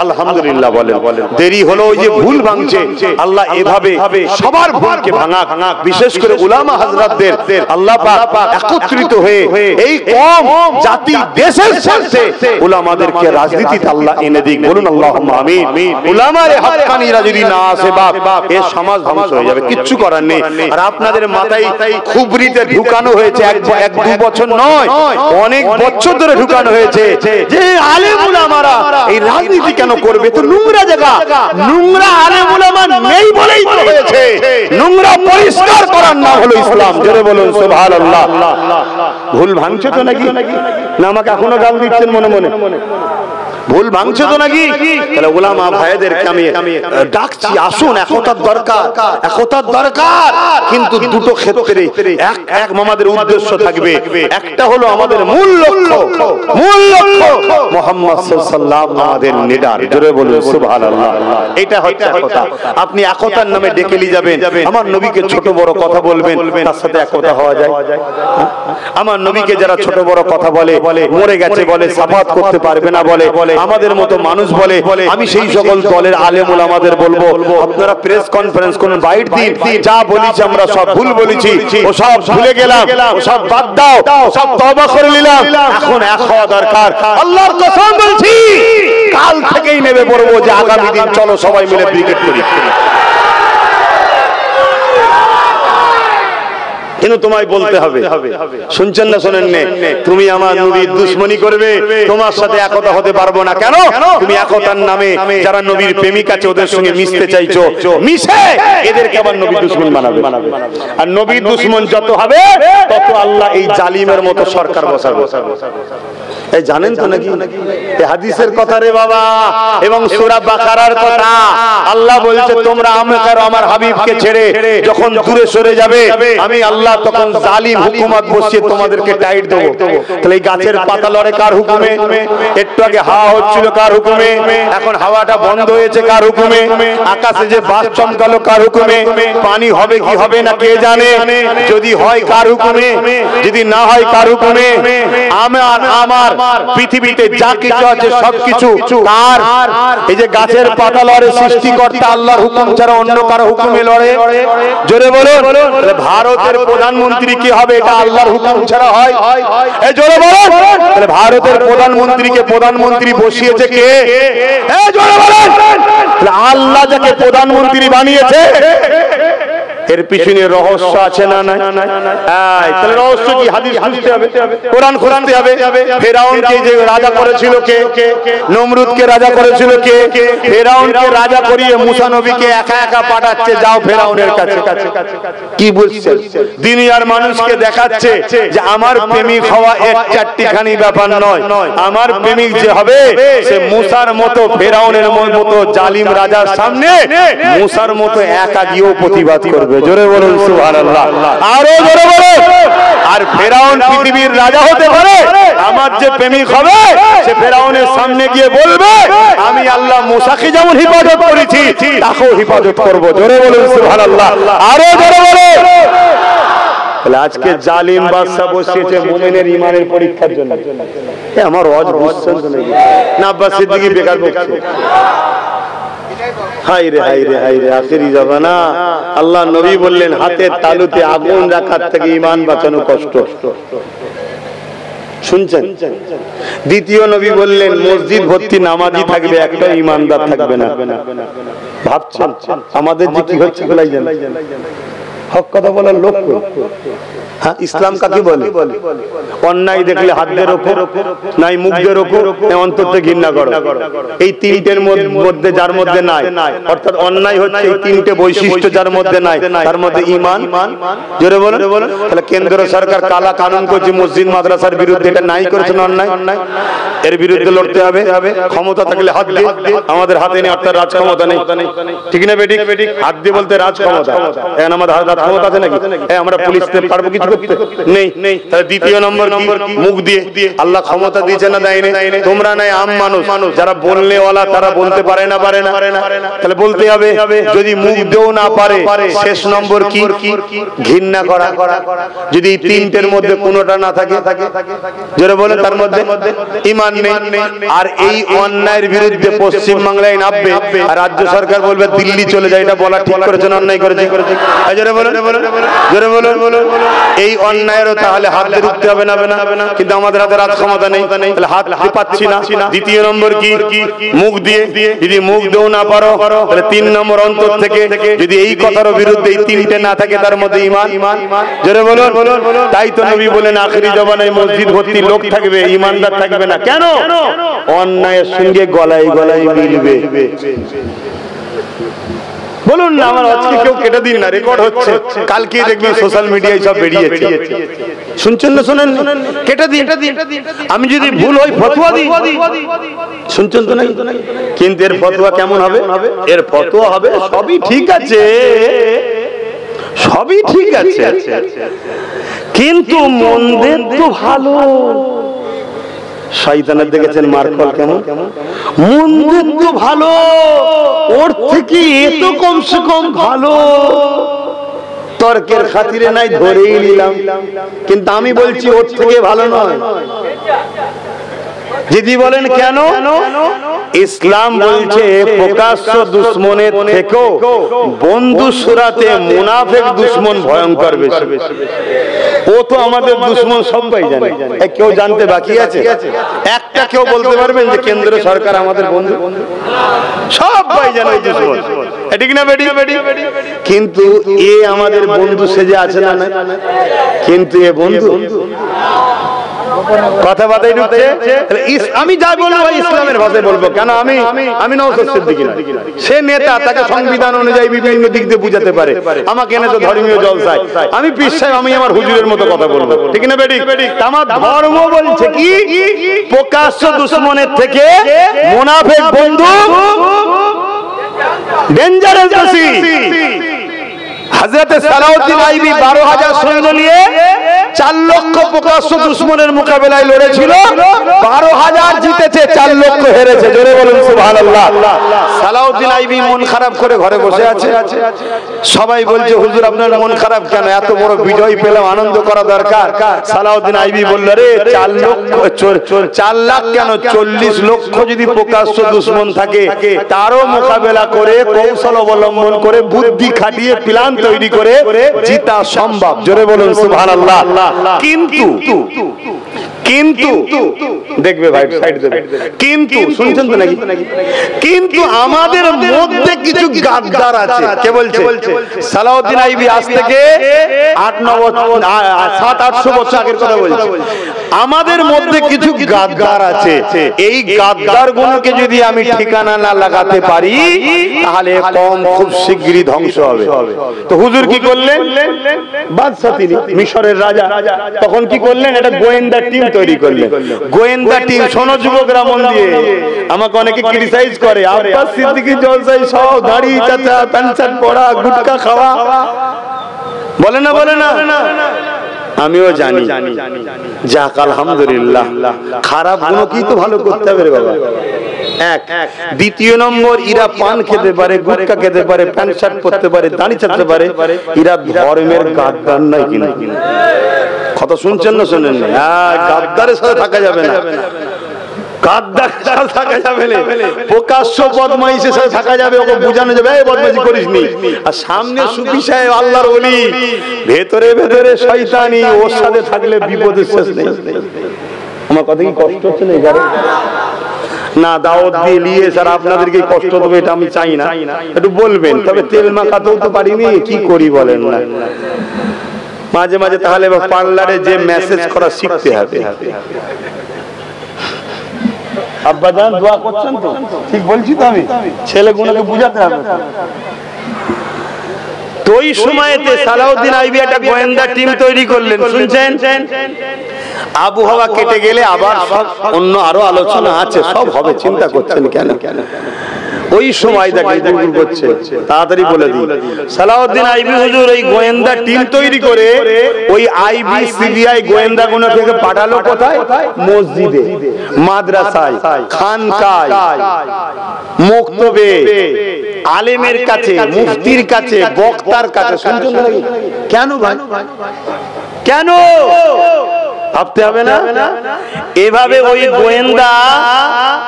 আলহামদুলিল্লাহ বলেন। দেরি হলো ওই যে ভুল ভাঙছে, আল্লাহ এভাবে সবার ভুলকে ভাঙা, বিশেষ করে উলামা হযরতদের আল্লাহ পাক একত্রিত হয়ে এই কম জাতি দেশের স্বার্থে উলামাদেরকে রাজনীতিতে আল্লাহ এনে দিক, বলুন আল্লাহুম্মা আমিন। উলামায়ে হাক্কানীরা যদি না আসে বাপ, এই সমাজ ধ্বংস হয়ে যাবে, কিচ্ছু করার নেই। আর আপনাদের মাথায় খুবরিতে ঢুকানো হয়েছে, এক দু বছর নয়, অনেক বছর ধরে ঢুকানো হয়েছে যে আলেম উলামারা এই রাজনীতি কেন করবে? তো নোংরা জায়গা, নোংরা আলেম উলামা নেই বলেই তো হয়েছে। নোংরা পরিষ্কার করার নাম হলো ইসলাম। জোরে বলুন সুবহানাল্লাহ। ভুল ভাঙছে তো নাকি? না আমাকে এখনো গাল দিচ্ছেন মনে মনে? ভুল ভাঙছে তো নাকি? তাহলে উলামা ভাইদেরকে আমি ডাকছি, আসুন, একতার দরকার, একতার দরকার। কিন্তু দুটো ক্ষেত্রে এক আমাদের উদ্দেশ্য থাকবে। একটা হলো আমাদের মূল লক্ষ্য মুহাম্মদ সাল্লাল্লাহু আলাইহি ওয়াসাল্লাম আমাদের লিডার। জোরে বলুন সুবহানাল্লাহ। এটা হচ্ছে একতা। আপনি একতার নামে ডেকে নিয়ে যাবেন, আমার নবীকে ছোট বড় কথা বলবেন, তার সাথে একতা হওয়া যায়? আমার নবীকে যারা ছোট বড় কথা বলে, মরে গেছে বলে, সাফাত করতে পারবে না বলে, আমাদের মতো মানুষ বলে, আমি সেই সকল দলের আলেম ওলামাদের বলবো, আপনারা প্রেস কনফারেন্স করুন, বাইট দিন, যা বলেছি আমরা সব ভুল বলেছি, ও সব ভুলে গেলাম, ও সব বাদ দাও, সব তওবা করে নিলাম, এখন এক হওয়া দরকার। আল্লাহর কসম বলছি, কাল থেকেই নেমে পড়বো যে আগামী দিন চলো সবাই মিলে ক্রিকেট করি। কিন্তু তোমায় বলতে হবে, শুনছেন না শোনেন না, তুমি আমার নবীর দুশমনি করবে, তোমার সাথে একতা হতে পারবো না। কেন? তুমি একতার নামে যারা নবীর প্রেমিক আছে ওদের সঙ্গে মিশতে চাইছো, মিশে এদেরকে আবার নবীর দুশমন বানাবে। আর নবীর দুশমন যত হবে তত আল্লাহ এই জালিমের মতো সরকার বসাবে। এই জানেন তো নাকি এই হাদিসের কথা রে বাবা, এবং সূরা বাকারার কথা। আল্লাহ বলছে তোমরা আমার হাবিবকে ছেড়ে যখন দূরে সরে যাবে, আমি আল্লাহ তখন জালিম হুকুমত বসিয়ে তোমাদেরকে টাইট দেব। তাহলে এই গাছের পাতা লড়ে কার হুকুমে? একটু আগে হাওয়া হচ্ছিল কার হুকুমে? এখন হাওয়াটা বন্ধ হয়েছে কার হুকুমে? আকাশে যে বাস চমকালো কার হুকুমে? পানি হবে কি হবে না কে জানে? যদি হয় কার হুকুমে, যদি না হয় কার হুকুমে? আমার পৃথিবীতে যা কিছু আছে সবকিছু কার? এই যে গাছের পাতা লড়ে সৃষ্টিকর্তা আল্লাহর হুকুম ছাড়া অন্য কারো হুকুমে লড়ে? জোরে বলুন। ভারতের প্রধানমন্ত্রী কি হবে? এটা আল্লাহর হুকুম ছাড়া হয়? এই জোরে বলুন। তাহলে ভারতের প্রধানমন্ত্রীকে প্রধানমন্ত্রী বসিয়েছে কে? এই জোরে বলুন। তাহলে আল্লাহ যাকে প্রধানমন্ত্রী বানিয়েছে এর পিছনে রহস্য আছে না নাই? তাহলে রহস্য কি? হাদিস খুঁজতে হবে, কোরআন খুঁজতে হবে। ফেরাউনকে যে রাজা করেছিল কে? নমরুদকে রাজা করেছিল কে? ফেরাউনকে রাজা করিয়ে মুসা নবীকে একা একা পাঠাচ্ছে, যাও ফেরাউনের কাছে। কি বলছে? দুনিয়ার মানুষকে দেখাচ্ছে যে আমার প্রেমিক হওয়া এক চারটিখানি ব্যাপার নয়, আমার প্রেমিক যে হবে সে মুসার মতো, ফেরাউনের মতো জালিম রাজার সামনে মুসার মতো একা গিয়েও প্রতিবাদ করবে। জোরে বলুন সুবহানাল্লাহ। আরো জোরে বলুন। আর ফেরাউন পৃথিবীর রাজা হতে পারে, আমার যে প্রেমিক হবে সে ফেরাউনের সামনে গিয়ে বলবে আমি আল্লাহ মুসাকে যেমন হিফাজত করেছি তাকেও হিফাজত করব। জোরে বলুন সুবহানাল্লাহ। আরো জোরে বলুন। তাহলে আজকে জালিম বাদশা বসিয়েছে মুমিনের ঈমানের পরীক্ষার জন্য। আমার ওয়াজ বুঝছেন তো নাকি? না আব্বাস সিদ্দিকী বেকার বকছে। হাই রে হাই রে হাই রে, আখেরি জামানা। আল্লাহ নবী বললেন হাতের তালুতে আগুন রাখার থেকে ঈমান বাঁচানো কষ্ট। শুনছেন? দ্বিতীয় নবী বললেন মসজিদ ভর্তি নামাজি থাকবে, একটা ঈমানদার থাকবে না। ভাবছেন আমাদের যে কি হচ্ছে বলাই জানেন? হক কথা বলার লোক। হ্যাঁ, ইসলাম কাকে বলে? অন্যায় দেখলে হাতের ওপর, নাই মুখের ওপর, অন্তরে ঘৃণা করো। এই তিনটের মধ্যে যার মধ্যে নাই, অর্থাৎ অন্যায় হচ্ছে এই তিনটে বৈশিষ্ট্য যার মধ্যে নাই, তার মধ্যে ঈমান। জোরে বলুন। তাহলে কেন্দ্র সরকার কালা কানুন করছে মসজিদ মাদ্রাসার বিরুদ্ধে, এটা নাই করেছেন অন্যায়, এর বিরুদ্ধে লড়তে হবে। ক্ষমতা থাকলে হাত দিয়ে, আমাদের হাতে নেই, অর্থাৎ রাজ ক্ষমতা নেই। ঠিক না বেটি? হাত দিয়ে বলতে রাজ ক্ষমতা, এখন আমাদের হাত ক্ষমতা আছে নাকি? আমরা পুলিশ পারবো কিছু করতে? নেই। তাহলে দ্বিতীয় নম্বর মুখ দিয়ে। আল্লাহ ক্ষমতা দিয়েছে না দেয়নি? তোমরা নাই আম মানুষ, যারা বলনেওয়ালা তারা বলতে পারে না। তাহলে বলতে হবে। যদি মুখ দিয়েও না পারে, শেষ নম্বর কি? ঘৃণা করা। যদি এই তিনটের মধ্যে কোনোটা না থাকে, যারা বলে তার মধ্যে ঈমান নেই। আর এই অন্যায়ের বিরুদ্ধে পশ্চিম বাংলায় নামবে, আর রাজ্য সরকার বলবে দিল্লি চলে যায়, এটা বলা ঠিক করেছে না অন্যায় করেছে? জোরে বলুন। এই অন্যায়েরও তাহলে হাত ধরে উঠতে হবে না, কিন্তু আমাদের হাতে রাজ ক্ষমতা নেই, তাহলে হাত পাচ্ছি না। দ্বিতীয় নম্বর কি? মুখ দিয়ে। যদি মুখ দিয়েও না পারো তাহলে 3 নম্বর অন্তর থেকে। যদি এই কথার বিরুদ্ধে এই 3টে না থাকে তার মধ্যে ঈমান। জোরে বলুন। তাই তো নবী বলেন আখেরি জমানায় মসজিদ ভর্তি লোক থাকবে, ঈমানদার থাকবে না। কেন? অন্যায়ের সঙ্গে গলায় গলায় মিলবে। বলুন না, আমার আজকে কেউ কেটে দিন না, রেকর্ড হচ্ছে, কালকে দেখবেন সোশ্যাল মিডিয়ায় সব বেরিয়েছে। শুনছেন না? শোনেন, কেটে দিন। আমি যদি ভুল হই ফতোয়া দিই, শুনছেন তো নাকি? কিন্তু এর ফতোয়া কেমন হবে? এর ফতোয়া হবে সবই ঠিক আছে, সবই ঠিক আছে, কিন্তু মন্দের তো ভালো। শয়তানের দেখেছেন মারফল কেমন? মন্দের তো ভালো, ওর থেকে এত কমসে কম ভালো। তর্কের খাতিরে নাই, ধরেই নিলাম, কিন্তু আমি বলছি ওর থেকে ভালো নয়। যদি বলেন কেন? ইসলাম বলছে প্রকাশ্য দুশ্মনের থেকেও বন্ধু সুরাতে মুনাফিক দুশ্মন ভয়ঙ্কর বেশি। ও তো আমাদের দুশ্মন সবাই জানে, কেউ জানতে বাকি আছে? একটা কেউ বলতে পারবেন যে কেন্দ্র সরকার আমাদের বন্ধু? সবাই জানে দুশ্মন, ঠিক না বেটি? কিন্তু এ আমাদের বন্ধু সেজে আছে না? কিন্তু এ বন্ধু কথা বাতাই ঢুকছে। আমি যা বলবো ইসলামের ভাষায় বলবো। কেন? আমি নওশাদ সিদ্দিকী না, সে নেতা, তাকে সংবিধান অনুযায়ী বিভিন্ন দিক দিয়ে বুঝাতে পারে। আমাকে এনে তো ধর্মীয় জলসায়, আমি পীর সাহেব, আমি আমার হুজুরের মতো কথা বলবো, ঠিক না বেটি? আমার ধর্ম বলছে কি প্রকাশ্য দুশ্মনের থেকে মুনাফিক বন্ধু ডেঞ্জারাস বেশি। হযরত সালাউদ্দিন আইবি 12,000 সৈন্য নিয়ে 4 লক্ষ প্রকাশ্য দুশমনের মোকাবেলায় লড়েছিল, 12,000 জিতেছে, 4 লক্ষ হেরেছে। জোরে বলুন সুবহানাল্লাহ। সালাউদ্দিন আইবি মন খারাপ করে ঘরে বসে আছে। সবাই বলছে হুজুর আপনার মন খারাপ কেন? এত বড় বিজয় পেলাম, আনন্দ করা দরকার। সালাউদ্দিন আইবি বলল, রে 4 লাখ কেন, 40 লক্ষ যদি প্রকাশ্য দুশমন থাকে, তারও মোকাবেলা করে কৌশল অবলম্বন করে বুদ্ধি খাটিয়ে প্ল্যান তৈরি করে জিতা সম্ভব। জোরে বলুন সুবহানাল্লাহ। কিন্তু দেখবে ভাই, সাইড দেবে, কিন্তু শুনছেন তো নাকি? কিন্তু আমাদের মধ্যে কিছু গাদ্দার আছে। কে বলছে? সালাউদ্দিন আইবি আজ থেকে 700-800 বছর আগের কথা বলছে। আমাদের মধ্যে কিছু গাদ্দার আছে, এই গাদ্দার গুলোকে যদি আমি ঠিকানা না লাগাতে পারি তাহলে কম খুব শীঘ্রই ধ্বংস হবে। তো হুজুর কি করলেন? বাদশা তিনি, মিশরের রাজা, তখন কি করলেন? একটা গোয়েন্দা টিম তৈরি করলেন। গোয়েন্দা টিম, শোনো যুবকরা মন দিয়ে, আমাকে অনেকে ক্রিটিসাইজ করে, আব্বাস সিদ্দিকী জলসাই সব দাড়ি চাচা, প্যান্ট শার্ট পরা, গুটকা খাওয়া, বলে না? আমিও জানি, যাক আলহামদুলিল্লাহ। খারাপ গুণ কি তো ভালো করতে হবে রে বাবা। এক। দ্বিতীয় নম্বর, এরা পান খেতে পারে, গুটকা খেতে পারে, প্যান্ট শার্ট পরতে পারে, দাড়ি চাচতে পারে, এরা ধর্মের গাদ্দার নয়। কিনা কথা শুনছেন না? শোনেন না? গাদ্দারের সাথে থাকা যাবে না, গাদ্দারের সাথে থাকা যাবে না, প্রকাশ্য বদমাইশের সাথে থাকা যাবে। ওকে বুঝানো যাবে এই বদমাইশি করিসনি। আর সামনে সুফি সাহেব আল্লাহর ওলি, ভেতরে ভেতরে শয়তানি, ওর সাথে থাকলে বিপদের শেষ নেই। আমার কথা কি কষ্ট হচ্ছে না? না, দাওয়াত দিয়ে নিয়ে স্যার আপনাদেরকে কষ্ট দেবে এটা আমি চাই না, একটু বলবেন। তবে তেল মাখাতেও তো পারিনি, কি করি বলেন না? মাঝে মাঝে তাহলে পার্লারে যে মেসেজ করা শিখতে হবে। আব্বাজান দোয়া করছেন তো? ঠিক বলছি তো আমি? ছেলেগুলোকে বুঝাতে হবে। তো ওই সময়তে সালাউদ্দিন আইবি একটা গোয়েন্দা টিম তৈরি করলেন, শুনছেন? আবহাওয়া কেটে গেলে আবার সব অন্য আরো আলোচনা আছে, সব হবে, চিন্তা করছেন কেন? ওই সময় দেখে গুরগুর করছে, তাড়াতাড়ি বলে দিই। সালাউদ্দিন আইবি হুজুর ওই গোয়েন্দা টিম তৈরি করে ওই আইবি সিবিআই গোয়েন্দা গুলো থেকে পাঠালো কোথায়? মসজিদে, মাদ্রাসায়, খানকায়, মক্তবে, আলেমের কাছে, মুফতির কাছে, বক্তার কাছে। শুনছেন নাকি? কেন ভাই? কেন? ভাবতে হবে না? এভাবে ওই গোয়েন্দা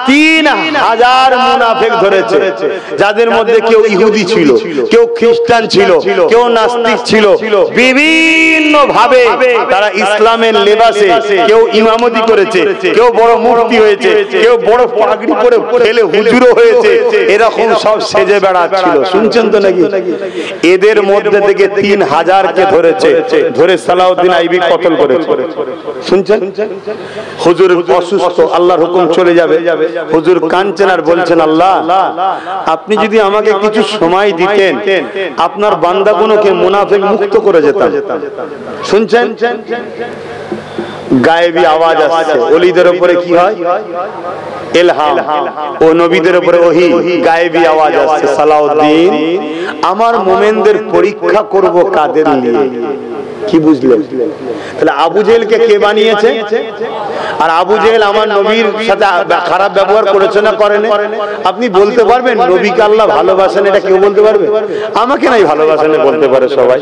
3000 মুনাফিক ধরেছে, যাদের মধ্যে কেউ ইহুদি ছিল, কেউ খ্রিস্টান ছিল, কেউ নাস্তিক ছিল। বিভিন্ন ভাবে তারা ইসলামের লেবাসে কেউ ইমামতি করেছে, কেউ বড় মুফতি হয়েছে, কেউ বড় পাগড়ি পরে ফেলে হুজুরও হয়েছে, এরকম সব সেজে বেড়াচ্ছিল। শুনছেন তো নাকি? এদের মধ্যে থেকে 3000 কে ধরেছে, ধরে সালাউদ্দিন আইবি কতল করেছে। শুনছেন? হুজুর অসুস্থ, আল্লাহর হুকুম চলে যাবে, হুজুর কাঁদছেন আর বলছেন, আল্লাহ আপনি যদি আমাকে কিছু সময় দিতেন, আপনার বান্দাগুলোকে মুনাফিক মুক্ত করে যেতাম। শুনছেন? গায়েবী আওয়াজ আসছে। ওলিদের উপরে কি হয়? ইলহাম। ও নবীদের উপরে ওহী, গায়েবী আওয়াজ আসছে। সালাউদ্দিন, আমার মুমিনদের পরীক্ষা করব কাদের নিয়ে? কি বুঝলেন? তাহলে আবু জেহেলকে কে বানিয়েছে? আর আবু জেহেল আমার নবীর সাথে খারাপ ব্যবহার করেছে না করেনি? আপনি বলতে পারবেন নবীকে আল্লাহ ভালোবাসেন? এটা কেউ বলতে পারবে? আমাকে নাই ভালোবাসেন বলতে পারে সবাই,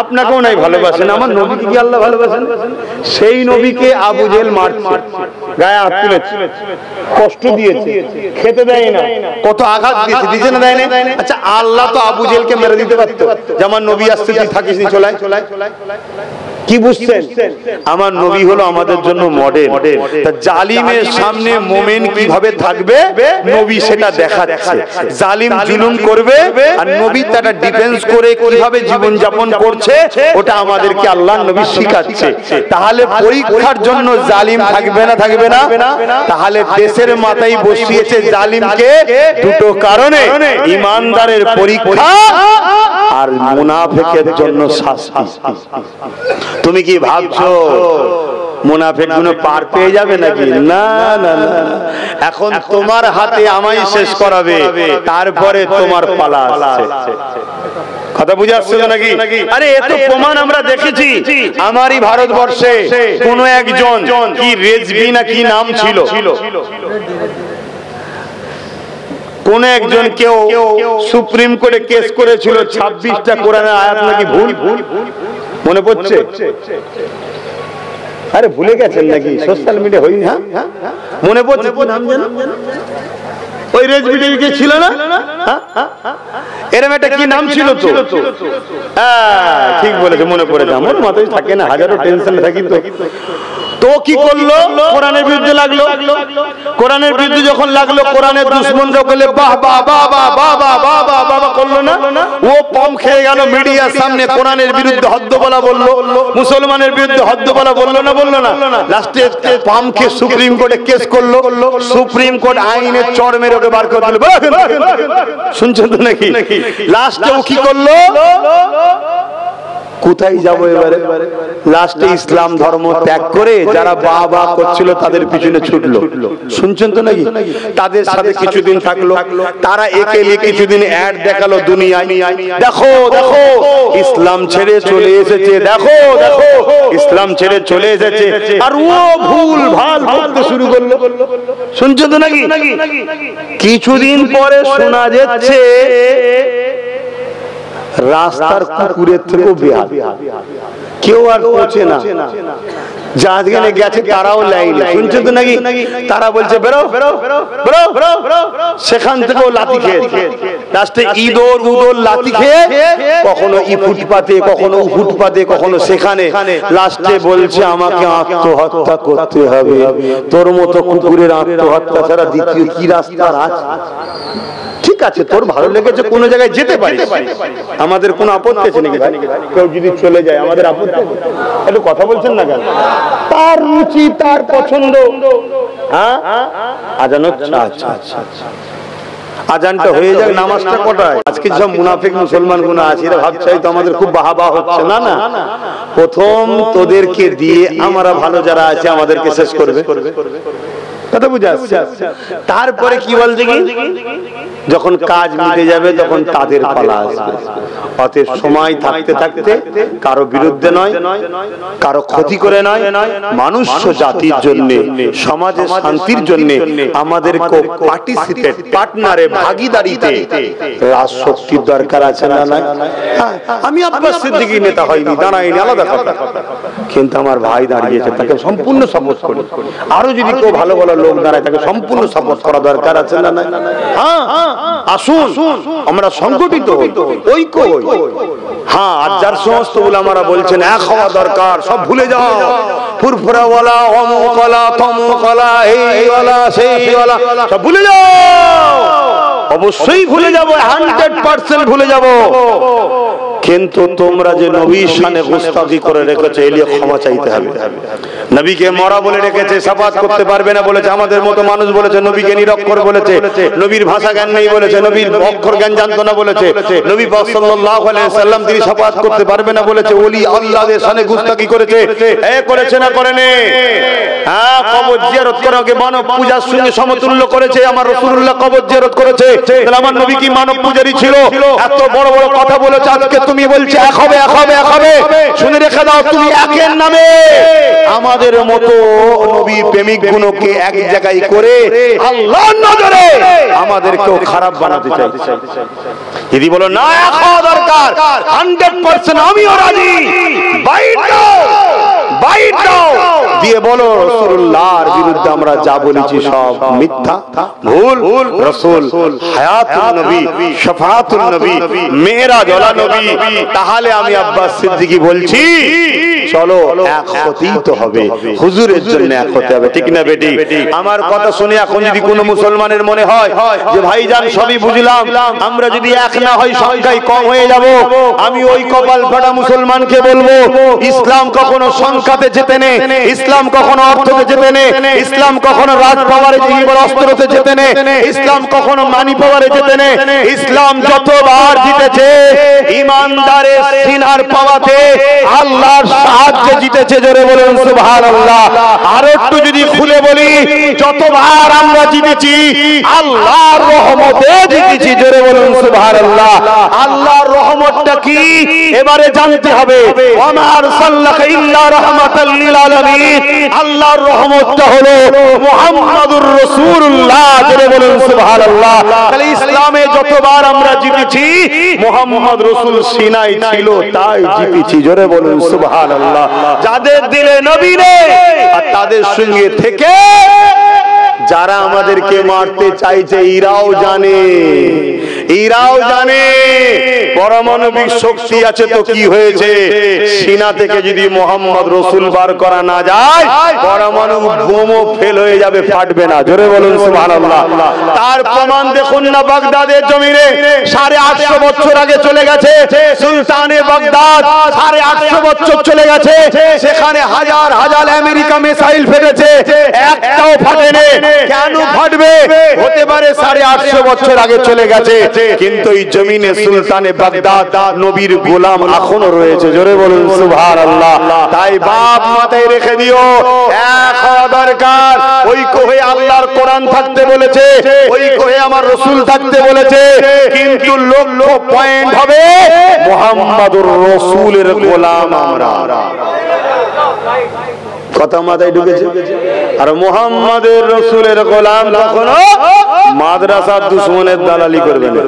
আপনাকেও নাই ভালোবাসেন। আমার নবীকে কি আল্লাহ ভালোবাসেন? সেই নবীকে আবু জেহেল মারছে, গায়ে হাত তুলেছে, কষ্ট দিয়েছে, খেতে দেয় না, কত আঘাত দিয়েছে, দিয়েছে না দেয় না? আচ্ছা, আল্লাহ তো আবু জেহেলকে মেরে দিতে পারত, যে আমার নবী আসছে তুই থাকিস নি, চলাই। কি বুঝছেন? আমার নবী হলো আমাদের জন্য মডেল। তা জালিমের সামনে মুমিন কিভাবে থাকবে নবী সেটা দেখাচ্ছে। জালিম জুলুম করবে আর নবী তাটা ডিফেন্স করে কিভাবে জীবন যাপন করছে ওটা আমাদেরকে আল্লাহর নবী শিখাচ্ছে। তাহলে পরীক্ষার জন্য জালিম থাকবে না? থাকবে না? তাহলে দেশের মাথায় বসিয়েছে জালিমকে দুটো কারণে, ইমানদারের পরীক্ষা আর মুনাফিকের জন্য শাস্তি। তুমি কি ভাবছো মুনাফিক গুলো পার পেয়ে যাবে নাকি? না না না, এখন তোমার হাতে আমায় শেষ করাবে, তারপরে তোমার পালা আসছে। কথা বুঝে আসছে নাকি? আরে এত প্রমাণ আমরা দেখেছি। আমারই ভারতবর্ষে কোন একজন কি রেজবি না কি নাম ছিল, কোন একজন কেউ সুপ্রিম কোর্টে কেস করেছিল 26টা কোরআনের আয়াত নাকি ভুল। মনে পড়ছে? আরে ভুলে গেছেন নাকি? সোশ্যাল মিডিয়া হই। হ্যাঁ মনে পড়ছে? নাম জানেন? ওই রেজবি টিভি ছিল না? এরম একটা কি নাম ছিল তো? ঠিক বলেছে, মনে পড়েছে। আমার মাথায় থাকে না, হাজারো টেনশন থাকি। তো কি করলো? কোরআনের বিরুদ্ধে লাগলো। কোরআনের বিরুদ্ধে যখন লাগলো, কোরআনের দুশমনরা বলে বাহ বাহ বাহ বাহ বাহ বাহ বাহ বাহ বাহ করলো না? ও পম খেয়ে গেল মিডিয়ার সামনে, কোরআনের বিরুদ্ধে হদ্দ বলা বললো, মুসলমানের বিরুদ্ধে হদ্দ বলা বললো না? বললো না? লাস্টে পাম খেয়ে সুপ্রিম কোর্টে কেস করলো। সুপ্রিম কোর্ট আইনের চড় মেরে ওকে বার করে দিল। শুনছেন তো নাকি? লাস্টে ও কি করলো? কোথায় যাবো এবারে? লাস্টে ইসলাম ধর্ম ত্যাগ করে যারা বাবা করছিল তাদের পিছনে ছুটলো। শুনছেন তো নাকি? তাদের সাথে কিছুদিন থাকলো, তারা একে কিছুদিন অ্যাড দেখালো দুনিয়ায়, দেখো দেখো ইসলাম ছেড়ে চলে এসেছে, দেখো দেখো ইসলাম ছেড়ে চলে এসেছে। আর ও ভুল ভাল করতে শুরু করলো। শুনছেন তো নাকি? কিছুদিন পরে শোনা যাচ্ছে রাস্তার কুকুরের থেকেও বেহাল, কেউ আর পৌঁছে না। যারা গেছে তারাও লাইন। শুনছো তো নাকি? তারা বলছে বেরো বেরো বেরো বেরো, সেখান থেকেও লাথি খেয়েছে। লাস্টে ইঁদুর উদর লাথি খেয়ে কখনো ই ফুটপাতে, কখনো ফুটপাতে, কখনো সেখানে। লাস্টে বলছে আমাকে আত্মহত্যা করতে হবে। তোর মতো কুকুরের আত্মহত্যা ছাড়া দ্বিতীয় কি রাস্তা আছে? ঠিক আছে, তোর ভালো লেগেছে কোনো জায়গায় যেতে পারিস, আমাদের কোনো আপত্তি আছে নাকি? কেউ যদি চলে যায় আমাদের আপত্তি? একটু কথা বলছেন না কেন? তার রুচি, তার পছন্দ। হ্যাঁ, আজান হচ্ছে। আচ্ছা আচ্ছা, আজানটা হয়ে যাক, নামাজটা কটায়? আজকে সব মুনাফিক মুসলমান গুলো আছে, এরা ভাবছে তো আমাদের খুব বাহবা হচ্ছে। না না, প্রথম তোদেরকে দিয়ে আমরা ভালো যারা আছে আমাদেরকে শেষ করবে। কথা বুঝে আসছে? তারপরে কি বলছে কি, যখন কাজ মিটে যাবে তখন তাদের পালা আসবে। অতএব সময় থাকতে থাকতে কারো বিরুদ্ধে নয়, কারো ক্ষতি করে নয়, মানুষ জাতির জন্য, সমাজের শান্তির জন্য আমাদেরকে পার্টিসিপেট, পার্টনারে, ভাগীদারিতে রাজশক্তির দরকার আছে না? নাই? আমি আব্বাস সিদ্দিকী নেতা হয়নি, দাঁড়াইনি, আলাদা কথা। কিন্তু আমার ভাই দাঁড়িয়েছে, তাকে সম্পূর্ণ সাপোর্ট করি। আরো যদি কেউ ভালো ভালো লোক দাঁড়ায় তাকে সম্পূর্ণ সাপোর্ট করা দরকার আছে না? হ্যাঁ, আসুন আমরা সংগঠিত হই, ঐক্য হই। হ্যাঁ, আর যার সমস্ত উলামারা বলছেন এক হওয়া দরকার, সব ভুলে যাও। ফুরফুরাওয়ালা, অমুকওয়ালা, তমুকওয়ালা, এইওয়ালা, সেইওয়ালা সব ভুলে যাও। অবশ্যই ভুলে যাব, 100% ভুলে যাব। কিন্তু তোমরা যে নবীর শানে গুস্তাখি করে রেখেছো, এলিয়ে ক্ষমা চাইতে হবে। নবীকে মরা বলে রেখেছে, শাফাত করতে পারবে না বলেছে। আমাদের মতো মানুষ বলেছে নবীকে নিরক্ষর বলেছে, নবীর ভাষা জ্ঞান নেই বলেছে, নবীর অক্ষর জ্ঞান জানতো না বলেছে, নবী পাক সাল্লাল্লাহু আলাইহি সাল্লাম তিনি শাফাত করতে পারবে না বলেছে। ওলি আল্লাহর শানে গুস্তাখি করেছে, করেছে না করেনি? হ্যাঁ, কবর জিয়ারত করাকে মানব পূজার সঙ্গে সমতুল্য করেছে। আমার রাসূলুল্লাহ কবর জিয়ারত করেছে, তাহলে আমার নবী কি মানব পূজারী ছিল? এত বড় বড় কথা বলেছে, আজকে তুমি বলছো এক হবে, এক হবে, এক হবে। শুনে রেখে দাও, তুমি একের নামে আমাদের মতো নবী প্রেমিক গুণকে এক জায়গায় করে আল্লাহর নজরে আমাদেরকেও খারাপ বানাতে চাই। যদি বলো না এক হওয়া দরকার, 100% আমিও রাজি, বাইট দাও, বাইট দাও দিয়ে বলো রাসূলুল্লাহর বিরুদ্ধে আমরা যা বলেছি সব মিথ্যা, ভুল। রাসূল হায়াতুন নবী, শাফাআতুন নবী, মেরাজ ওয়ালা নবী। তাহলে আমি আব্বাস সিদ্দিকী বলছি চলো এক হতেই তো হবে, হুজুরের জন্য এক হতে হবে, ঠিক না বেটি? আমার কথা শুনে এখন যদি কোনো মুসলমানের মনে হয় যে ভাইজান সবই বুঝলাম, আমরা যদি এক না হই সংখ্যায় কম হয়ে যাব, আমি ওই কপাল ফাটা মুসলমানকে বলবো ইসলাম কখনো সংখ্যাতে জেতে নে, ইসলাম কখনো অর্থতে জেতে নে, ইসলাম কখনো রাজ পাওয়ারে অস্ত্রতে জেতে নে, ইসলাম কখনো মানি পাওয়ারে জেতে নে। ইসলাম যতবার জিতেছে ইমানদারের সিনার পাওয়াতে আল্লাহর সাহায্যে জিতেছে। জোরে বলুন সুবহানাল্লাহ। আর একটু যদি খুলে বলি, যতবার আমরা জিতেছি আল্লাহর রহমতে জিতেছি। জোরে বলুন সুবহানাল্লাহ। আল্লাহর রহমতটা কি এবারে জানতে হবে। ওয়া আরসালনাকা ইল্লা রাহমাতাল লিল আলামিন। আল্লাহর রহমতটা হলো মুহাম্মাদুর রাসূলুল্লাহ। জোরে বলুন সুবহানাল্লাহ। তাহলে ইসলামে যতবার আমরা জিতেছি মুহাম্মদ রাসূল সিনায় ছিল তাই জিতেছি। জোরে বলুন সুবহানাল্লাহ। যাদের দিলে নবী নেই আর তাদের সঙ্গে থেকে যারা আমাদেরকে মারতে চাইছে এরাও জানে, এরাও জানে পারমাণবিক শক্তি আছে তো কি হয়েছে, সিনা থেকে যদি মোহাম্মদ রসুল বার করা না যায় পরমাণু বোমও ফেল হয়ে যাবে, ফাটবে না। জোরে বলুন সুবহানাল্লাহ। তার প্রমাণ দেখুন না বাগদাদের জমিনে 850 বছর আগে চলে গেছে, সুলতানে বাগদাদ 850 বছর চলে গেছে, সেখানে হাজার হাজার আমেরিকা মিসাইল ফেটেছে, একটাও ফাটেনি। কেন ফাটবে? হতে পারে 850 বছর আগে চলে গেছে, কিন্তু এই জমিনে সুলতানে বাগদাদ নবীর গোলাম এখনো রয়েছে। জোরে বলুন সুবহানাল্লাহ। তাই বাপ মাথায় রেখে দিও, এক হওয়া দরকার। ওই কোহে আল্লাহর কোরআন থাকতে বলেছে, ওই কোহে আমার রাসূল থাকতে বলেছে, কিন্তু লক্ষ্য পয়েন্ট হবে মুহাম্মাদুর রাসূলের গোলাম আমরা। কথা মাথায় ঢুকেছে? আর মুহাম্মাদের রাসূলের গোলাম কখনো মাদ্রাসার দুশমনের দালালি করবে না।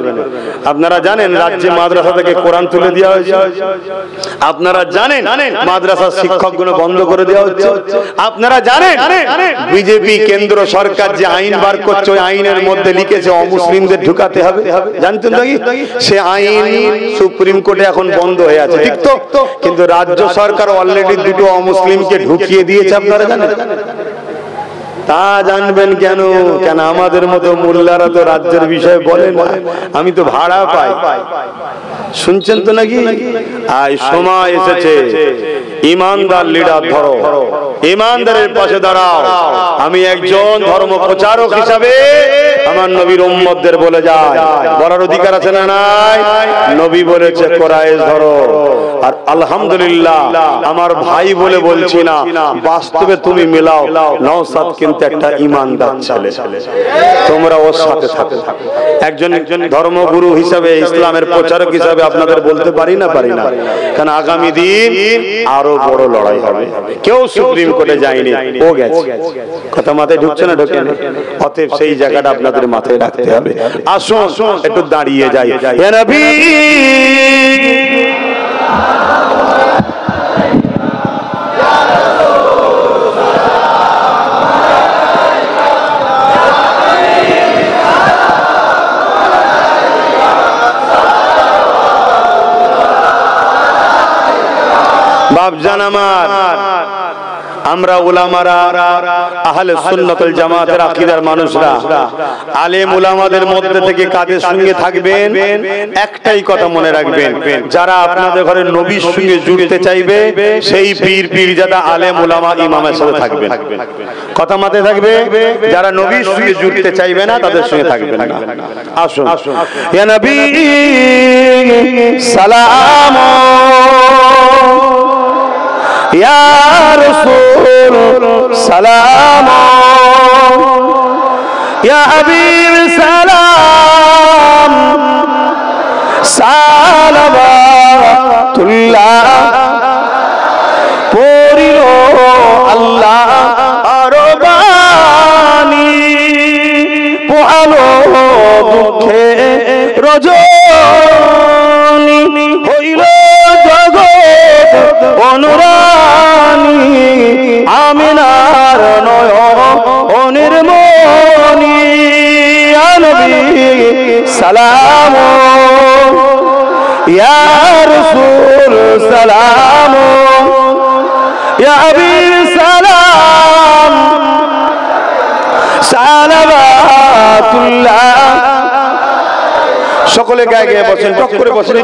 আপনারা জানেন রাজ্যে মাদ্রাসা থেকে কোরআন তুলে দেওয়া হয়েছে, আপনারা জানেন মাদ্রাসার শিক্ষকগুলো বন্ধ করে দেওয়া হচ্ছে, আপনারা জানেন বিজেপি কেন্দ্র সরকার যে আইন বার করছে ওই আইনের মধ্যে লিখেছে অমুসলিমদের ঢুকাতে হবে। জানতেন নাকি? সে আইন সুপ্রিম কোর্টে এখন বন্ধ হয়ে আছে, ঠিক তো? কিন্তু রাজ্য সরকার অলরেডি দুটো অমুসলিমকে ঢুকিয়ে দিয়েছে, আপনারা জানেন? তা জানবেন কেন? কেন আমাদের মতো মোল্লারা তো রাজ্যের বিষয়ে বলে না, আমি তো ভাড়া পাই। শুনছেন তো নাকি? আজ সময় এসেছে ইমানদার লিডার ধরো, ইমানদারের পাশে দাঁড়াও। আমি একজন ধর্ম প্রচারক হিসাবে আমার নবীর উম্মতদের বলে যায়, বলার অধিকার আছে না নাই? নবী বলেছে কোরাইশ ধরো। আর আলহামদুলিল্লাহ আমার ভাই বলে বলছি না, বাস্তবে তুমি মিলাও, নওশাদ কিন্তু একটা ইমানদার ছেলে, তোমরা ওর সাথে থাকো। একজন ধর্মগুরু হিসাবে, ইসলামের প্রচারক হিসাবে আপনাদের বলতে পারি না? কারণ আগামী দিন আরো বড় লড়াই হবে। কেউ সুপ্রিম কোর্টে যায়নি, ও গেছে। কথা মাথায় ঢুকছে না? ঢোকে না। অতএব সেই জায়গাটা আপনাদের মাথায় রাখতে হবে। আসুন একটু দাঁড়িয়ে যাই। ইয়া নবী বাপজান আমার, আমরা উলামারা আহলে সুন্নাত ওয়াল জামাতের আকীদার মানুষরা আলেম উলামাদের মধ্যে থেকে কাদের সঙ্গে থাকবেন, একটাই কথা মনে রাখবেন, যারা আপনাদের ঘরে নবীর সঙ্গে জুড়তে চাইবে সেই পীর পীরজাদা আলেম উলামা ইমামের সাথে থাকবেন। কথা মাথায় থাকবে, যারা নবীর সঙ্গে জুড়তে চাইবে না তাদের সঙ্গে থাকবেন না। আসুন, ইয়া নবী সালাম, ইয়া রাসূল সালাম, ইয়া হাবিব সালাম, সালাওয়াতুল্লাহ পড়িল আল্লাহ আরবানি, পোহালো দুঃখে রজনী, হইল জগৎ অনুরানী, আমিনার নয়নের মনি, ইয়া নবী সালাম, ইয়া রাসূল সালাম, ইয়া হাবিব সালাম, সালাওয়াতুল্লাহ। সকলে গায়ে গায়ে বসেন, টক করে বসেন।